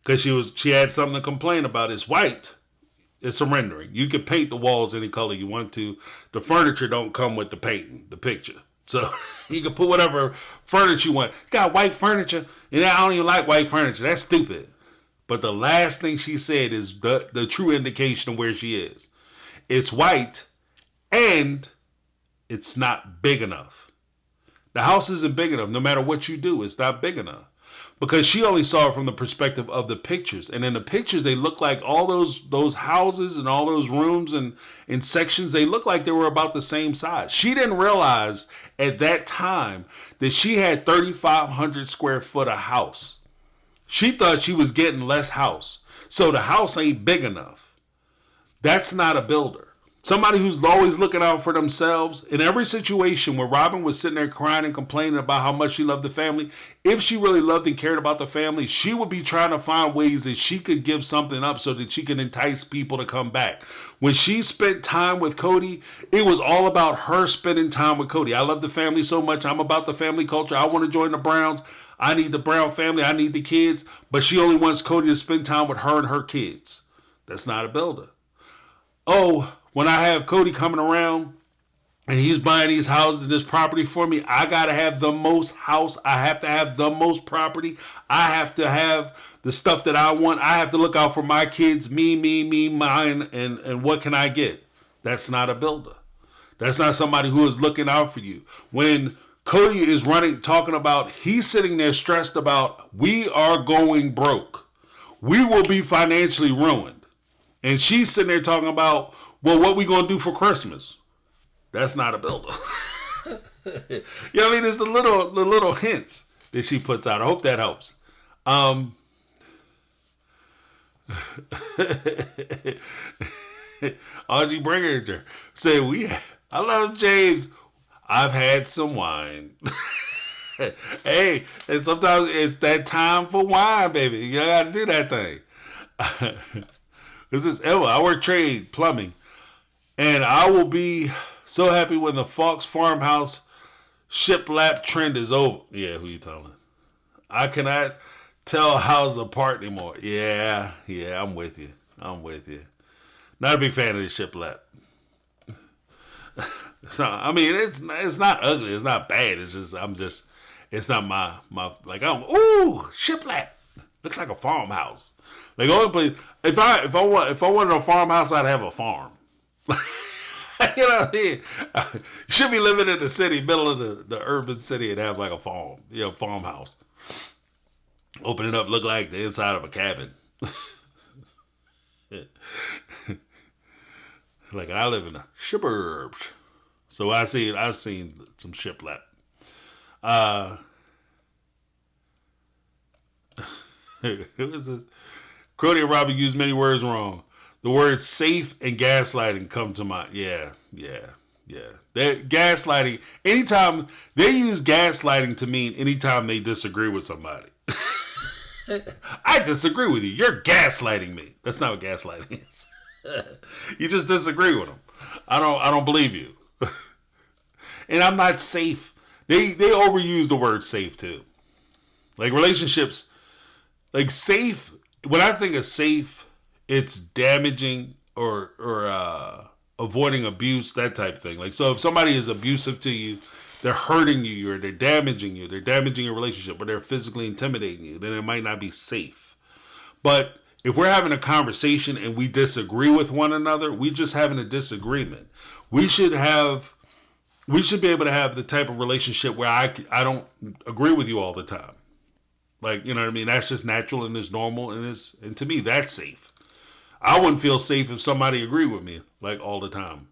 because she had something to complain about. It's white. It's a rendering. You can paint the walls any color you want to. The furniture don't come with the painting, the picture. So you can put whatever furniture you want. You got white furniture, and I don't even like white furniture. That's stupid. But the last thing she said is the true indication of where she is. It's white, and it's not big enough. The house isn't big enough. No matter what you do, it's not big enough. Because she only saw it from the perspective of the pictures. And in the pictures, they look like all those houses and all those rooms and in sections, they look like they were about the same size. She didn't realize at that time that she had 3,500 square foot of house. She thought she was getting less house. So the house ain't big enough. That's not a builder. Somebody who's always looking out for themselves. In every situation where Robyn was sitting there crying and complaining about how much she loved the family, if she really loved and cared about the family, she would be trying to find ways that she could give something up so that she could entice people to come back. When she spent time with Cody, it was all about her spending time with Cody. I love the family so much. I'm about the family culture. I want to join the Browns. I need the Brown family. I need the kids. But she only wants Cody to spend time with her and her kids. That's not a builder. Oh, when I have Cody coming around and he's buying these houses and this property for me, I got to have the most house. I have to have the most property. I have to have the stuff that I want. I have to look out for my kids, me, mine, and what can I get? That's not a builder. That's not somebody who is looking out for you. When Cody is talking about, he's sitting there stressed about, we are going broke. We will be financially ruined. And she's sitting there talking about, well, what we going to do for Christmas? That's not a builder. You know what I mean? It's the little hints that she puts out. I hope that helps. Audrey Bringer say, I love James. I've had some wine. Hey, and sometimes it's that time for wine, baby. You got to do that thing. This is Emma. I work trade plumbing, and I will be so happy when the Fox Farmhouse shiplap trend is over. Yeah, who you telling? I cannot tell houses apart anymore. Yeah, I'm with you. Not a big fan of the shiplap. No, I mean it's not ugly. It's not bad. It's not my like shiplap. Looks like a farmhouse. Like only place if I wanted a farmhouse, I'd have a farm. You know what I mean? You should be living in the city, middle of the urban city, and have like a farm, farmhouse. Open it up, look like the inside of a cabin. Like I live in the suburbs, so I've seen some shiplap. Who is this? Kody Robyn used many words wrong. The words safe and gaslighting come to mind. Yeah. They're gaslighting. Anytime they use gaslighting to mean anytime they disagree with somebody. I disagree with you. You're gaslighting me. That's not what gaslighting is. You just disagree with them. I don't believe you. And I'm not safe. They overuse the word safe too. Like relationships, like safe. When I think of safe, it's damaging or avoiding abuse, that type of thing. Like, so if somebody is abusive to you, they're hurting you, or they're damaging you, they're damaging your relationship, or they're physically intimidating you, then it might not be safe. But if we're having a conversation and we disagree with one another, we just having a disagreement. We should be able to have the type of relationship where I don't agree with you all the time. Like, you know what I mean? That's just natural and it's normal and to me that's safe. I wouldn't feel safe if somebody agreed with me like all the time.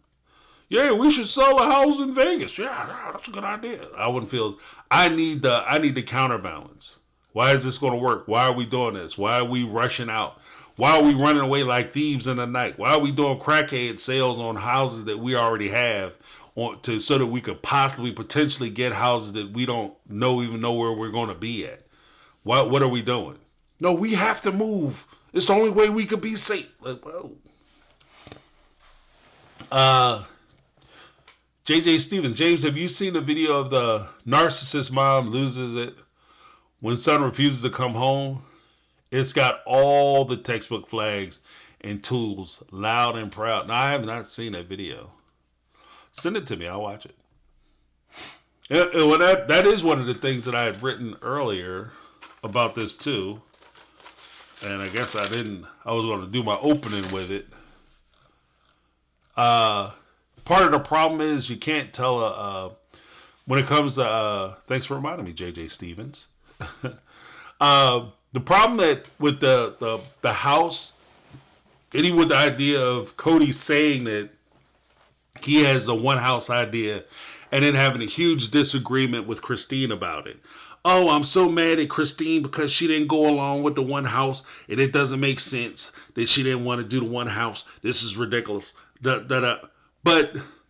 Yeah, we should sell a house in Vegas. Yeah, that's a good idea. I wouldn't feel. I need the counterbalance. Why is this going to work? Why are we doing this? Why are we rushing out? Why are we running away like thieves in the night? Why are we doing crackhead sales on houses that we already have so that we could potentially get houses that we don't even know where we're going to be at? What are we doing? No, we have to move. It's the only way we could be safe. Like, whoa. JJ Stevens, James, have you seen the video of the narcissist mom loses it when son refuses to come home? It's got all the textbook flags and tools, loud and proud. Now, I have not seen that video. Send it to me. I'll watch it. Well, that is one of the things that I had written earlier about this too. And I guess I was going to do my opening with it. Part of the problem is you can't tell when it comes to thanks for reminding me, JJ Stevens. The problem with the house, even with the idea of Cody saying that he has the one house idea and then having a huge disagreement with Christine about it. oh, I'm so mad at Christine because she didn't go along with the one house, and it doesn't make sense that she didn't want to do the one house. This is ridiculous. But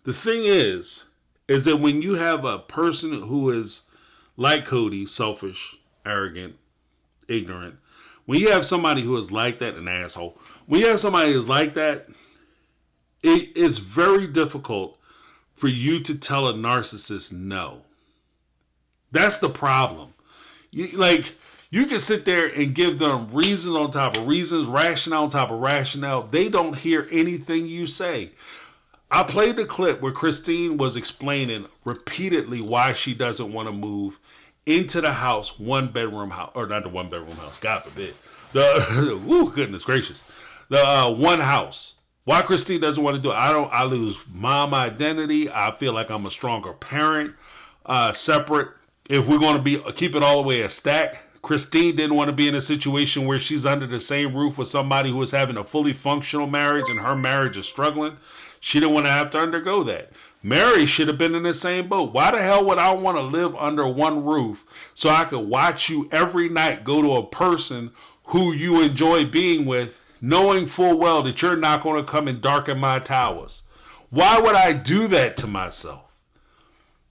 the thing is that when you have a person who is like Cody, selfish, arrogant, ignorant, when you have somebody who is like that, an asshole, when you have somebody who's like that, it's very difficult for you to tell a narcissist no. That's the problem. You can sit there and give them reasons on top of reasons, rationale on top of rationale. They don't hear anything you say. I played the clip where Christine was explaining repeatedly why she doesn't want to move into the house, one bedroom house, or not the one bedroom house, God forbid. Goodness gracious. The one house. Why Christine doesn't want to do it. I lose mom identity. I feel like I'm a stronger parent, separate. If we're going to keep it all the way a stack, Christine didn't want to be in a situation where she's under the same roof with somebody who is having a fully functional marriage and her marriage is struggling. She didn't want to have to undergo that. Mary should have been in the same boat. Why the hell would I want to live under one roof so I could watch you every night go to a person who you enjoy being with, knowing full well that you're not going to come and darken my towers? Why would I do that to myself?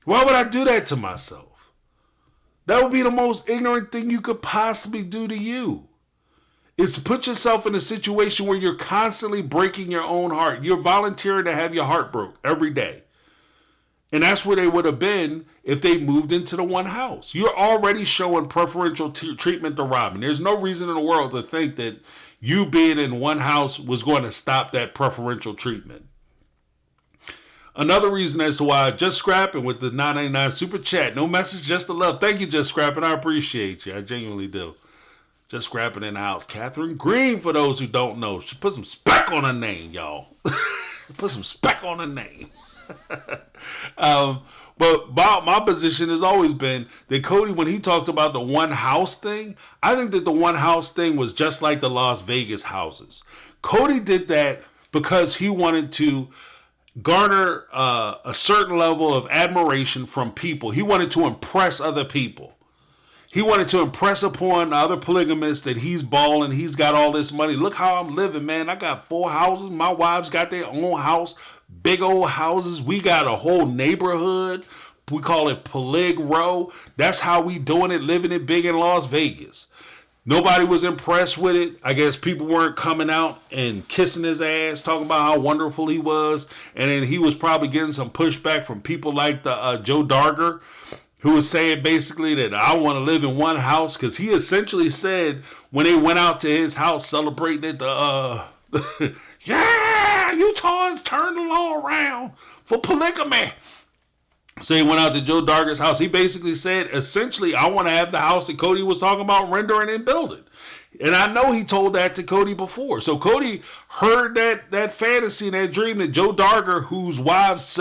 Why would I do that to myself? That would be the most ignorant thing you could possibly do to you. Is to put yourself in a situation where you're constantly breaking your own heart. You're volunteering to have your heart broke every day. And that's where they would have been if they moved into the one house. You're already showing preferential treatment to Robyn. There's no reason in the world to think that you being in one house was going to stop that preferential treatment. Another reason as to why Just Scrapping with the $9.99 super chat. No message, just the love. Thank you, Just Scrapping. I appreciate you. I genuinely do. Just Scrapping in the house. Catherine Green, for those who don't know. She put some spec on her name, y'all. Put some spec on her name. But my position has always been that Cody, when he talked about the one house thing, I think that the one house thing was just like the Las Vegas houses. Cody did that because he wanted to garner a certain level of admiration from people. He wanted to impress other people. He wanted to impress upon the other polygamists that he's balling. He's got all this money. Look how I'm living, man. I got 4 houses. My wives got their own house. Big old houses. We got a whole neighborhood. We call it Polig Row. That's how we doing it, living it big in Las Vegas. Nobody was impressed with it. I guess people weren't coming out and kissing his ass, talking about how wonderful he was. And then he was probably getting some pushback from people like the Joe Darger, who was saying basically that I want to live in one house, because he essentially said when they went out to his house celebrating it, yeah, Utahns turned the law around for polygamy. So he went out to Joe Darger's house. He basically said, essentially, I want to have the house that Cody was talking about rendering and building. And I know he told that to Cody before. So Cody heard that fantasy and that dream that Joe Darger, whose wives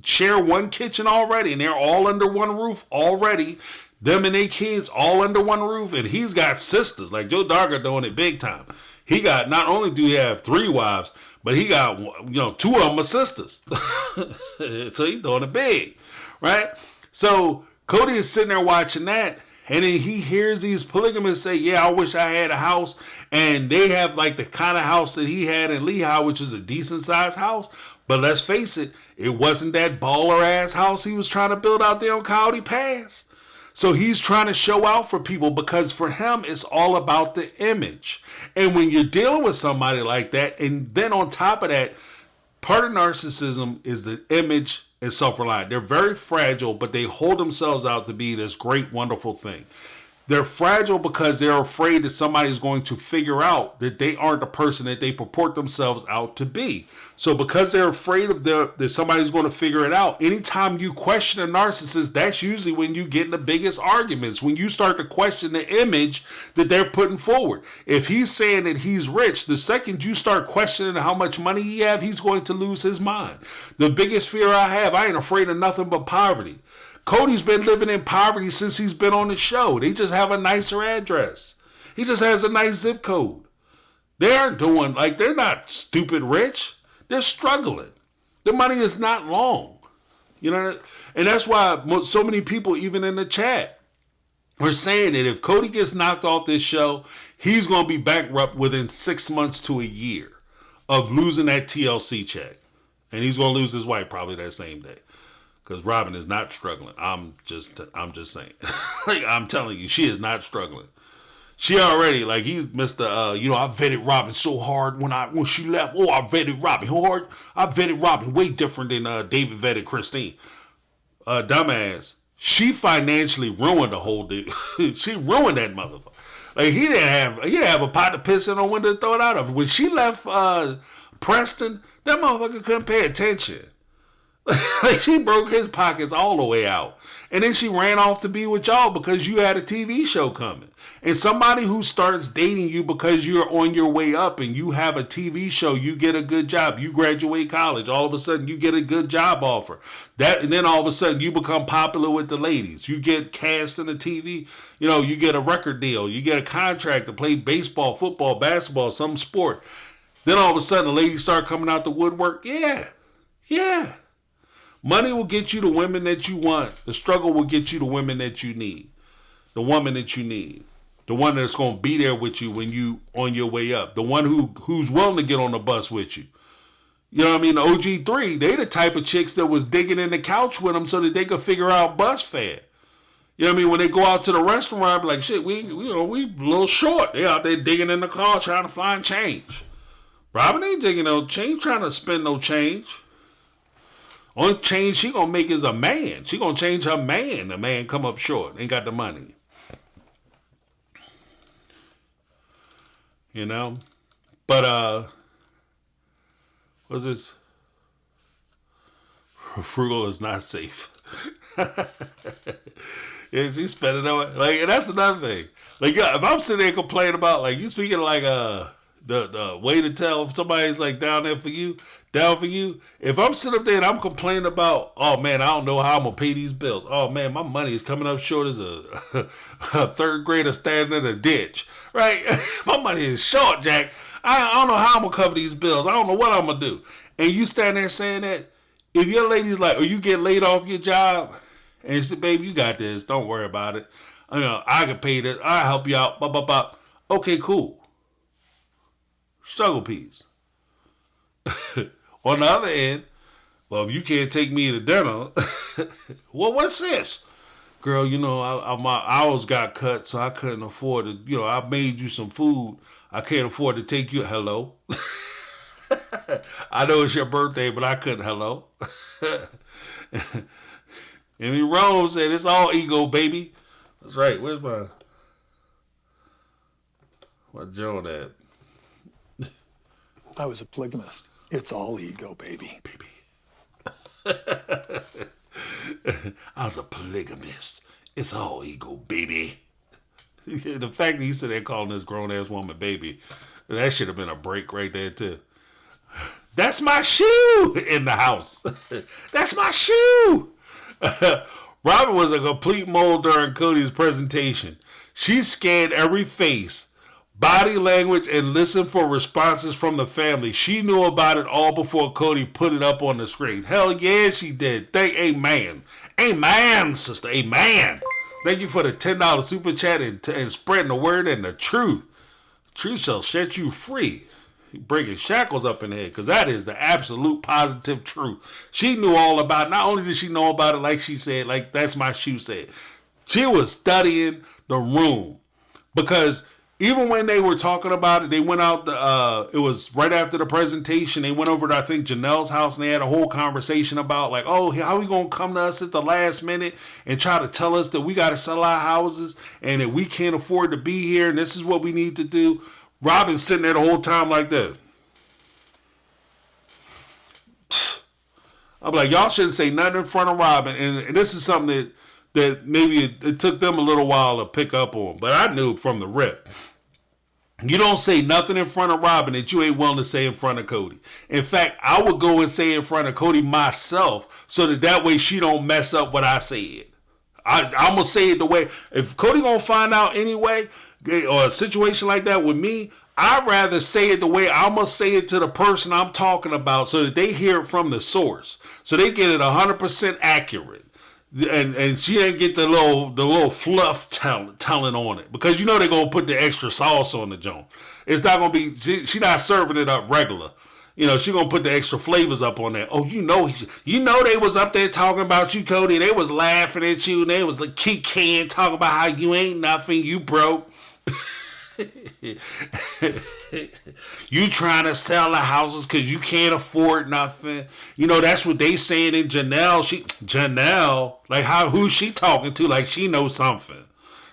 share one kitchen already, and they're all under one roof already, them and their kids all under one roof, and he's got sisters. Like Joe Darger doing it big time. He got, not only do he have 3 wives, but he got, 2 of them are sisters. So he's doing it big, right? So Cody is sitting there watching that, and then he hears these polygamists say, yeah, I wish I had a house. And they have like the kind of house that he had in Lehigh, which is a decent sized house. But let's face it, it wasn't that baller ass house he was trying to build out there on Coyote Pass. So he's trying to show out for people, because for him, it's all about the image. And when you're dealing with somebody like that, and then on top of that, part of narcissism is the image and self-reliant. They're very fragile, but they hold themselves out to be this great, wonderful thing. They're fragile because they're afraid that somebody's going to figure out that they aren't the person that they purport themselves out to be. So because they're afraid of that somebody's going to figure it out, anytime you question a narcissist, that's usually when you get in the biggest arguments, when you start to question the image that they're putting forward. If he's saying that he's rich, the second you start questioning how much money he have, he's going to lose his mind. The biggest fear I have, I ain't afraid of nothing but poverty. Cody's been living in poverty since he's been on the show. They just have a nicer address. He just has a nice zip code. They aren't doing, they're not stupid rich. They're struggling. Their money is not long. And that's why so many people, even in the chat, We're saying that if Cody gets knocked off this show, he's going to be bankrupt within 6 months to a year of losing that TLC check. And he's going to lose his wife probably that same day. Because Robyn is not struggling. I'm just saying. Like, I'm telling you, she is not struggling. She already, like, he's Mr. I vetted Robyn so hard when she left. Oh, I vetted Robyn hard. I vetted Robyn way different than David vetted Christine. Dumbass. She financially ruined the whole deal. She ruined that motherfucker. Like, he didn't have a pot to piss in or window to throw it out of. When she left Preston, that motherfucker couldn't pay attention. Like, she broke his pockets all the way out. And then she ran off to be with y'all because you had a TV show coming. And somebody who starts dating you because you're on your way up and you have a TV show, you get a good job, you graduate college, all of a sudden you get a good job offer. And then all of a sudden you become popular with the ladies. You get cast in the TV, you get a record deal, you get a contract to play baseball, football, basketball, some sport. Then all of a sudden the ladies start coming out the woodwork. Yeah. Money will get you the women that you want. The struggle will get you the women that you need. The woman that you need. The one that's going to be there with you when you on your way up. The one who's willing to get on the bus with you. You know what I mean? The OG3, they the type of chicks that was digging in the couch with them so that they could figure out bus fare. You know what I mean? When they go out to the restaurant, be like, shit, we a little short. They out there digging in the car trying to find change. Robyn ain't digging no change, trying to spend no change. Only change she gonna make is a man. She gonna change her man. The man come up short. Ain't got the money. But what's this? Frugal is not safe. Yeah, she spent it on like, and that's another thing. Like, if I'm sitting there complaining about, like, you speaking like the way to tell if somebody's like down for you. If I'm sitting up there and I'm complaining about, oh man, I don't know how I'm gonna pay these bills. Oh man, my money is coming up short as a third grader standing in a ditch. Right? My money is short, Jack. I don't know how I'm gonna cover these bills. I don't know what I'm gonna do. And you stand there saying that, if your lady's like, or you get laid off your job, and you say, baby, you got this. Don't worry about it. I can pay this. I'll help you out. Bop, bop, bop. Okay, cool. Struggle piece. On the other end, well, if you can't take me to dinner, well, what's this? Girl, my hours got cut, so I couldn't afford to, I made you some food. I can't afford to take you. Hello? I know it's your birthday, but I couldn't. Hello? And Rome said, it's all ego, baby. That's right. Where's my Joan at? I was a polygamist. It's all ego, baby. I was a polygamist. It's all ego, baby. The fact that he said they're calling this grown-ass woman baby, that should have been a break right there, too. That's my shoe in the house. That's my shoe. Robyn was a complete mole during Cody's presentation. She scanned every face, body language, and listened for responses from the family. She knew about it all before Cody put it up on the screen. Hell yeah, she did. Amen. Amen, sister. Amen. Thank you for the $10 super chat and spreading the word and the truth. Truth shall set you free. Breaking shackles up in here, because that is the absolute positive truth. She knew all about it. Not only did she know about it, like she said, like that's my shoe said, she was studying the room. Because even when they were talking about it, they went out, it was right after the presentation, they went over to, I think, Janelle's house, and they had a whole conversation about, like, oh, how are we going to come to us at the last minute and try to tell us that we got to sell our houses and that we can't afford to be here and this is what we need to do. Robyn's sitting there the whole time like this. I'm like, y'all shouldn't say nothing in front of Robyn. And this is something that maybe it took them a little while to pick up on. But I knew from the rip. You don't say nothing in front of Robyn that you ain't willing to say in front of Cody. In fact, I would go and say in front of Cody myself so that way she don't mess up what I said. I'm going to say it the way, if Cody going to find out anyway, or a situation like that with me, I'd rather say it the way I'm going to say it to the person I'm talking about so that they hear it from the source. So they get it 100% accurate. and she didn't get the little fluff telling on it, because you know they're gonna put the extra sauce on the joint. It's not gonna be she not serving it up regular. You know, she gonna put the extra flavors up on there. Oh, you know they was up there talking about you, Cody. They was laughing at you, and they was like kicking, talking about how you ain't nothing, you broke. You trying to sell the houses because you can't afford nothing. You know, that's what they saying in Janelle, like who's she talking to like she knows something.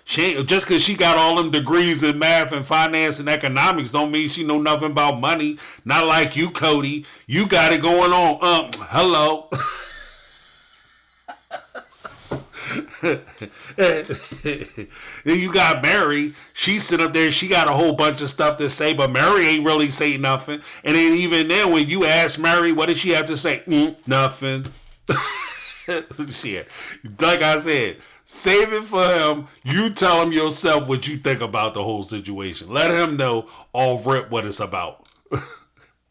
She ain't, just because she got all them degrees in math and finance and economics don't mean she know nothing about money. Not like you, Cody. You got it going on. Hello. You got Mary. She sit up there. She got a whole bunch of stuff to say, but Mary ain't really say nothing. And then even then, when you ask Mary, what did she have to say? Nothing. Shit. Like I said, save it for him. You tell him yourself what you think about the whole situation. Let him know all rip what it's about.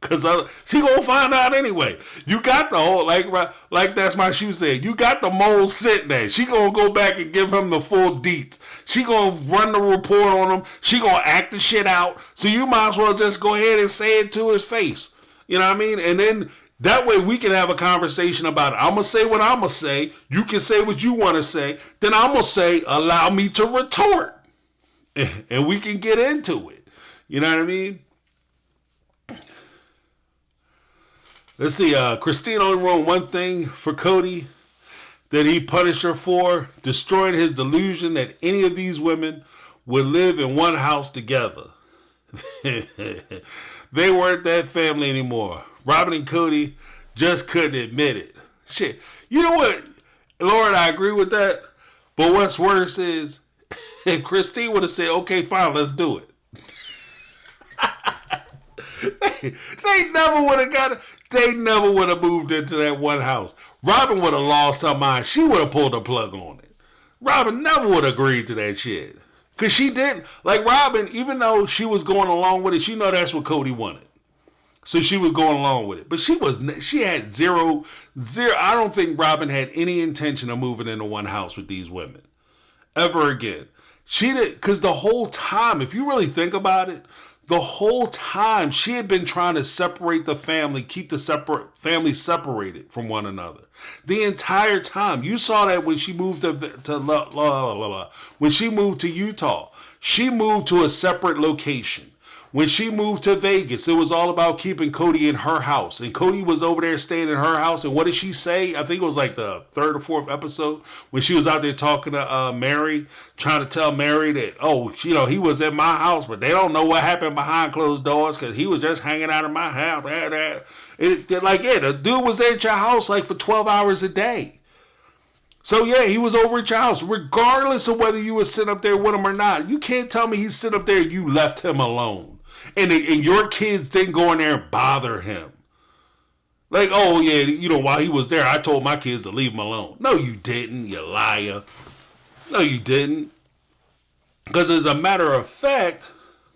Because she gonna find out anyway. You got the whole, like that's my shoe said, you got the mole sitting there. She gonna go back and give him the full deets. She gonna run the report on him. She gonna act the shit out. So you might as well just go ahead and say it to his face. You know what I mean? And then that way we can have a conversation about it. I'm gonna say what I'm gonna say. You can say what you want to say. Then I'm gonna say, allow me to retort. And we can get into it. You know what I mean? Let's see, Christine only wrote one thing for Cody that he punished her for: destroying his delusion that any of these women would live in one house together. They weren't that family anymore. Robyn and Cody just couldn't admit it. Shit. You know what, Lord, I agree with that. But what's worse is if Christine would have said, okay, fine, let's do it. They never would have got it. They never would have moved into that one house. Robyn would have lost her mind. She would have pulled the plug on it. Robyn never would have agreed to that shit. Because she didn't. Like Robyn, even though she was going along with it, she know that's what Cody wanted. So she was going along with it. But she had zero. I don't think Robyn had any intention of moving into one house with these women. Ever again. She did, because the whole time, if you really think about it, the whole time she had been trying to separate the family, keep the family separated from one another. The entire time. You saw that when she moved when she moved to Utah. She moved to a separate location. When she moved to Vegas, it was all about keeping Cody in her house. And Cody was over there staying in her house. And what did she say? I think it was like the third or fourth episode when she was out there talking to Mary, trying to tell Mary that, oh, you know, he was in my house, but they don't know what happened behind closed doors because he was just hanging out in my house. The dude was there at your house like for 12 hours a day. So yeah, he was over at your house, regardless of whether you were sitting up there with him or not. You can't tell me he's sitting up there and you left him alone. And your kids didn't go in there and bother him. Like, oh yeah, you know, while he was there, I told my kids to leave him alone. No, you didn't, you liar. No, you didn't. Because as a matter of fact,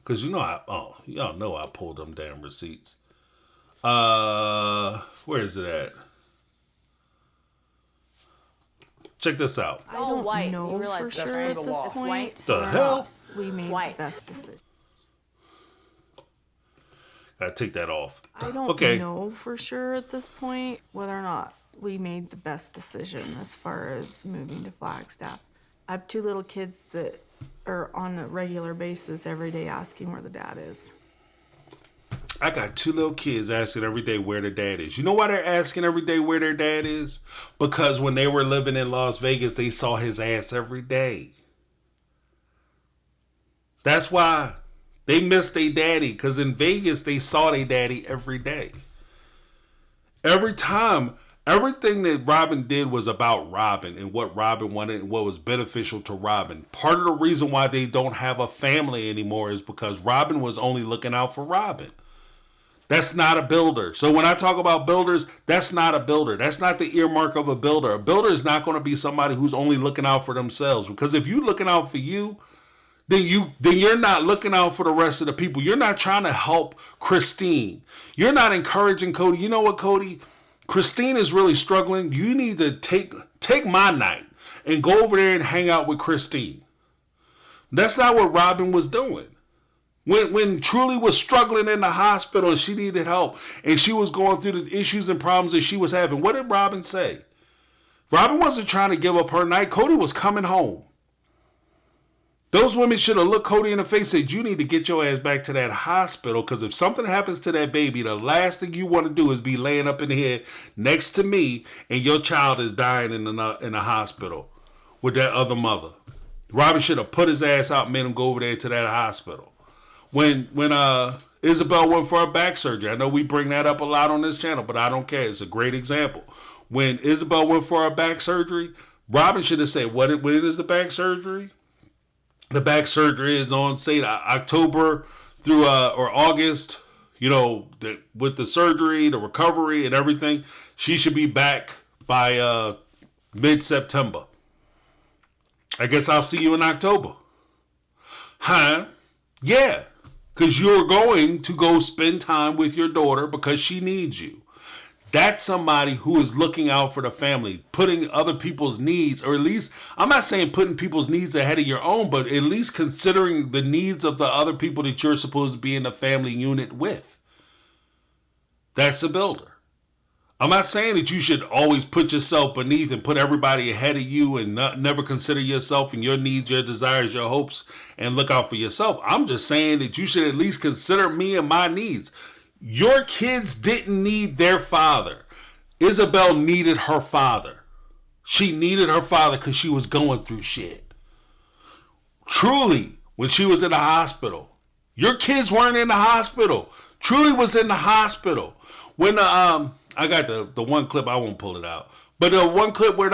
because y'all know I pulled them damn receipts. Where is it at? Check this out. I don't white. know You realize for that's sure for at the this law. It's point. white. The hell? We made White. the best decision. Gotta take that off. I don't know for sure at this point whether or not we made the best decision as far as moving to Flagstaff. I have 2 little kids that are on a regular basis every day asking where the dad is. I got 2 little kids asking every day where their dad is. You know why they're asking every day where their dad is? Because when they were living in Las Vegas, they saw his ass every day. That's why they missed their daddy. Because in Vegas, they saw their daddy every day. Every time, everything that Robyn did was about Robyn and what Robyn wanted and what was beneficial to Robyn. Part of the reason why they don't have a family anymore is because Robyn was only looking out for Robyn. That's not a builder. So when I talk about builders, that's not a builder. That's not the earmark of a builder. A builder is not going to be somebody who's only looking out for themselves. Because if you're looking out for you, then you're not looking out for the rest of the people. You're not trying to help Christine. You're not encouraging Cody. You know what, Cody? Christine is really struggling. You need to take my night and go over there and hang out with Christine. That's not what Robyn was doing. When Truly was struggling in the hospital and she needed help and she was going through the issues and problems that she was having, what did Robyn say? Robyn wasn't trying to give up her night. Kody was coming home. Those women should have looked Kody in the face and said, you need to get your ass back to that hospital, because if something happens to that baby, the last thing you want to do is be laying up in here next to me and your child is dying in the hospital with that other mother. Robyn should have put his ass out and made him go over there to that hospital. When Isabel went for her back surgery, I know we bring that up a lot on this channel, but I don't care. It's a great example. When Isabel went for her back surgery, Robyn should have said, when is the back surgery? The back surgery is on, say, October through or August, with the surgery, the recovery, and everything. She should be back by mid-September. I guess I'll see you in October. Huh? Yeah, because you're going to go spend time with your daughter because she needs you. That's somebody who is looking out for the family, putting other people's needs, or at least, I'm not saying putting people's needs ahead of your own, but at least considering the needs of the other people that you're supposed to be in the family unit with. That's a builder. I'm not saying that you should always put yourself beneath and put everybody ahead of you and never consider yourself and your needs, your desires, your hopes, and look out for yourself. I'm just saying that you should at least consider me and my needs. Your kids didn't need their father. Isabel needed her father. She needed her father because she was going through shit. Truly, when she was in the hospital, your kids weren't in the hospital. Truly was in the hospital. When I got the one clip, I won't pull it out, but the one clip where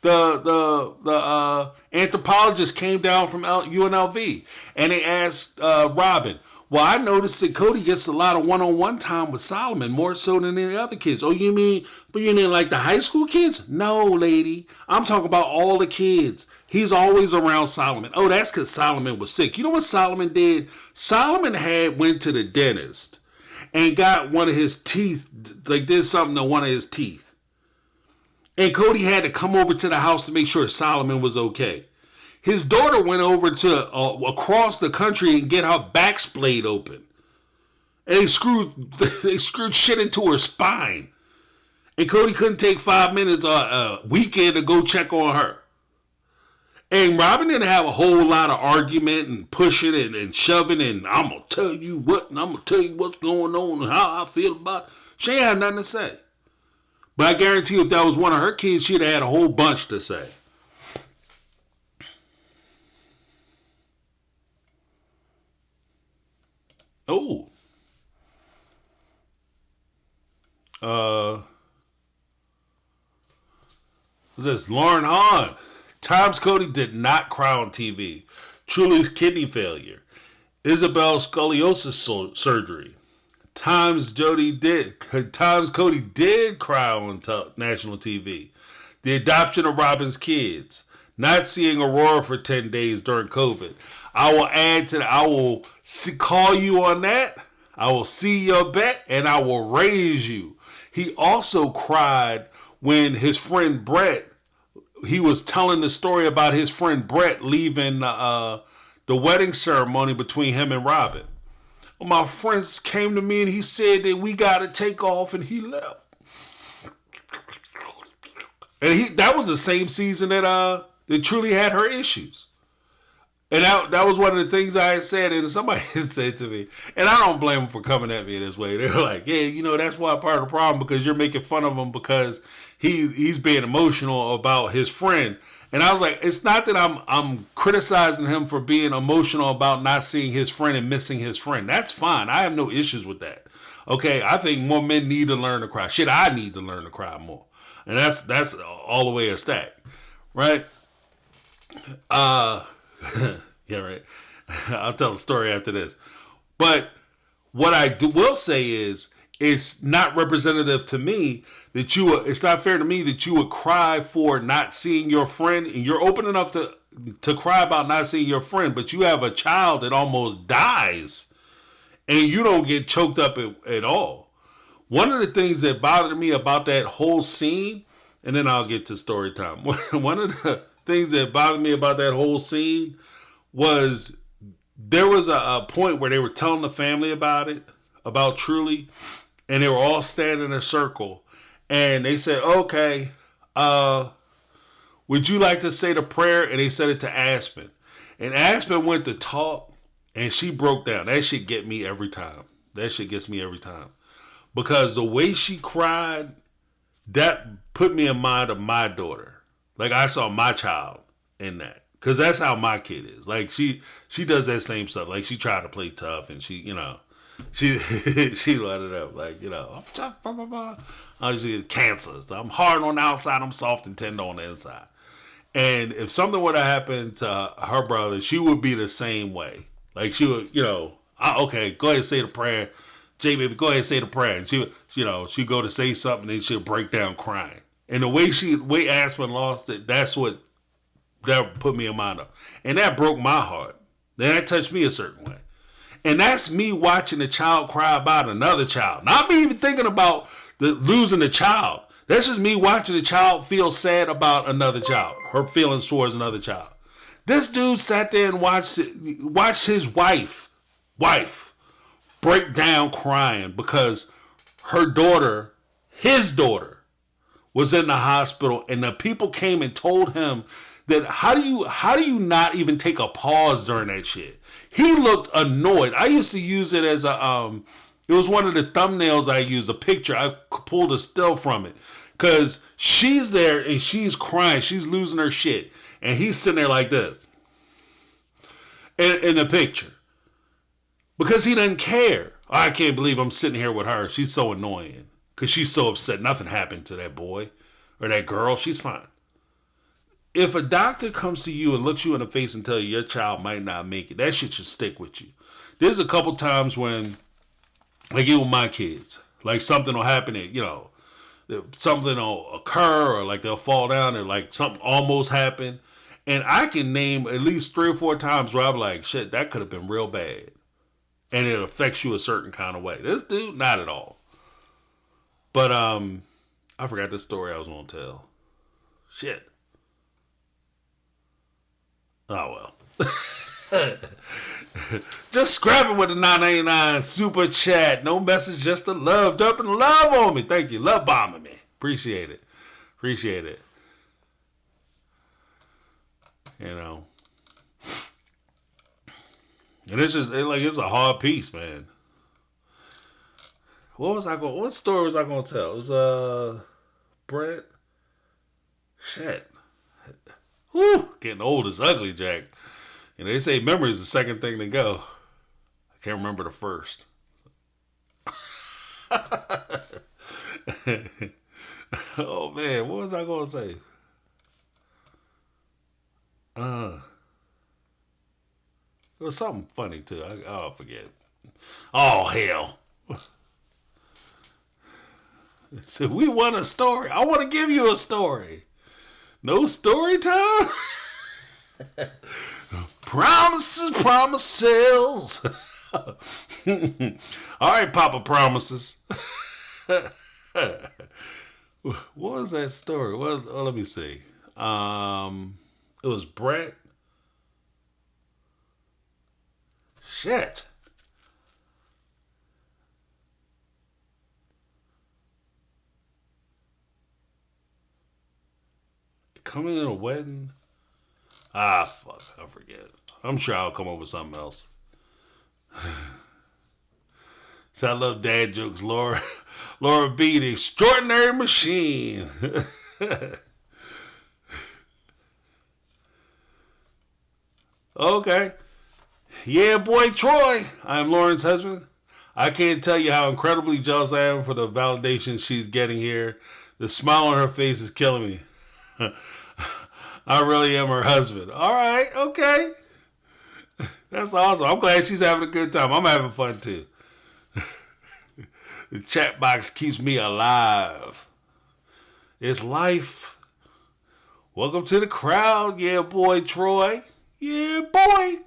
the anthropologist came down from UNLV and they asked Robyn, well, I noticed that Kody gets a lot of one-on-one time with Solomon, more so than any other kids. Oh, you mean like the high school kids? No, lady. I'm talking about all the kids. He's always around Solomon. Oh, that's because Solomon was sick. You know what Solomon did? Solomon went to the dentist and got one of his teeth, did something to one of his teeth. And Kody had to come over to the house to make sure Solomon was okay. His daughter went over to across the country and get her back splayed open. And they screwed shit into her spine. And Kody couldn't take 5 minutes or a weekend to go check on her. And Robyn didn't have a whole lot of argument and pushing and shoving and I'm going to tell you what and I'm going to tell you what's going on and how I feel about it. She ain't had nothing to say. But I guarantee you if that was one of her kids, she'd have had a whole bunch to say. Oh. What's this? Lauren Hahn. Times Kody did not cry on TV. Truly's kidney failure. Isabel's scoliosis surgery. Times Kody did cry on national TV. The adoption of Robyn's kids. Not seeing Aurora for 10 days during COVID. I will add to that. I will call you on that. I will see your bet and I will raise you. He also cried when his friend Brett, he was telling the story about his friend Brett leaving the wedding ceremony between him and Robyn. Well, my friends came to me and he said that we got to take off and he left. And that was the same season that Truly had her issues. And that was one of the things I had said, and somebody had said to me, and I don't blame them for coming at me this way. They're like, yeah, that's why part of the problem, because you're making fun of him because he's being emotional about his friend. And I was like, it's not that I'm criticizing him for being emotional about not seeing his friend and missing his friend. That's fine. I have no issues with that. Okay, I think more men need to learn to cry. Shit, I need to learn to cry more. And that's all the way a stack. Right? Yeah, right. I'll tell the story after this. But what I will say is, it's not representative to me that it's not fair to me that you would cry for not seeing your friend, and you're open enough to cry about not seeing your friend, but you have a child that almost dies and you don't get choked up at all. One of the things that bothered me about that whole scene, and then I'll get to story time. One of the things that bothered me about that whole scene was there was a point where they were telling the family about it, about Truly, and they were all standing in a circle, and they said, okay, would you like to say the prayer? And they said it to Aspen. And Aspen went to talk, and she broke down. That shit get me every time. That shit gets me every time. Because the way she cried, that put me in mind of my daughter. Like, I saw my child in that. Because that's how my kid is. Like, she does that same stuff. Like, she tried to play tough, and she she let it up. Like, I'm tough, blah, blah, blah. She get cancer. I'm hard on the outside, I'm soft and tender on the inside. And if something would have happened to her brother, she would be the same way. Like, she would, okay, go ahead and say the prayer. Jay, baby, go ahead and say the prayer. And she would, she'd go to say something and she'll break down crying. And the way Aspen lost it, that put me in mind of. And that broke my heart. That touched me a certain way. And that's me watching a child cry about another child. Not me even thinking about losing the child. That's just me watching a child feel sad about another child. Her feelings towards another child. This dude sat there and watched his wife break down crying because his daughter, was in the hospital, and the people came and told him that how do you not even take a pause during that shit? He looked annoyed. I used to use it as it was one of the thumbnails I used, a picture. I pulled a still from it. Because she's there and she's crying. She's losing her shit. And he's sitting there like this. In the picture. Because he doesn't care. I can't believe I'm sitting here with her. She's so annoying. Because she's so upset. Nothing happened to that boy or that girl. She's fine. If a doctor comes to you and looks you in the face and tells you your child might not make it, that shit should stick with you. There's a couple times when, like even with my kids, like something will happen that, something will occur or like they'll fall down or like something almost happened. And I can name at least 3 or 4 times where I'm like, shit, that could have been real bad. And it affects you a certain kind of way. This dude, not at all. But I forgot the story I was going to tell. Shit. Oh, well. Just scrap it with the $9.99 super chat. No message, just the love. Dumping love on me. Thank you. Love bombing me. Appreciate it. And it's just it's a hard piece, man. What story was I gonna tell? It was Brett. Shit. Whew, getting old is ugly, Jack. They say memory is the second thing to go. I can't remember the first. Oh man, what was I gonna say? It was something funny too. I'll forget. Oh hell. So we want a story. I want to give you a story. No story time? Promises. All right, Papa Promises. What was that story? Let me see. It was Brett. Shit. Coming in a wedding? Fuck. I forget. I'm sure I'll come up with something else. So I love dad jokes, Laura. Laura B, the extraordinary machine. Okay. Yeah, boy, Troy. I'm Lauren's husband. I can't tell you how incredibly jealous I am for the validation she's getting here. The smile on her face is killing me. I really am her husband. All right, okay. That's awesome. I'm glad she's having a good time. I'm having fun too. The chat box keeps me alive. It's life. Welcome to the crowd. Yeah, boy, Troy. Yeah, boy.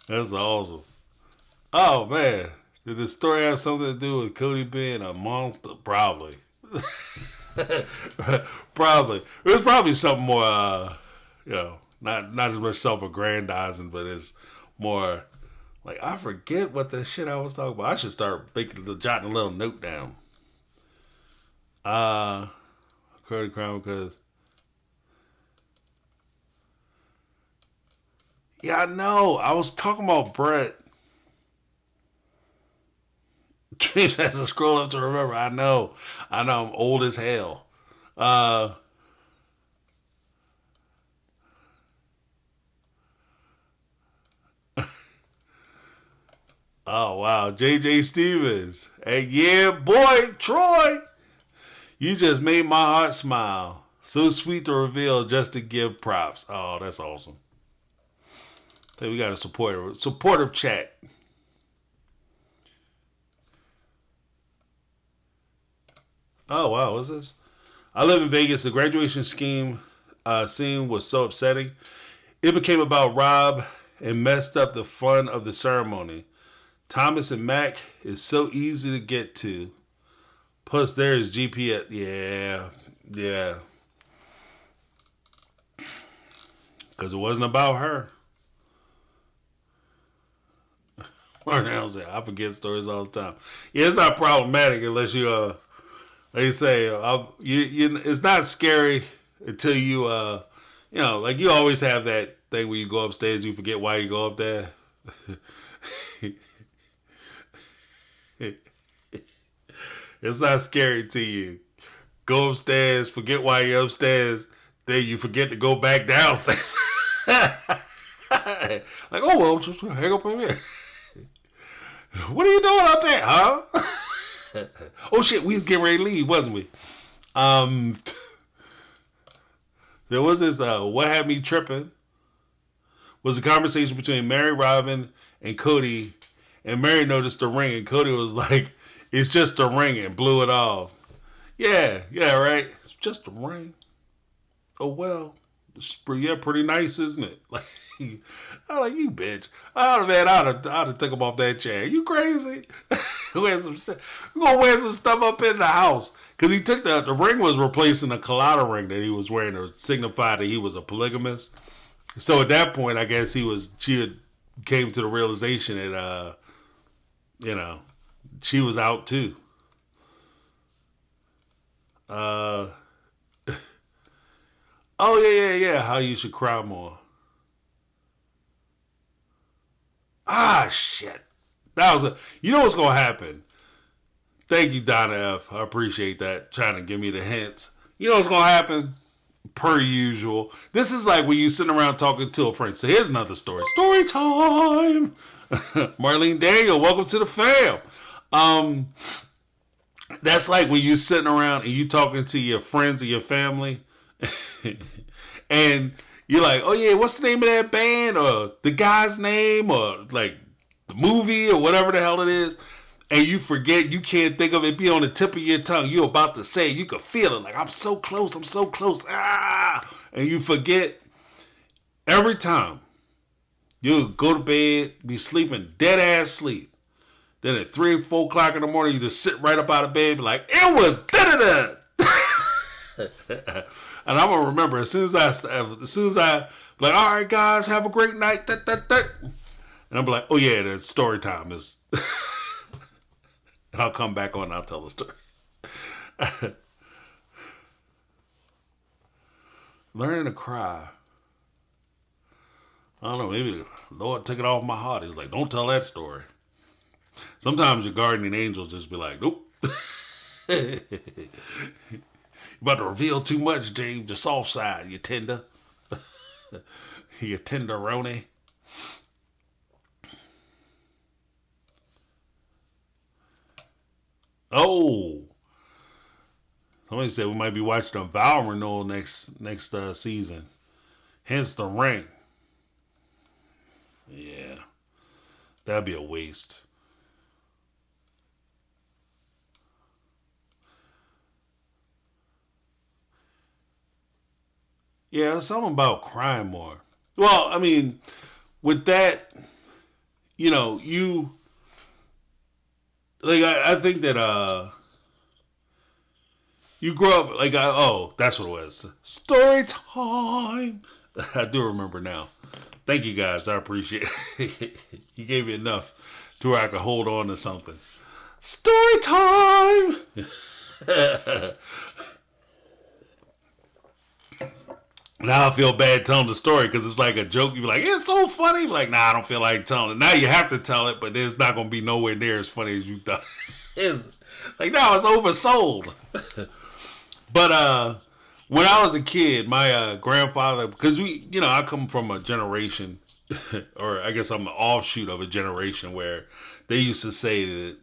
That's awesome. Oh man, did the story have something to do with Cody being a monster? Probably. Probably. It was probably something more, not as much self-aggrandizing, but it's more like, I forget what the shit I was talking about. I should start jotting a little note down. Cody Crown, because yeah, I know. I was talking about Brett. James has to scroll up to remember. I know. I'm old as hell. Oh wow, JJ Stevens. Hey, yeah, boy, Troy. You just made my heart smile. So sweet to reveal just to give props. Oh, that's awesome. So we got a supportive chat. Oh wow, what's this? I live in Vegas. The graduation scene was so upsetting. It became about Rob and messed up the fun of the ceremony. Thomas and Mac is so easy to get to. Plus, there is GPS. Yeah. Because it wasn't about her. I forget stories all the time. Yeah, it's not problematic unless you, like you say, it's not scary until you, like you always have that thing where you go upstairs, you forget why you go up there. It's not scary to you. Go upstairs, forget why you're upstairs, then you forget to go back downstairs. Like, oh well, just hang up on here. What are you doing up there, huh? Oh shit, we was getting ready to leave, wasn't we? There was this what had me tripping was a conversation between Mary Robyn and Cody, and Mary noticed the ring, and Cody was like, it's just a ring, and blew it off. Yeah, right. It's just a ring. Oh well, yeah, pretty nice, isn't it? Like, I'm like, you bitch. Oh man, I'd have took him off that chair. You crazy? We're gonna wear some stuff up in the house because he took the ring was replacing a colada ring that he was wearing to signify that he was a polygamist. So at that point, I guess she had came to the realization that she was out too. Oh yeah. How you should cry more. Ah shit. You know what's gonna happen. Thank you, Donna F. I appreciate that. Trying to give me the hints. You know what's gonna happen? Per usual. This is like when you sitting around talking to a friend. So here's another story. Story time. Marlene Daniel, welcome to the fam. That's like when you sitting around and you talking to your friends or your family, and you're like, oh yeah, what's the name of that band or the guy's name or like the movie or whatever the hell it is, and you forget, you can't think of it, be on the tip of your tongue, you're about to say it, you can feel it, like I'm so close, and you forget. Every time you go to bed, be sleeping dead ass sleep. Then at 3 or 4 o'clock in the morning, you just sit right up out of bed and be like, it was da-da-da. And I'm going to remember as soon as I, like, all right, guys, have a great night. And I'm like, oh, yeah, the story time is. And I'll come back on and I'll tell the story. Learning to cry. I don't know, maybe the Lord took it off my heart. He was like, don't tell that story. Sometimes your guardian angels just be like, nope. You about to reveal too much, James. Your soft side, you tender. You tenderoni. Oh. Somebody said we might be watching a vow renewal next season. Hence the ring. Yeah. That'd be a waste. Yeah, something about crying more. Well, I mean, with that, you like I think that you grow up like that's what it was. Story time. I do remember now. Thank you guys. I appreciate it. You gave me enough to where I could hold on to something. Story time. Now I feel bad telling the story because it's like a joke. You be like, it's so funny. Like, nah, I don't feel like telling it. Now you have to tell it, but it's not going to be nowhere near as funny as you thought. It's like, now it's oversold. But when I was a kid, my grandfather, because I come from a generation, or I guess I'm an offshoot of a generation where they used to say that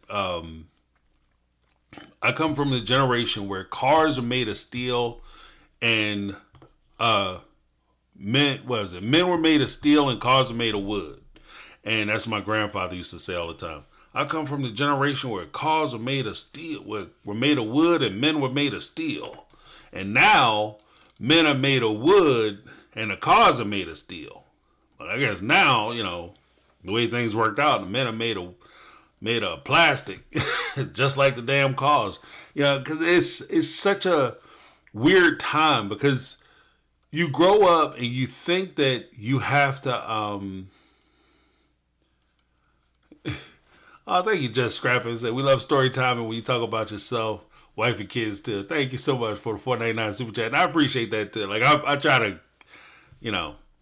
I come from the generation where cars are made of steel and men were made of steel and cars were made of wood. And that's what my grandfather used to say all the time. I come from the generation where cars were made of steel, were made of wood, and men were made of steel. And now men are made of wood and the cars are made of steel. But I guess now, the way things worked out, the men are made of plastic, just like the damn cars. Because it's such a weird time because you grow up and you think that you have to. Oh, thank you, Just Scrapping. We love story time, and when you talk about yourself, wife and kids too. Thank you so much for the $4.99 super chat, and I appreciate that too. Like I try to,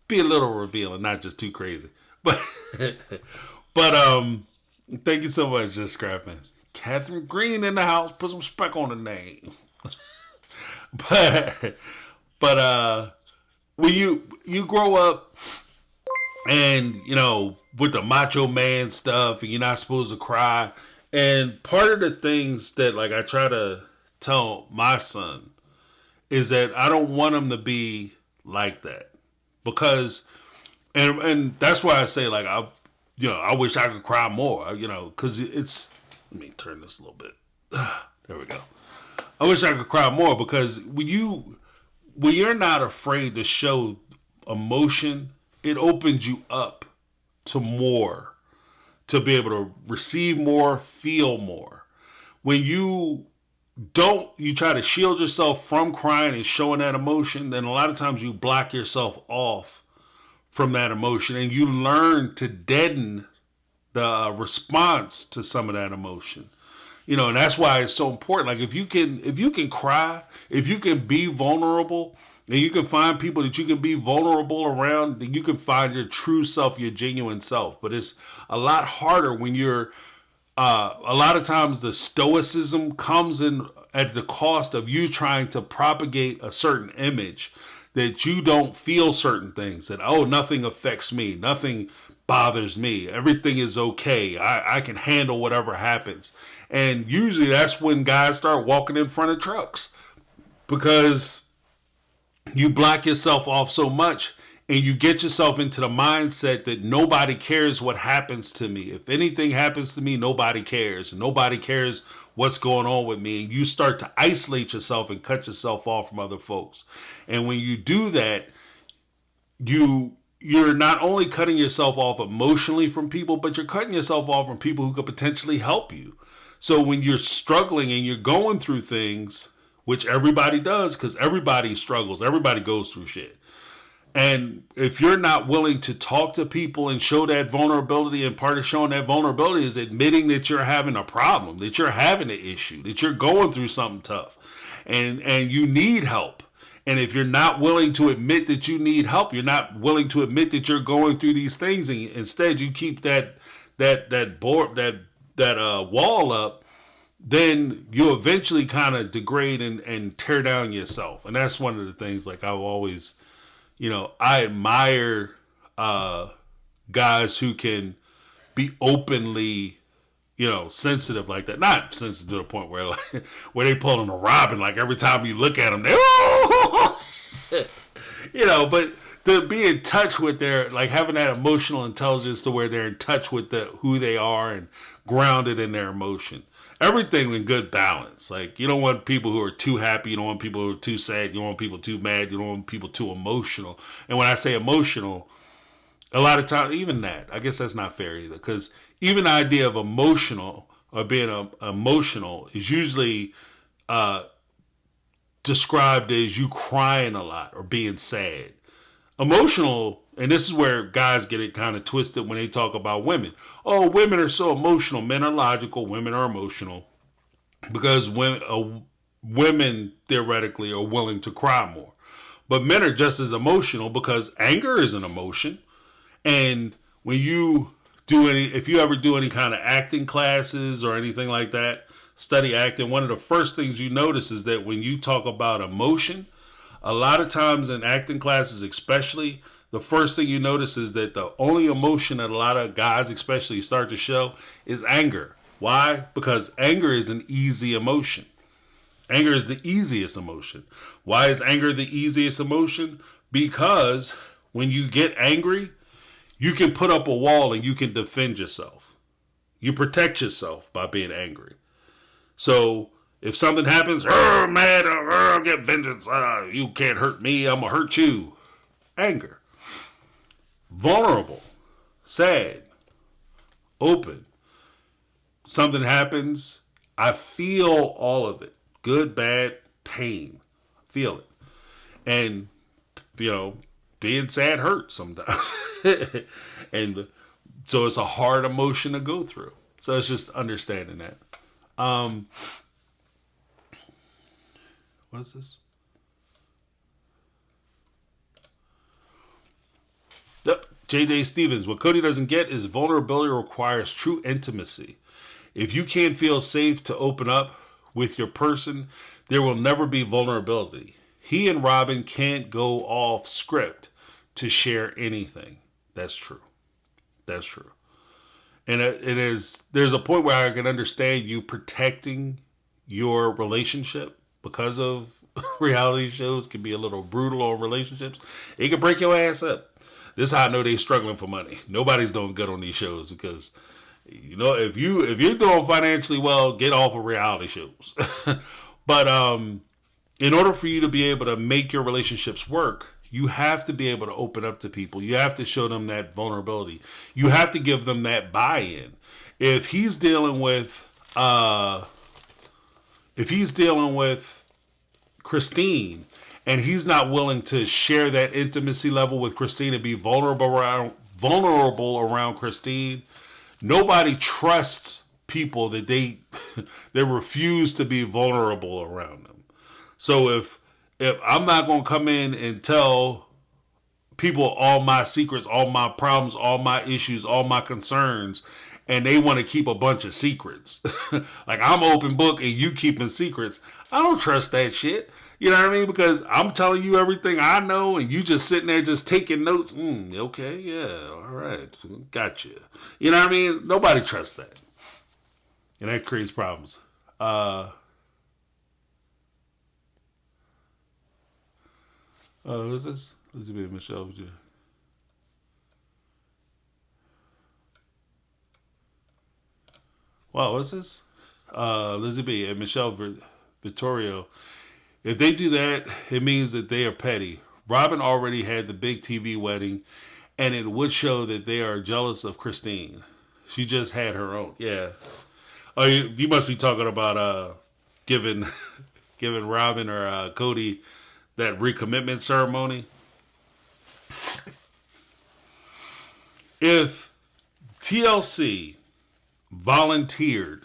be a little revealing, not just too crazy. But thank you so much, Just Scrapping. Catherine Green in the house. Put some respect on the name. But when you grow up and with the macho man stuff and you're not supposed to cry, and part of the things that like I try to tell my son is that I don't want him to be like that, because and that's why I say like I wish I could cry more, because it's, let me turn this a little bit. There we go. I wish I could cry more because when you're not afraid to show emotion, it opens you up to more, to be able to receive more, feel more. When you try to shield yourself from crying and showing that emotion, then a lot of times you block yourself off from that emotion and you learn to deaden the response to some of that emotion. And that's why it's so important. Like if you can cry, if you can be vulnerable, and you can find people that you can be vulnerable around, then you can find your true self, your genuine self. But it's a lot harder when you're, a lot of times the stoicism comes in at the cost of you trying to propagate a certain image, that you don't feel certain things, that, nothing affects me, nothing bothers me, everything is okay, I can handle whatever happens. And usually that's when guys start walking in front of trucks, because you block yourself off so much and you get yourself into the mindset that nobody cares what happens to me. If anything happens to me, nobody cares. Nobody cares what's going on with me. And you start to isolate yourself and cut yourself off from other folks. And when you do that, you're not only cutting yourself off emotionally from people, but you're cutting yourself off from people who could potentially help you. So when you're struggling and you're going through things, which everybody does, because everybody struggles, everybody goes through shit. And if you're not willing to talk to people and show that vulnerability, and part of showing that vulnerability is admitting that you're having a problem, that you're having an issue, that you're going through something tough, and you need help. And if you're not willing to admit that you need help, you're not willing to admit that you're going through these things, and instead you keep that wall up, then you eventually kind of degrade and tear down yourself. And that's one of the things, like I've always, I admire guys who can be openly, sensitive like that. Not sensitive to the point where where they pulling a Robin, like every time you look at them, they, but to be in touch with their, like having that emotional intelligence to where they're in touch with who they are and grounded in their emotion. Everything in good balance. Like, you don't want people who are too happy. You don't want people who are too sad. You don't want people too mad. You don't want people too emotional. And when I say emotional, a lot of times, even that, I guess that's not fair either. Because even the idea of emotional or being emotional is usually described as you crying a lot or being sad. Emotional, and this is where guys get it kind of twisted when they talk about women. Oh, women are so emotional. Men are logical. Women are emotional. Because women theoretically are willing to cry more. But men are just as emotional because anger is an emotion. And when you if you ever do any kind of acting classes or anything like that, study acting, one of the first things you notice is that when you talk about emotion, a lot of times in acting classes especially, the first thing you notice is that the only emotion that a lot of guys especially start to show is anger. Why? Because anger is an easy emotion. Anger is the easiest emotion. Why is anger the easiest emotion? Because when you get angry, you can put up a wall and you can defend yourself. You protect yourself by being angry. So if something happens, mad, get vengeance, you can't hurt me, I'm going to hurt you. Anger. Vulnerable. Sad. Open. Something happens, I feel all of it. Good, bad, pain. Feel it. And, being sad hurts sometimes. And so it's a hard emotion to go through. So it's just understanding that. What is this? Yep. J.J. Stevens. What Cody doesn't get is vulnerability requires true intimacy. If you can't feel safe to open up with your person, there will never be vulnerability. He and Robyn can't go off script to share anything. That's true. That's true. And there's a point where I can understand you protecting your relationship because of reality shows can be a little brutal on relationships. It can break your ass up. This is how I know they're struggling for money. Nobody's doing good on these shows because, if you're doing financially well, get off of reality shows. But in order for you to be able to make your relationships work, you have to be able to open up to people. You have to show them that vulnerability. You have to give them that buy-in. If he's dealing with Christine and he's not willing to share that intimacy level with Christine and be vulnerable around Christine, nobody trusts people that they refuse to be vulnerable around them. So if I'm not going to come in and tell people all my secrets, all my problems, all my issues, all my concerns, and they want to keep a bunch of secrets, like I'm open book and you keeping secrets, I don't trust that shit. You know what I mean? Because I'm telling you everything I know and you just sitting there just taking notes. Okay, yeah, all right, gotcha. You know what I mean? Nobody trusts that. And that creates problems. Who's this? Let's see, Michelle. Wow, what's this? Lizzie B and Michelle Vittorio. If they do that, it means that they are petty. Robyn already had the big TV wedding, and it would show that they are jealous of Christine. She just had her own. Yeah. Oh, you must be talking about giving Robyn or Cody that recommitment ceremony. If TLC volunteered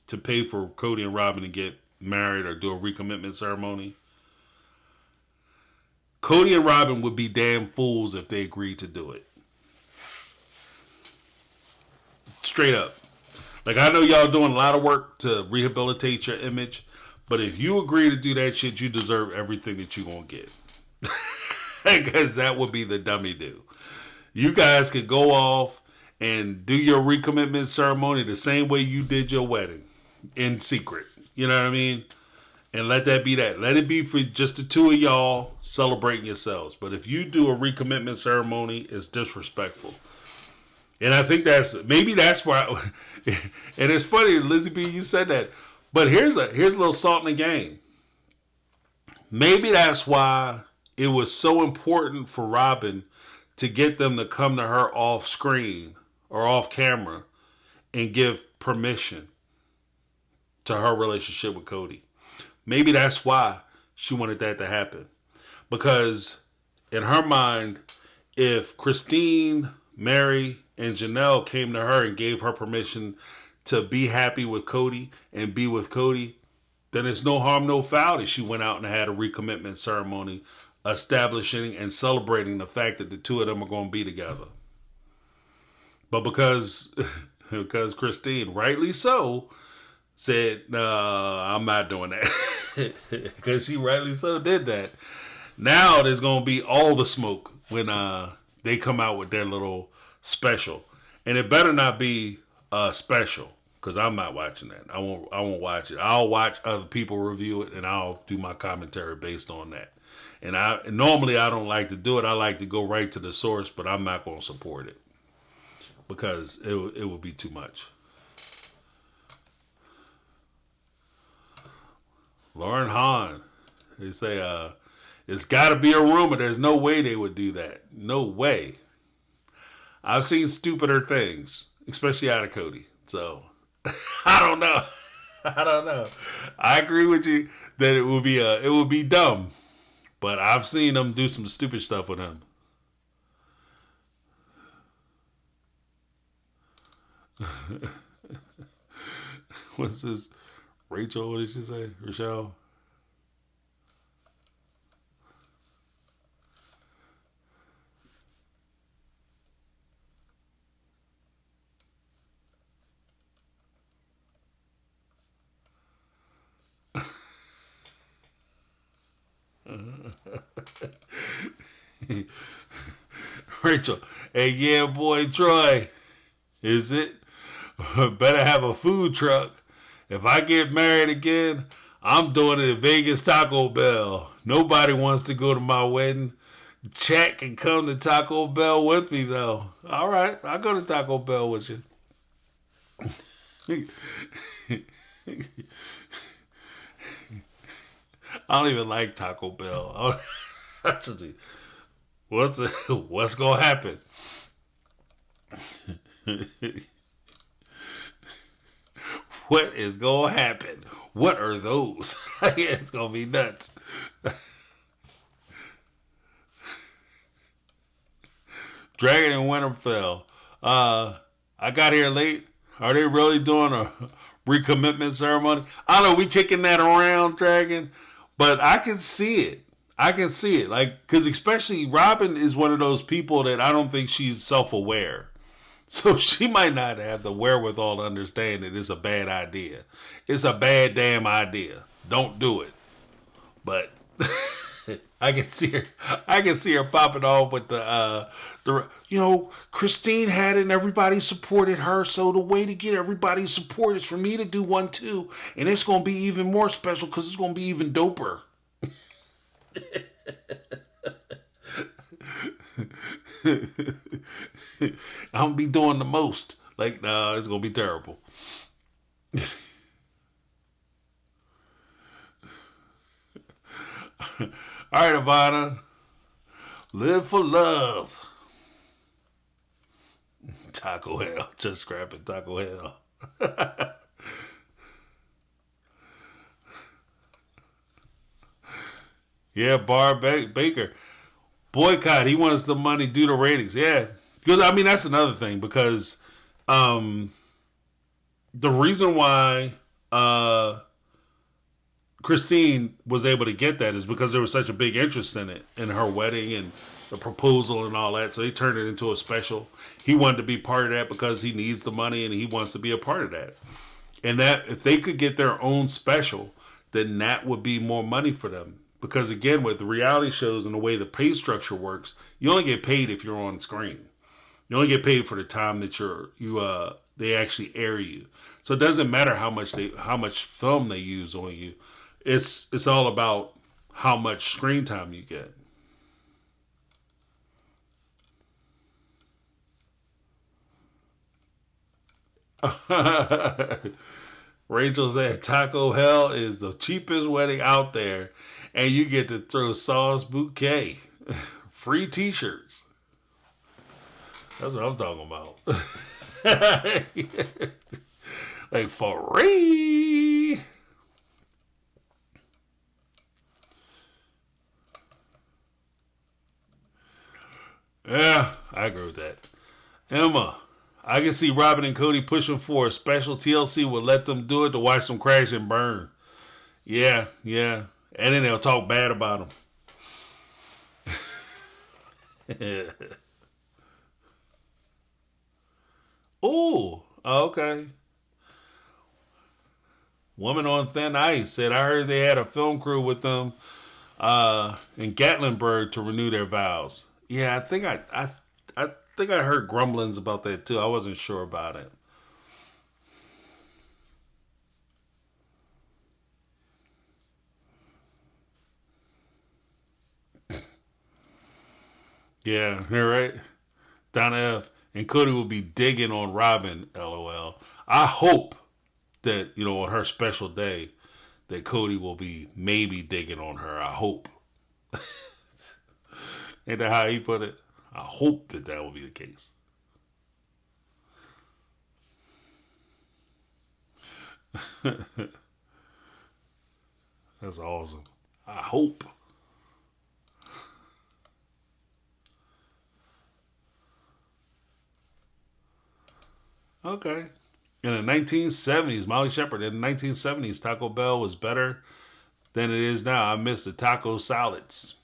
to pay for Cody and Robyn to get married or do a recommitment ceremony, Cody and Robyn would be damn fools if they agreed to do it. Straight up. Like, I know y'all doing a lot of work to rehabilitate your image, but if you agree to do that shit, you deserve everything that you're going to get. Because that would be the dummy do. You guys could go off and do your recommitment ceremony the same way you did your wedding, in secret. You know what I mean? And let that be that. Let it be for just the two of y'all celebrating yourselves. But if you do a recommitment ceremony, it's disrespectful. And I think maybe that's why. And it's funny, Lizzie B, you said that. But here's a little salt in the game. Maybe that's why it was so important for Robyn to get them to come to her off screen or off camera and give permission to her relationship with Cody. Maybe that's why she wanted that to happen. Because in her mind, if Christine, Mary, and Janelle came to her and gave her permission to be happy with Cody and be with Cody, then it's no harm, no foul that she went out and had a recommitment ceremony establishing and celebrating the fact that the two of them are going to be together. But because Christine, rightly so, said, "No, I'm not doing that," because she rightly so did that. Now there's going to be all the smoke when they come out with their little special, and it better not be special, because I'm not watching that. I won't watch it. I'll watch other people review it, and I'll do my commentary based on that. And normally I don't like to do it. I like to go right to the source, but I'm not going to support it because it would be too much. Lauren Hahn, they say it's got to be a rumor. There's no way they would do that. No way. I've seen stupider things, especially out of Cody. So I don't know. I agree with you that it would be dumb, but I've seen them do some stupid stuff with him. What's this? Rachel, what did she say? Rochelle? Rachel, hey, yeah, boy, Troy, is it? Better have a food truck. If I get married again, I'm doing it at Vegas Taco Bell. Nobody wants to go to my wedding. Chat can come to Taco Bell with me, though. All right, I'll go to Taco Bell with you. I don't even like Taco Bell. What's gonna happen? What is gonna happen? What are those? It's gonna be nuts. Dragon and Winterfell. I got here late. Are they really doing a recommitment ceremony? I don't know. We kicking that around, Dragon, but I can see it. Like, because especially Robyn is one of those people that I don't think she's self-aware. So she might not have the wherewithal to understand that it's a bad idea. It's a bad damn idea. Don't do it. But I can see her popping off with the Christine had it and everybody supported her. So the way to get everybody's support is for me to do one too. And it's going to be even more special because it's going to be even doper. I'm gonna be doing the most. Like, nah, it's gonna be terrible. All right, Ivana. Live for love. Taco Hell. Just scrapping Taco Hell. Yeah, Baker. Boycott. He wants the money due to ratings. Yeah. Because, I mean, that's another thing. Because the reason why Christine was able to get that is because there was such a big interest in it, in her wedding and the proposal and all that. So he turned it into a special. He wanted to be part of that because he needs the money and he wants to be a part of that. And that if they could get their own special, then that would be more money for them. Because again, with the reality shows and the way the pay structure works, you only get paid if you're on screen. You only get paid for the time that they actually air you. So it doesn't matter how much film they use on you. It's all about how much screen time you get. Rachel said Taco Hell is the cheapest wedding out there, and you get to throw sauce bouquet, free t-shirts. That's what I'm talking about. Like, for real. Yeah, I agree with that. Emma, I can see Robyn and Cody pushing for a special TLC would let them do it to watch them crash and burn. Yeah. And then they'll talk bad about them. Ooh, okay. Woman on Thin Ice said, I heard they had a film crew with them in Gatlinburg to renew their vows. Yeah, I think I think I heard grumblings about that too. I wasn't sure about it. Yeah, you're right. Donna F. And Cody will be digging on Robyn, LOL. I hope that, on her special day, that Cody will be maybe digging on her. I hope. Ain't that how he put it? I hope that will be the case. That's awesome. I hope. Okay. In the 1970s, Molly Shepard, in the 1970s, Taco Bell was better than it is now. I miss the taco salads.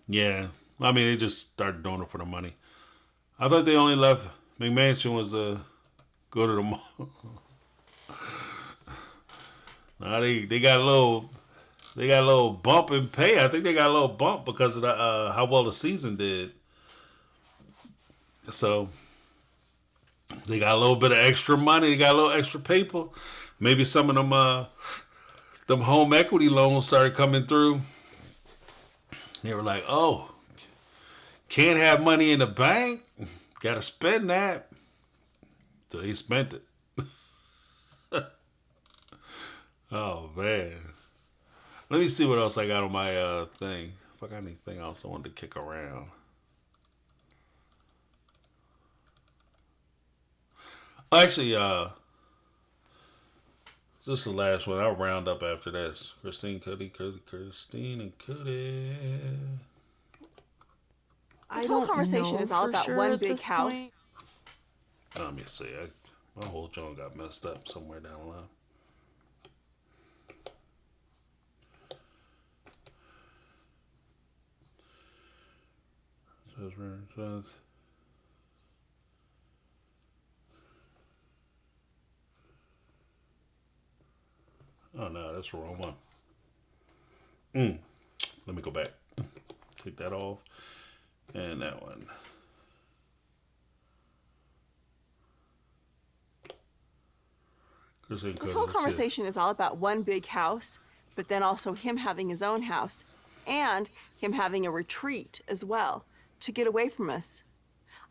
Yeah. I mean, they just started doing it for the money. I thought they only left McMansion was to go to the mall. Now they got a little bump in pay. I think they got a little bump because of the how well the season did. So they got a little bit of extra money. They got a little extra paper. Maybe some of them home equity loans started coming through. They were like, oh, can't have money in the bank. Got to spend that. So they spent it. Oh, man. Let me see what else I got on my thing. If I got anything else I wanted to kick around. Actually, just the last one. I'll round up after this. Christine, Christine, and Cody. This whole conversation is all about one big house. Let me see. My whole joint got messed up somewhere down the line. Oh no, that's the wrong one. Let me go back. Take that off. And that one. This whole conversation is all about one big house, but then also him having his own house and him having a retreat as well to get away from us.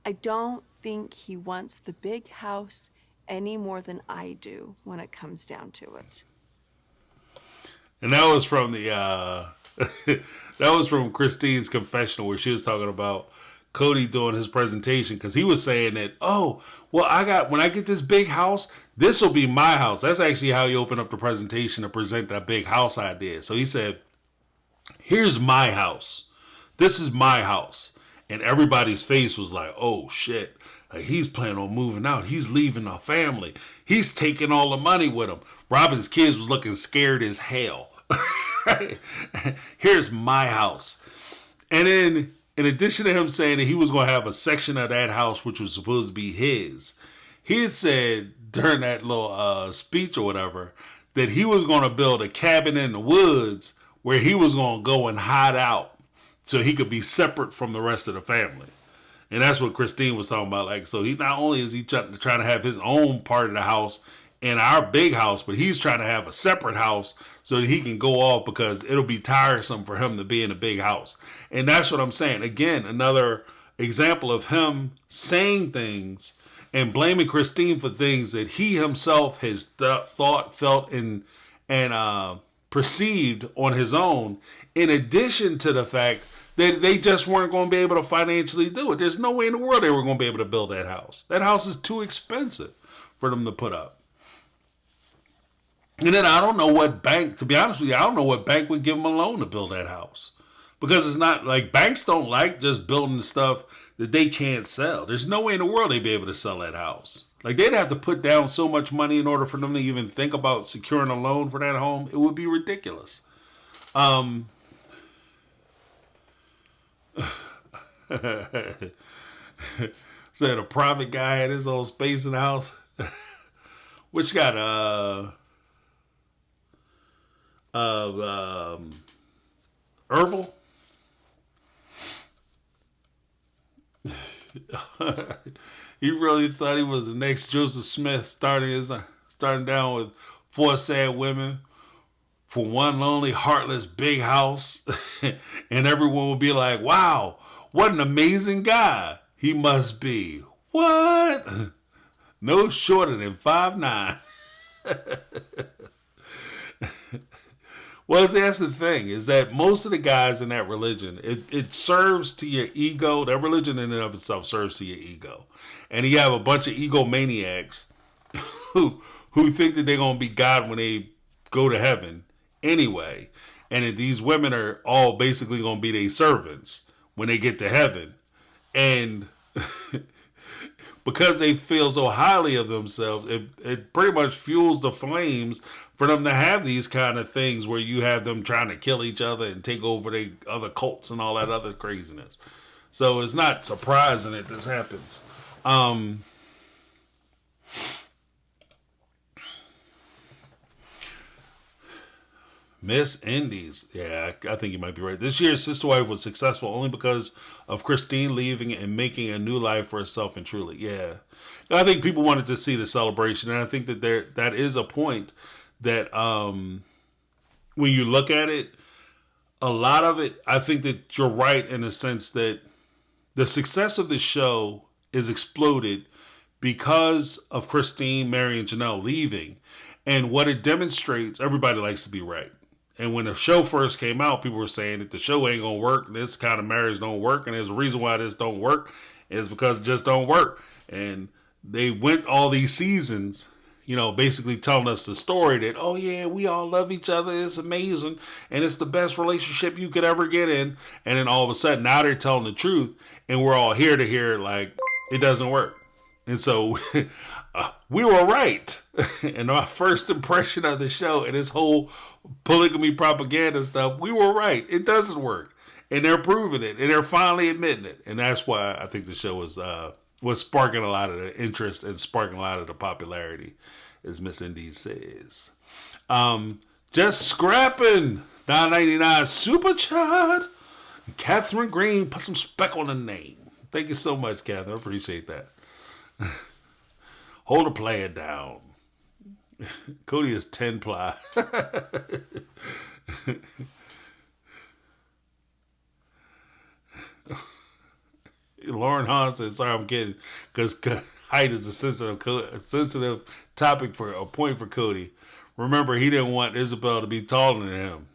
I don't think he wants the big house any more than I do when it comes down to it. And that was from the that was from Christine's confessional where she was talking about Cody doing his presentation because he was saying that, oh, well, when I get this big house, this will be my house. That's actually how he opened up the presentation to present that big house idea. So he said, here's my house. This is my house. And everybody's face was like, oh, shit. Like, he's planning on moving out. He's leaving the family. He's taking all the money with him. Robyn's kids was looking scared as hell. Here's my house. And then, in addition to him saying that he was going to have a section of that house which was supposed to be his, he had said during that little speech or whatever that he was going to build a cabin in the woods where he was going to go and hide out so he could be separate from the rest of the family. And that's what Christine was talking about. Like, so he not only is he trying to have his own part of the house in our big house, but he's trying to have a separate house so that he can go off because it'll be tiresome for him to be in a big house. And that's what I'm saying. Again, another example of him saying things and blaming Christine for things that he himself has thought, felt, and perceived on his own, in addition to the fact They just weren't going to be able to financially do it. There's no way in the world they were going to be able to build that house. That house is too expensive for them to put up. And then I don't know what bank, to be honest with you, I don't know what bank would give them a loan to build that house. Because it's not like banks don't like just building stuff that they can't sell. There's no way in the world they'd be able to sell that house. Like they'd have to put down so much money in order for them to even think about securing a loan for that home. It would be ridiculous. Said a private guy had his own space in the house. Which got Herbal. He really thought he was the next Joseph Smith, starting down with 4 sad women for one lonely, heartless, big house, and everyone will be like, "Wow, what an amazing guy he must be." What? No shorter than 5'9". Well, that's the thing, is that most of the guys in that religion, it serves to your ego. That religion in and of itself serves to your ego. And you have a bunch of egomaniacs who think that they're going to be God when they go to heaven anyway. And that these women are all basically going to be their servants when they get to heaven. And because they feel so highly of themselves, it pretty much fuels the flames for them to have these kind of things where you have them trying to kill each other and take over the other cults and all that other craziness. So it's not surprising that this happens. Miss Indies. Yeah, I think you might be right. This year's Sister Wife was successful only because of Christine leaving and making a new life for herself and truly. Yeah. I think people wanted to see the celebration, and I think that that is a point that when you look at it, a lot of it, I think that you're right in the sense that the success of the show is exploded because of Christine, Mary, and Janelle leaving. And what it demonstrates, everybody likes to be right. And when the show first came out, people were saying that the show ain't going to work. This kind of marriage don't work. And there's a reason why this don't work. Is because it just don't work. And they went all these seasons, basically telling us the story that, oh yeah, we all love each other. It's amazing. And it's the best relationship you could ever get in. And then all of a sudden, now they're telling the truth. And we're all here to hear, like, it doesn't work. And so we were right. And our first impression of the show and this whole polygamy propaganda stuff, we were right. It doesn't work. And they're proving it. And they're finally admitting it. And that's why I think the show was sparking a lot of the interest and sparking a lot of the popularity, as Miss Indies says. Just scrapping $9.99 super chat. Catherine Green, put some spec on the name. Thank you so much, Catherine. I appreciate that. Hold the player down. Cody is 10 ply. Lauren Hahn says, sorry, I'm kidding, because height is a sensitive topic for a point for Cody. Remember, he didn't want Isabel to be taller than him.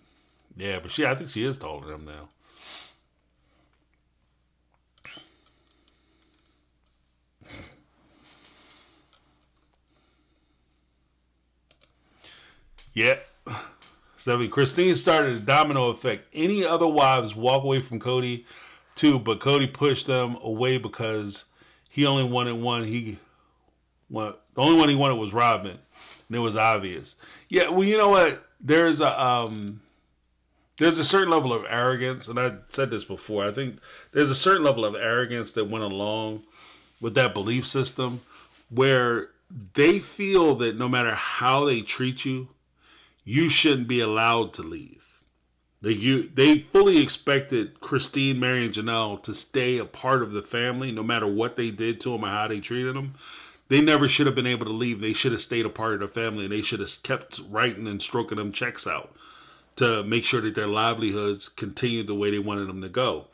Yeah, but I think she is taller than him now. Yeah. Christine started a domino effect. Any other wives walk away from Cody too, but Cody pushed them away because he only wanted one. The only one he wanted was Robyn, and it was obvious. Yeah, well, you know what? There's a certain level of arrogance, and I said this before. I think there's a certain level of arrogance that went along with that belief system, where they feel that no matter how they treat you, you shouldn't be allowed to leave. They fully expected Christine, Mary, and Janelle to stay a part of the family, no matter what they did to them or how they treated them. They never should have been able to leave. They should have stayed a part of the family, and they should have kept writing and stroking them checks out to make sure that their livelihoods continued the way they wanted them to go.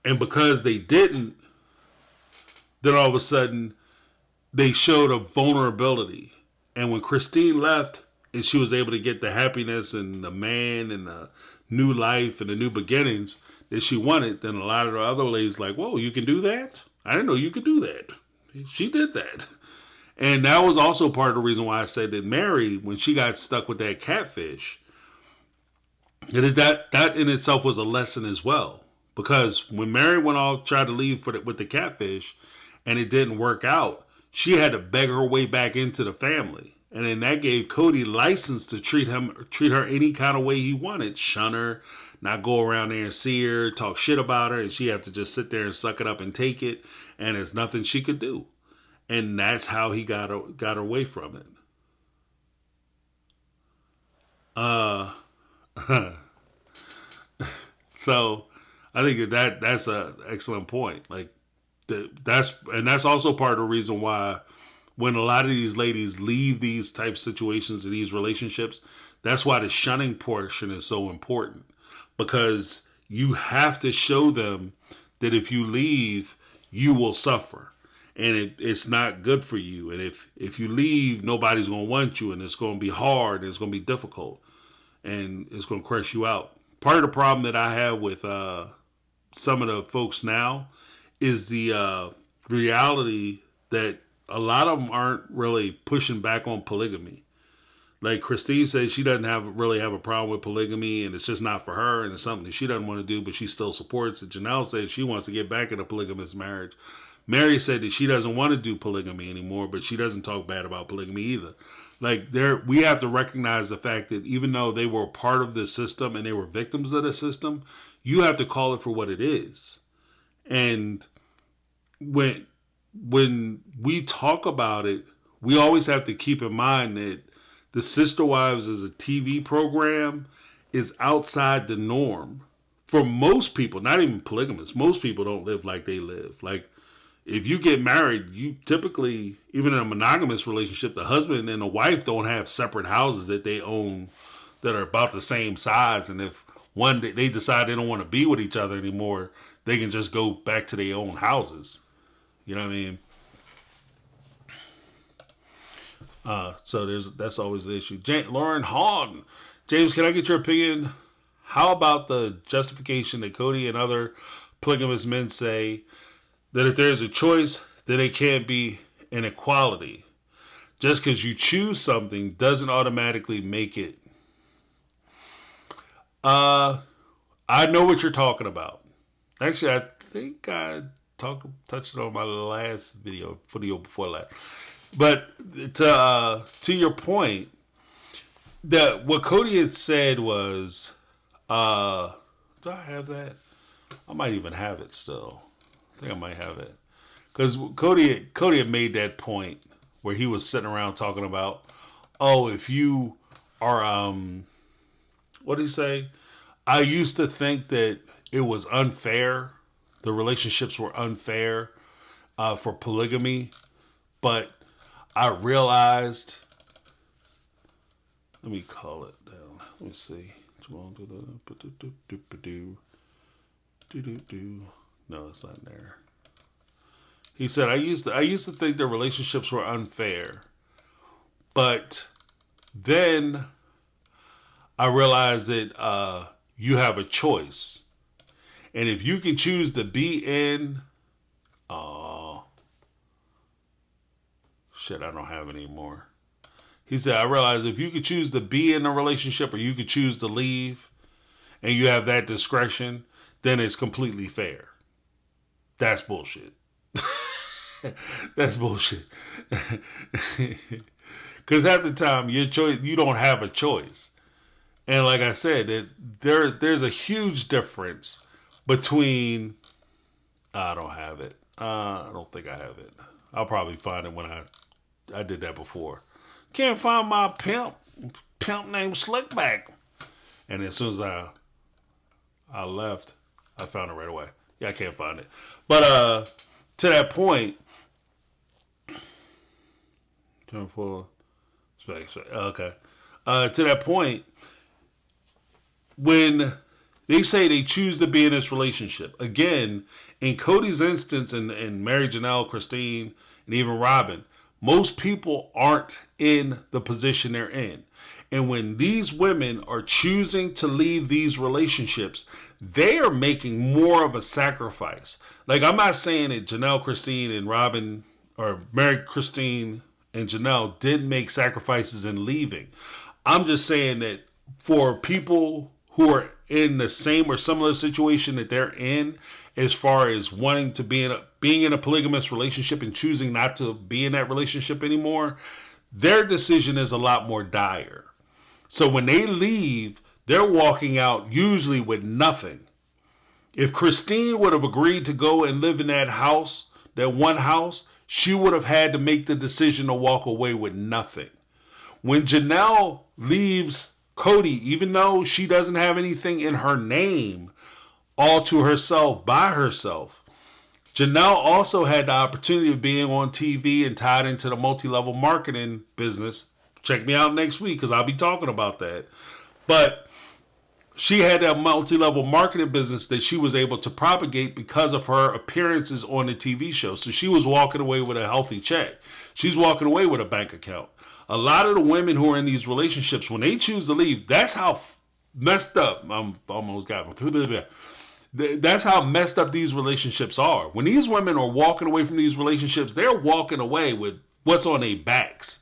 And because they didn't, then all of a sudden, they showed a vulnerability. And when Christine left, and she was able to get the happiness and the man and the new life and the new beginnings, that she wanted, then a lot of the other ladies like, whoa, you can do that? I didn't know you could do that. She did that. And that was also part of the reason why I said that Mary, when she got stuck with that catfish, that in itself was a lesson as well. Because when Mary went off, tried to leave with the catfish, and it didn't work out, she had to beg her way back into the family. And then that gave Cody license to treat her any kind of way he wanted. Shun her, not go around there and see her, talk shit about her, and she have to just sit there and suck it up and take it. And there's nothing she could do. And that's how he got away from it. So I think that's an excellent point. Like that's also part of the reason why when a lot of these ladies leave these type situations and these relationships, that's why the shunning portion is so important, because you have to show them that if you leave, you will suffer. And it's not good for you. And if you leave, nobody's going to want you. And it's going to be hard. And it's going to be difficult. And it's going to crush you out. Part of the problem that I have with some of the folks now is the reality that a lot of them aren't really pushing back on polygamy. Like Christine says, she doesn't really have a problem with polygamy. And it's just not for her. And it's something that she doesn't want to do. But she still supports it. Janelle says she wants to get back in a polygamous marriage. Mary said that she doesn't want to do polygamy anymore, but she doesn't talk bad about polygamy either. Like we have to recognize the fact that even though they were part of the system and they were victims of the system, you have to call it for what it is. And when we talk about it, we always have to keep in mind that the Sister Wives as a TV program is outside the norm. For most people, not even polygamists, most people don't live like they live. Like, if you get married, you typically, even in a monogamous relationship, the husband and the wife don't have separate houses that they own that are about the same size. And if one day they decide they don't want to be with each other anymore, they can just go back to their own houses. You know what I mean? So that's always the issue. Lauren Hahn. James, can I get your opinion? How about the justification that Cody and other polygamous men say that if there's a choice, then it can't be an equality? Just because you choose something doesn't automatically make it. I know what you're talking about. Actually, I think I touched it on my last video before last. But to your point, that what Cody had said was, do I have that? I might even have it still. I think I might have it. Because Cody had made that point where he was sitting around talking about, oh, if you are, what did he say? I used to think that it was unfair. The relationships were unfair for polygamy. But I realized, let me call it down. Let me see. No, it's not there. He said, I used to think that relationships were unfair, but then I realized that you have a choice, and if you can choose to be in, shit, I don't have it anymore. He said, I realized if you could choose to be in a relationship or you could choose to leave, and you have that discretion, then it's completely fair. That's bullshit. That's bullshit. Because half the time, you don't have a choice. And like I said, there's a huge difference between. I don't have it. I don't think I have it. I'll probably find it when I did that before. Can't find my pimp named Slickback. And as soon as I left, I found it right away. Yeah, I can't find it. But to that point, okay. To that point, when they say they choose to be in this relationship, again, in Cody's instance, and Mary Janelle, Christine, and even Robyn, most people aren't in the position they're in. And when these women are choosing to leave these relationships, they are making more of a sacrifice. Like, I'm not saying that Janelle, Christine, and Robyn, or Mary, Christine, and Janelle didn't make sacrifices in leaving. I'm just saying that for people who are in the same or similar situation that they're in, as far as wanting to be being in a polygamous relationship and choosing not to be in that relationship anymore, their decision is a lot more dire. So when they leave, they're walking out usually with nothing. If Christine would have agreed to go and live in that house, that one house, she would have had to make the decision to walk away with nothing. When Janelle leaves Cody, even though she doesn't have anything in her name, all to herself, by herself, Janelle also had the opportunity of being on TV and tied into the multi-level marketing business. Check me out next week because I'll be talking about that. But she had that multi-level marketing business that she was able to propagate because of her appearances on the TV show. So she was walking away with a healthy check. She's walking away with a bank account. A lot of the women who are in these relationships, when they choose to leave, that's how messed up. I'm almost got my. That's how messed up these relationships are. When these women are walking away from these relationships, they're walking away with what's on their backs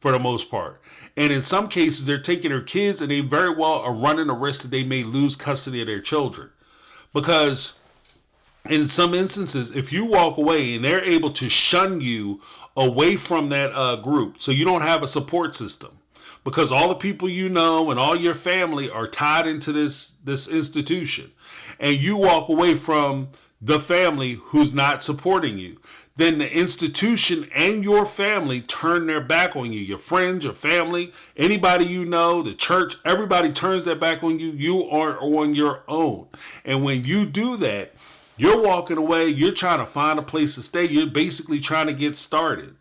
for the most part. And in some cases, they're taking their kids and they very well are running the risk that they may lose custody of their children. Because in some instances, if you walk away and they're able to shun you away from that group, so you don't have a support system, because all the people you know and all your family are tied into this institution, and you walk away from the family who's not supporting you, then the institution and your family turn their back on you. Your friends, your family, anybody you know, the church, everybody turns their back on you. You are on your own. And when you do that, you're walking away, you're trying to find a place to stay. You're basically trying to get started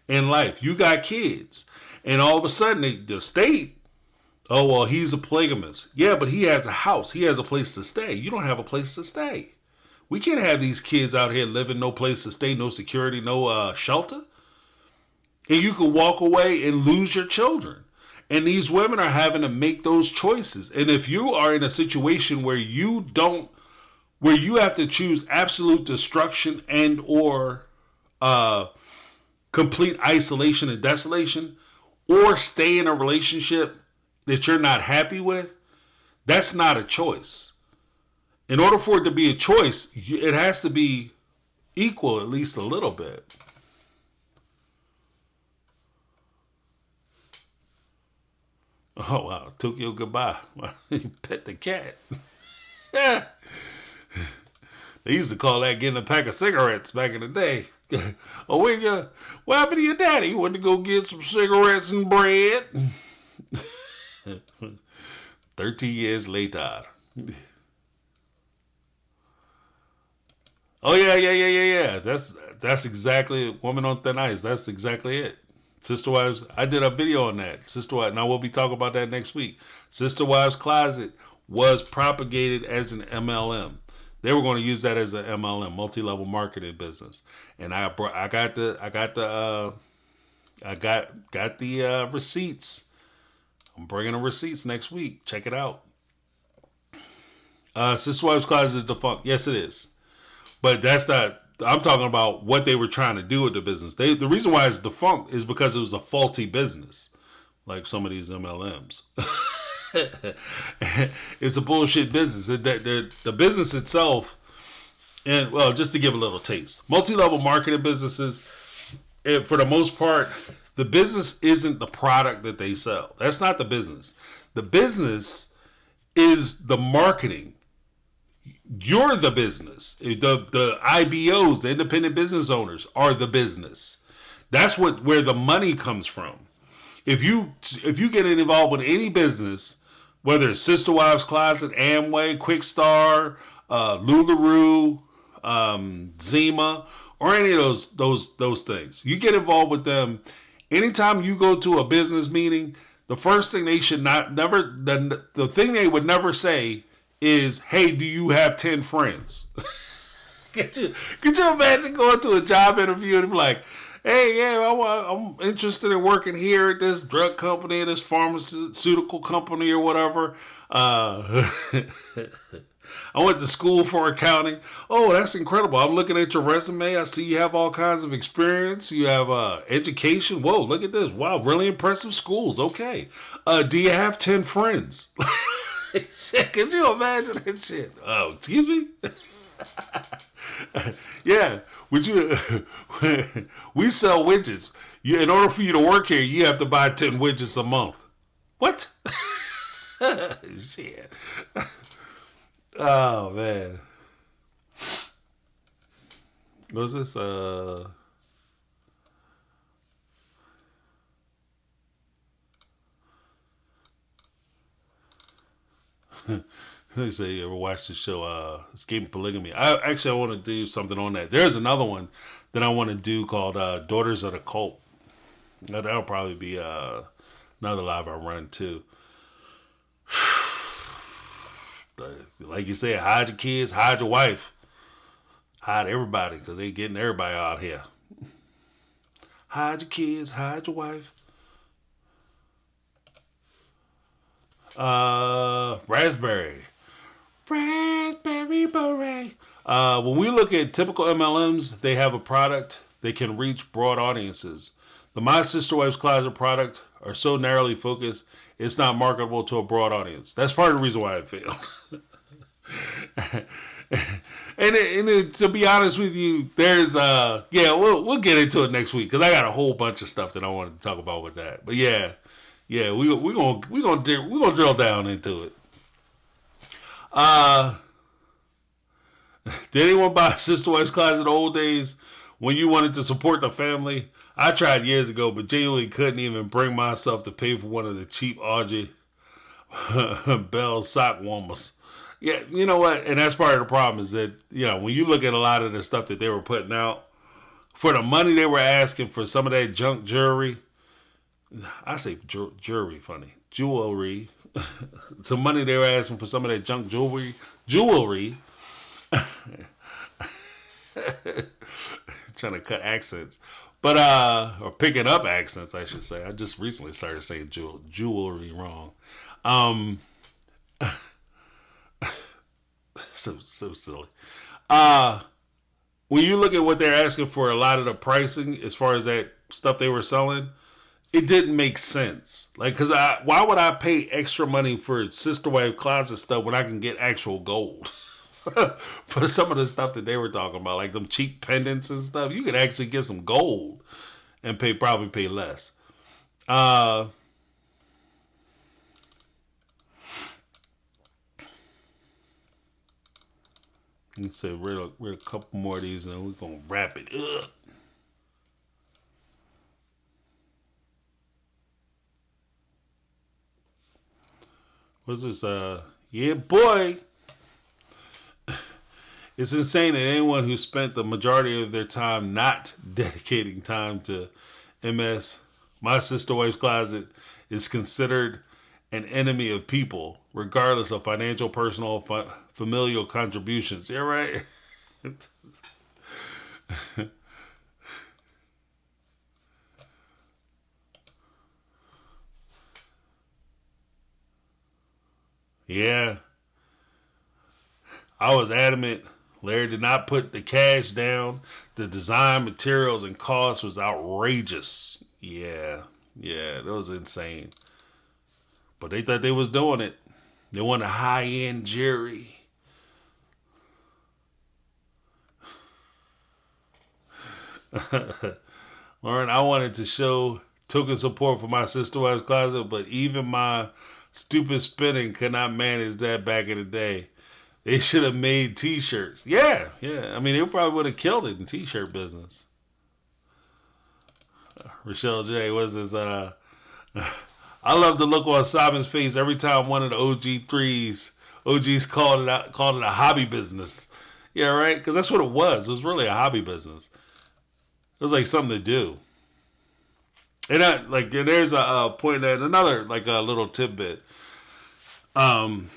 in life. You got kids. And all of a sudden, the state, oh, well, he's a polygamist. Yeah, but he has a house. He has a place to stay. You don't have a place to stay. We can't have these kids out here living no place to stay, no security, no shelter. And you can walk away and lose your children. And these women are having to make those choices. And if you are in a situation where you have to choose absolute destruction and or complete isolation and desolation, or stay in a relationship that you're not happy with, that's not a choice. In order for it to be a choice, it has to be equal at least a little bit. Oh, wow. Tokyo goodbye. You pet the cat. They used to call that getting a pack of cigarettes back in the day. Oh, what happened to your daddy? He went to go get some cigarettes and bread. 13 years later. Oh, yeah. That's exactly Woman on Thin Ice. That's exactly it. Sister Wives, I did a video on that. Sister Wives, now we'll be talking about that next week. Sister Wives Closet was propagated as an MLM. They were going to use that as an MLM, multi-level marketing business. And I got the receipts. I'm bringing the receipts next week. Check it out. Sister Wives Closet is defunct. Yes, it is. But that's not, I'm talking about what they were trying to do with the business. The reason why it's defunct is because it was a faulty business, like some of these MLMs. It's a bullshit business. The business itself, and well, just to give a little taste, multi-level marketing businesses, for the most part, the business isn't the product that they sell. That's not the business. The business is the marketing. You're the business. The IBOs, the independent business owners, are the business. That's where the money comes from. If you get involved with any business, whether it's Sister Wives Closet, Amway, Quick Star, LuLaRoe, Zima, or any of those things, you get involved with them. Anytime you go to a business meeting, the first thing they should the thing they would never say is, hey, do you have 10 friends? Could you imagine going to a job interview and be like, Hey, yeah, I'm interested in working here at this drug company, this pharmaceutical company, or whatever. I went to school for accounting. Oh, that's incredible. I'm looking at your resume. I see you have all kinds of experience. You have education. Whoa, look at this. Wow, really impressive schools. Okay. Do you have 10 friends? Shit, can you imagine that shit? Oh, excuse me? Yeah. Would you? We sell widgets. In order for you to work here, you have to buy 10 widgets a month. What? Shit. Oh man. What's this? They say you ever watch the show Escaping Polygamy. I want to do something on that. There's another one that I want to do called Daughters of the Cult. That'll probably be another live I run too. Like you said, hide your kids, hide your wife, hide everybody, because they getting everybody out here. Hide your kids, hide your wife. Raspberry beret. When we look at typical MLMs, they have a product that can reach broad audiences. The My Sister Wife's Closet product are so narrowly focused, it's not marketable to a broad audience. That's part of the reason why it failed. and to be honest with you, there's we'll get into it next week because I got a whole bunch of stuff that I wanted to talk about with that. But yeah, we're gonna drill down into it. Did anyone buy Sister Wife's Closet in the old days when you wanted to support the family? I tried years ago, but genuinely couldn't even bring myself to pay for one of the cheap Audrey Bell sock warmers. Yeah, you know what? And that's part of the problem is that, when you look at a lot of the stuff that they were putting out, for the money they were asking for some of that junk jewelry, I say jewelry, funny. Jewelry. The money they were asking for some of that junk jewelry. Trying to cut accents. But, or picking up accents, I should say. I just recently started saying jewelry wrong. So silly. When you look at what they're asking for, a lot of the pricing, as far as that stuff they were selling, it didn't make sense. Like, cause why would I pay extra money for Sister Wife Closet stuff when I can get actual gold? For some of the stuff that they were talking about, like them cheap pendants and stuff, you could actually get some gold and probably pay less. Let's say read a couple more of these and we're gonna wrap it up. What's this? Yeah, boy. It's insane that anyone who spent the majority of their time not dedicating time to MS, My Sister Wife's Closet, is considered an enemy of people, regardless of financial, personal, familial contributions. Yeah, right? Yeah. I was adamant. Larry did not put the cash down. The design, materials, and cost was outrageous. Yeah, that was insane. But they thought they was doing it. They wanted high-end jewelry. Lauren, I wanted to show token support for My Sister Wife's Closet, but even my stupid spending could not manage that back in the day. They should have made t-shirts. Yeah. I mean, they probably would have killed it in t-shirt business. Rochelle J. was this, I love the look on Simon's face every time one of the OGs called it a hobby business. Yeah, right? Because that's what it was. It was really a hobby business. It was like something to do. And there's a point that another a little tidbit. And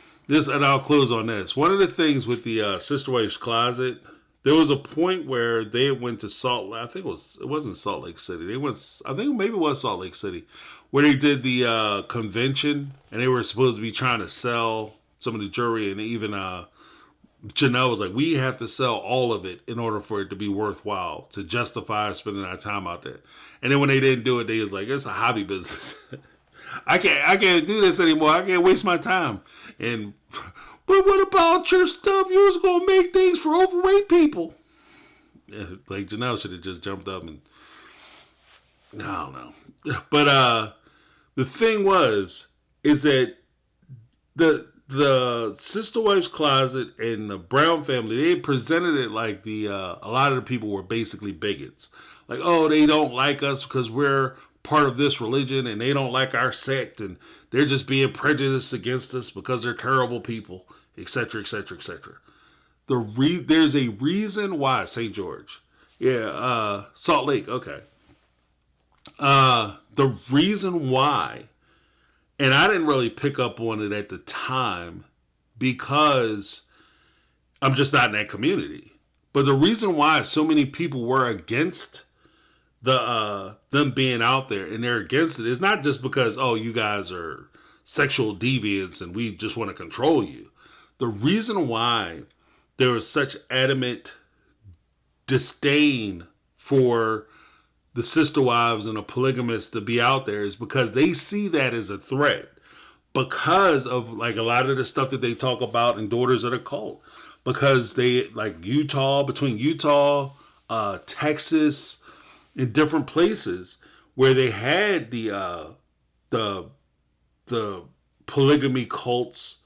I'll close on this. One of the things with the Sister Wife's Closet there was a point where they went to I think it wasn't Salt Lake City. I think maybe it was Salt Lake City, where they did the convention, and they were supposed to be trying to sell some of the jewelry, and even Janelle was like, we have to sell all of it in order for it to be worthwhile, to justify spending our time out there. And then when they didn't do it, they was like, it's a hobby business. I can't do this anymore. I can't waste my time. But what about your stuff? You was gonna make things for overweight people. Yeah, like Janelle should have just jumped up and I don't know. But the thing is that the Sister Wife's Closet and the Brown family, they presented it like a lot of the people were basically bigots. Like, oh, they don't like us because we're part of this religion, and they don't like our sect, and they're just being prejudiced against us because they're terrible people, etc., etc., etc. There's a reason why St. George, Salt Lake, okay. The reason why, and I didn't really pick up on it at the time because I'm just not in that community. But the reason why so many people were against them being out there, and they're against it, is not just because, oh, you guys are sexual deviants and we just want to control you. The reason why there was such adamant disdain for the sister wives and the polygamists to be out there is because they see that as a threat, because of like a lot of the stuff that they talk about in Daughters of the Cult, because they like between Utah, Texas, in different places where they had the polygamy cults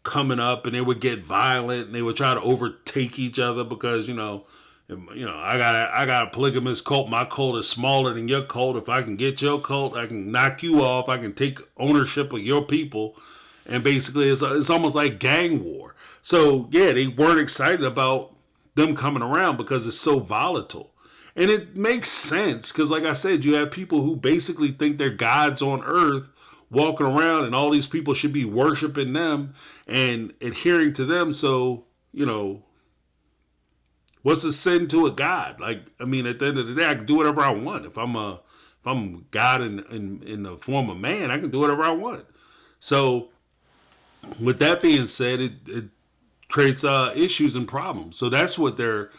coming up, and they would get violent and they would try to overtake each other because I got a polygamous cult. My cult is smaller than your cult. If I can get your cult, I can knock you off. I can take ownership of your people, and basically it's almost like gang war. So yeah, they weren't excited about them coming around because it's so volatile. And it makes sense because, like I said, you have people who basically think they're gods on earth walking around, and all these people should be worshiping them and adhering to them. So, what's a sin to a god? Like, I mean, at the end of the day, I can do whatever I want. If I'm God in the form of man, I can do whatever I want. So, with that being said, it creates issues and problems. So that's what they're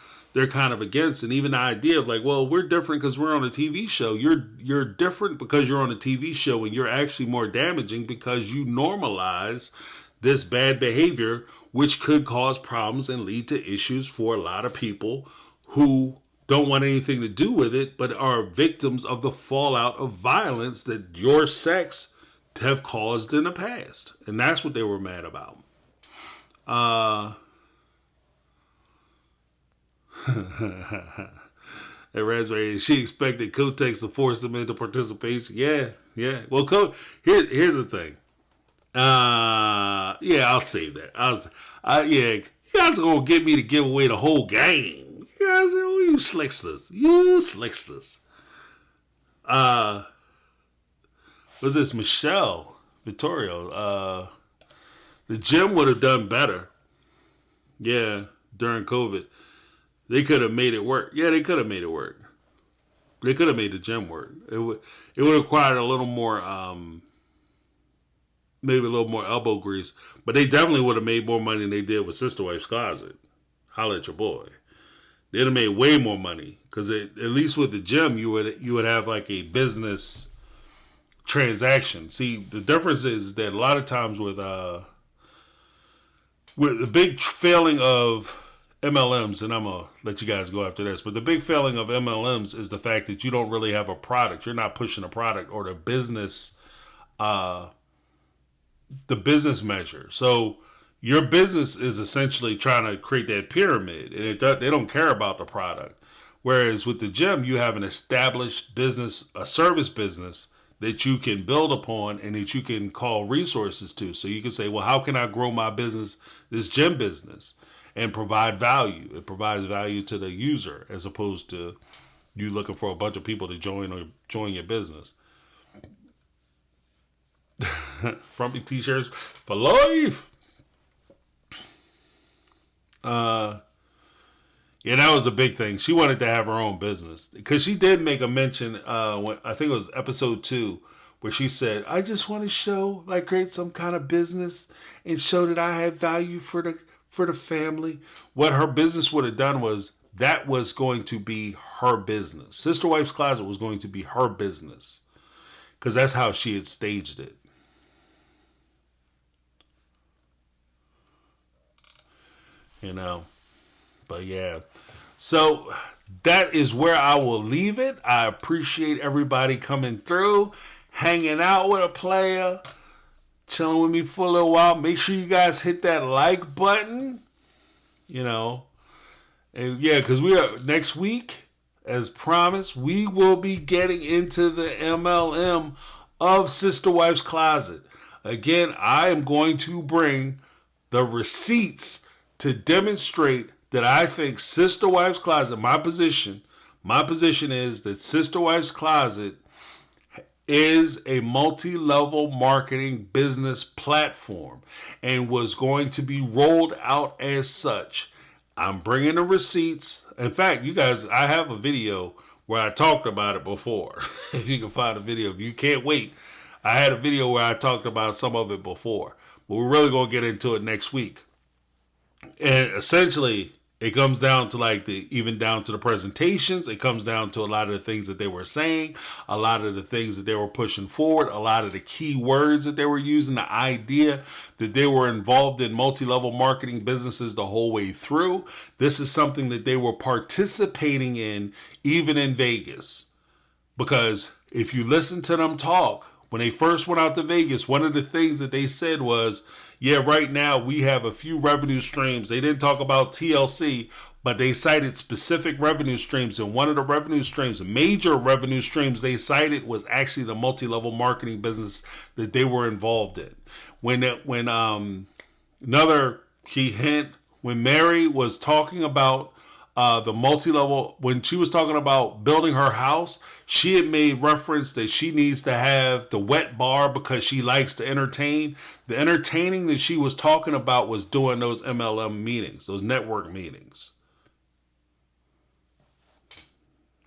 kind of against. And even the idea of like, well, we're different because we're on a TV show. You're different because you're on a TV show, and you're actually more damaging because you normalize this bad behavior, which could cause problems and lead to issues for a lot of people who don't want anything to do with it, but are victims of the fallout of violence that your sex have caused in the past. And that's what they were mad about. At Raspberry, she expected Kotex to force them into participation. Yeah. Well, here's the thing. I'll save that. You guys are gonna get me to give away the whole game. You guys, you slicksters. What's this? Michelle Vittorio. The gym would have done better. Yeah, during COVID. They could have made it work. Yeah, they could have made it work. They could have made the gym work. It would have required a little more, maybe a little more elbow grease. But they definitely would have made more money than they did with Sister Wife's Closet. Holla at your boy. They'd have made way more money because at least with the gym, you would have like a business transaction. See, the difference is that a lot of times with the big failing of MLMs, and I'm going to let you guys go after this, but the big failing of MLMs is the fact that you don't really have a product. You're not pushing a product or the business measure. So your business is essentially trying to create that pyramid, and they don't care about the product. Whereas with the gym, you have an established business, a service business that you can build upon and that you can call resources to. So you can say, well, how can I grow my business, this gym business, and provide value? It provides value to the user as opposed to you looking for a bunch of people to join your business. Frumpy t-shirts for life. Yeah, that was a big thing. She wanted to have her own business because she did make a mention. When I think it was episode 2, where she said, "I just want to show, like, create some kind of business and show that I have value for the family." What her business would have done was that was going to be her business. Sister Wife's Closet was going to be her business because that's how she had staged it. You know. But yeah, so that is where I will leave it. I appreciate everybody coming through, hanging out with a player, chilling with me for a little while. Make sure you guys hit that like button, you know. And yeah, because we are next week, as promised, we will be getting into the MLM of Sister Wife's Closet. Again, I am going to bring the receipts to demonstrate that I think Sister Wife's Closet, my position is that Sister Wife's Closet is a multi-level marketing business platform and was going to be rolled out as such. I'm bringing the receipts. In fact, you guys, I have a video where I talked about it before. If you can find a video, if you can't wait, I had a video where I talked about some of it before. But we're really going to get into it next week. And essentially, it comes down to even down to the presentations. It comes down to a lot of the things that they were saying, a lot of the things that they were pushing forward, a lot of the key words that they were using, the idea that they were involved in multi-level marketing businesses the whole way through. This is something that they were participating in even in Vegas. Because if you listen to them talk, when they first went out to Vegas, one of the things that they said was, yeah, right now we have a few revenue streams. They didn't talk about TLC, but they cited specific revenue streams. And one of the revenue streams, major revenue streams they cited, was actually the multi-level marketing business that they were involved in. Another key hint, when Mary was talking about the multi-level, when she was talking about building her house, she had made reference that she needs to have the wet bar because she likes to entertain. The entertaining that she was talking about was doing those MLM meetings, those network meetings.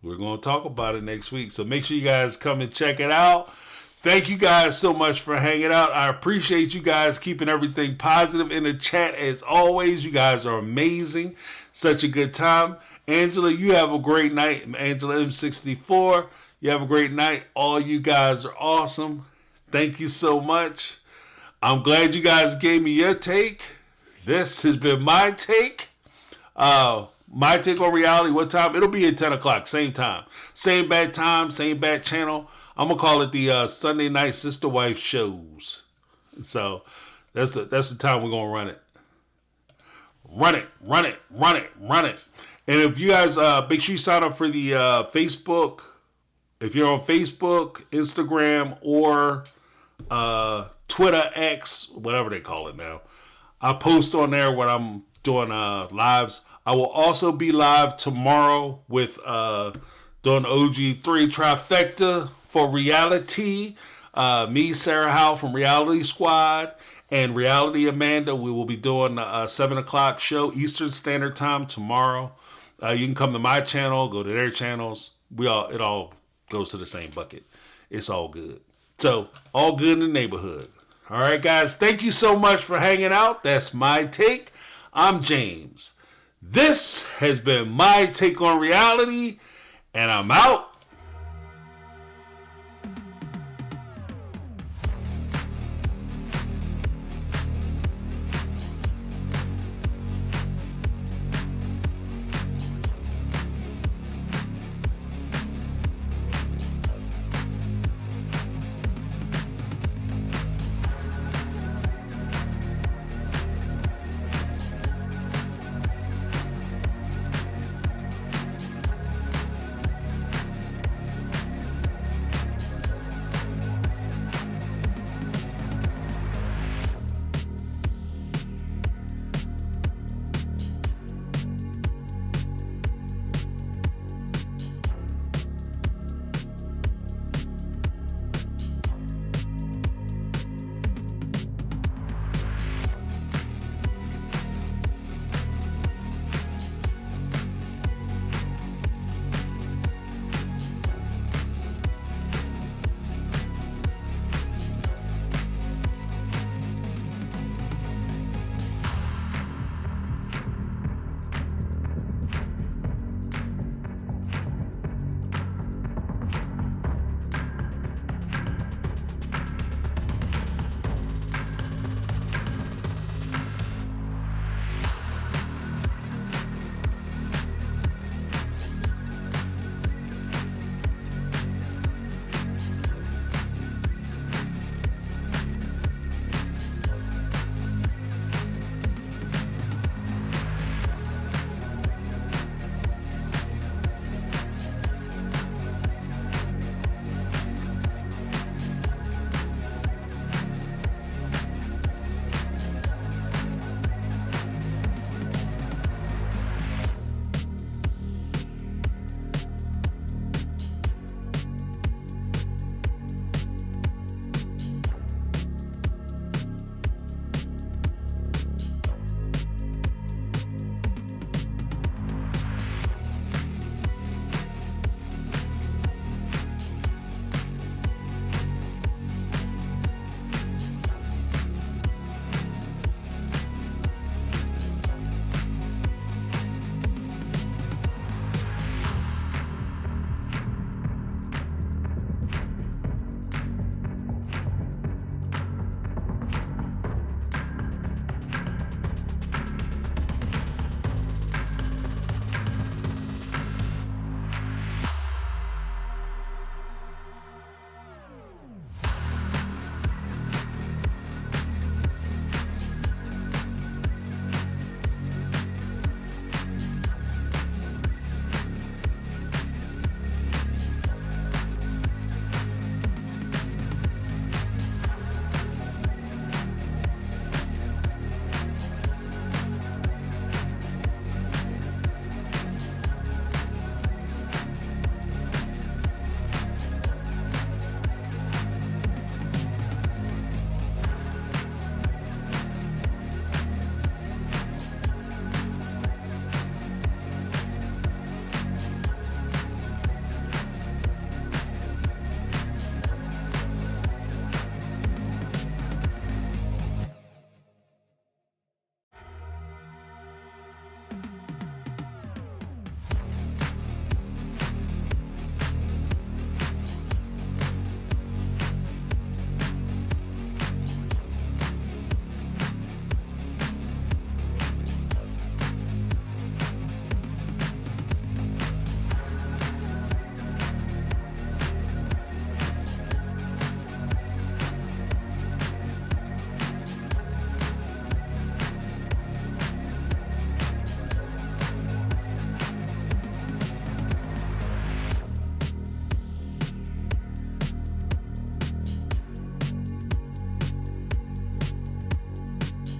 We're going to talk about it next week, so make sure you guys come and check it out. Thank you guys so much for hanging out. I appreciate you guys keeping everything positive in the chat as always. You guys are amazing. Such a good time. Angela, you have a great night. Angela M64, you have a great night. All you guys are awesome. Thank you so much. I'm glad you guys gave me your take. This has been my take. My Take on Reality. What time? It'll be at 10 o'clock. Same time. Same bad time. Same bad channel. I'm going to call it the Sunday Night Sister Wife Shows. So that's the time we're going to run it. Run it. And if you guys, make sure you sign up for the Facebook. If you're on Facebook, Instagram, or Twitter, X, whatever they call it now. I post on there when I'm doing lives. I will also be live tomorrow with doing OG3 trifecta for reality. Me, Sarah Howe from Reality Squad, and Reality Amanda. We will be doing a 7 o'clock show Eastern Standard Time tomorrow. You can come to my channel, go to their channels. It all goes to the same bucket. It's all good. So, all good in the neighborhood. All right, guys. Thank you so much for hanging out. That's my take. I'm James. This has been My Take on Reality, and I'm out.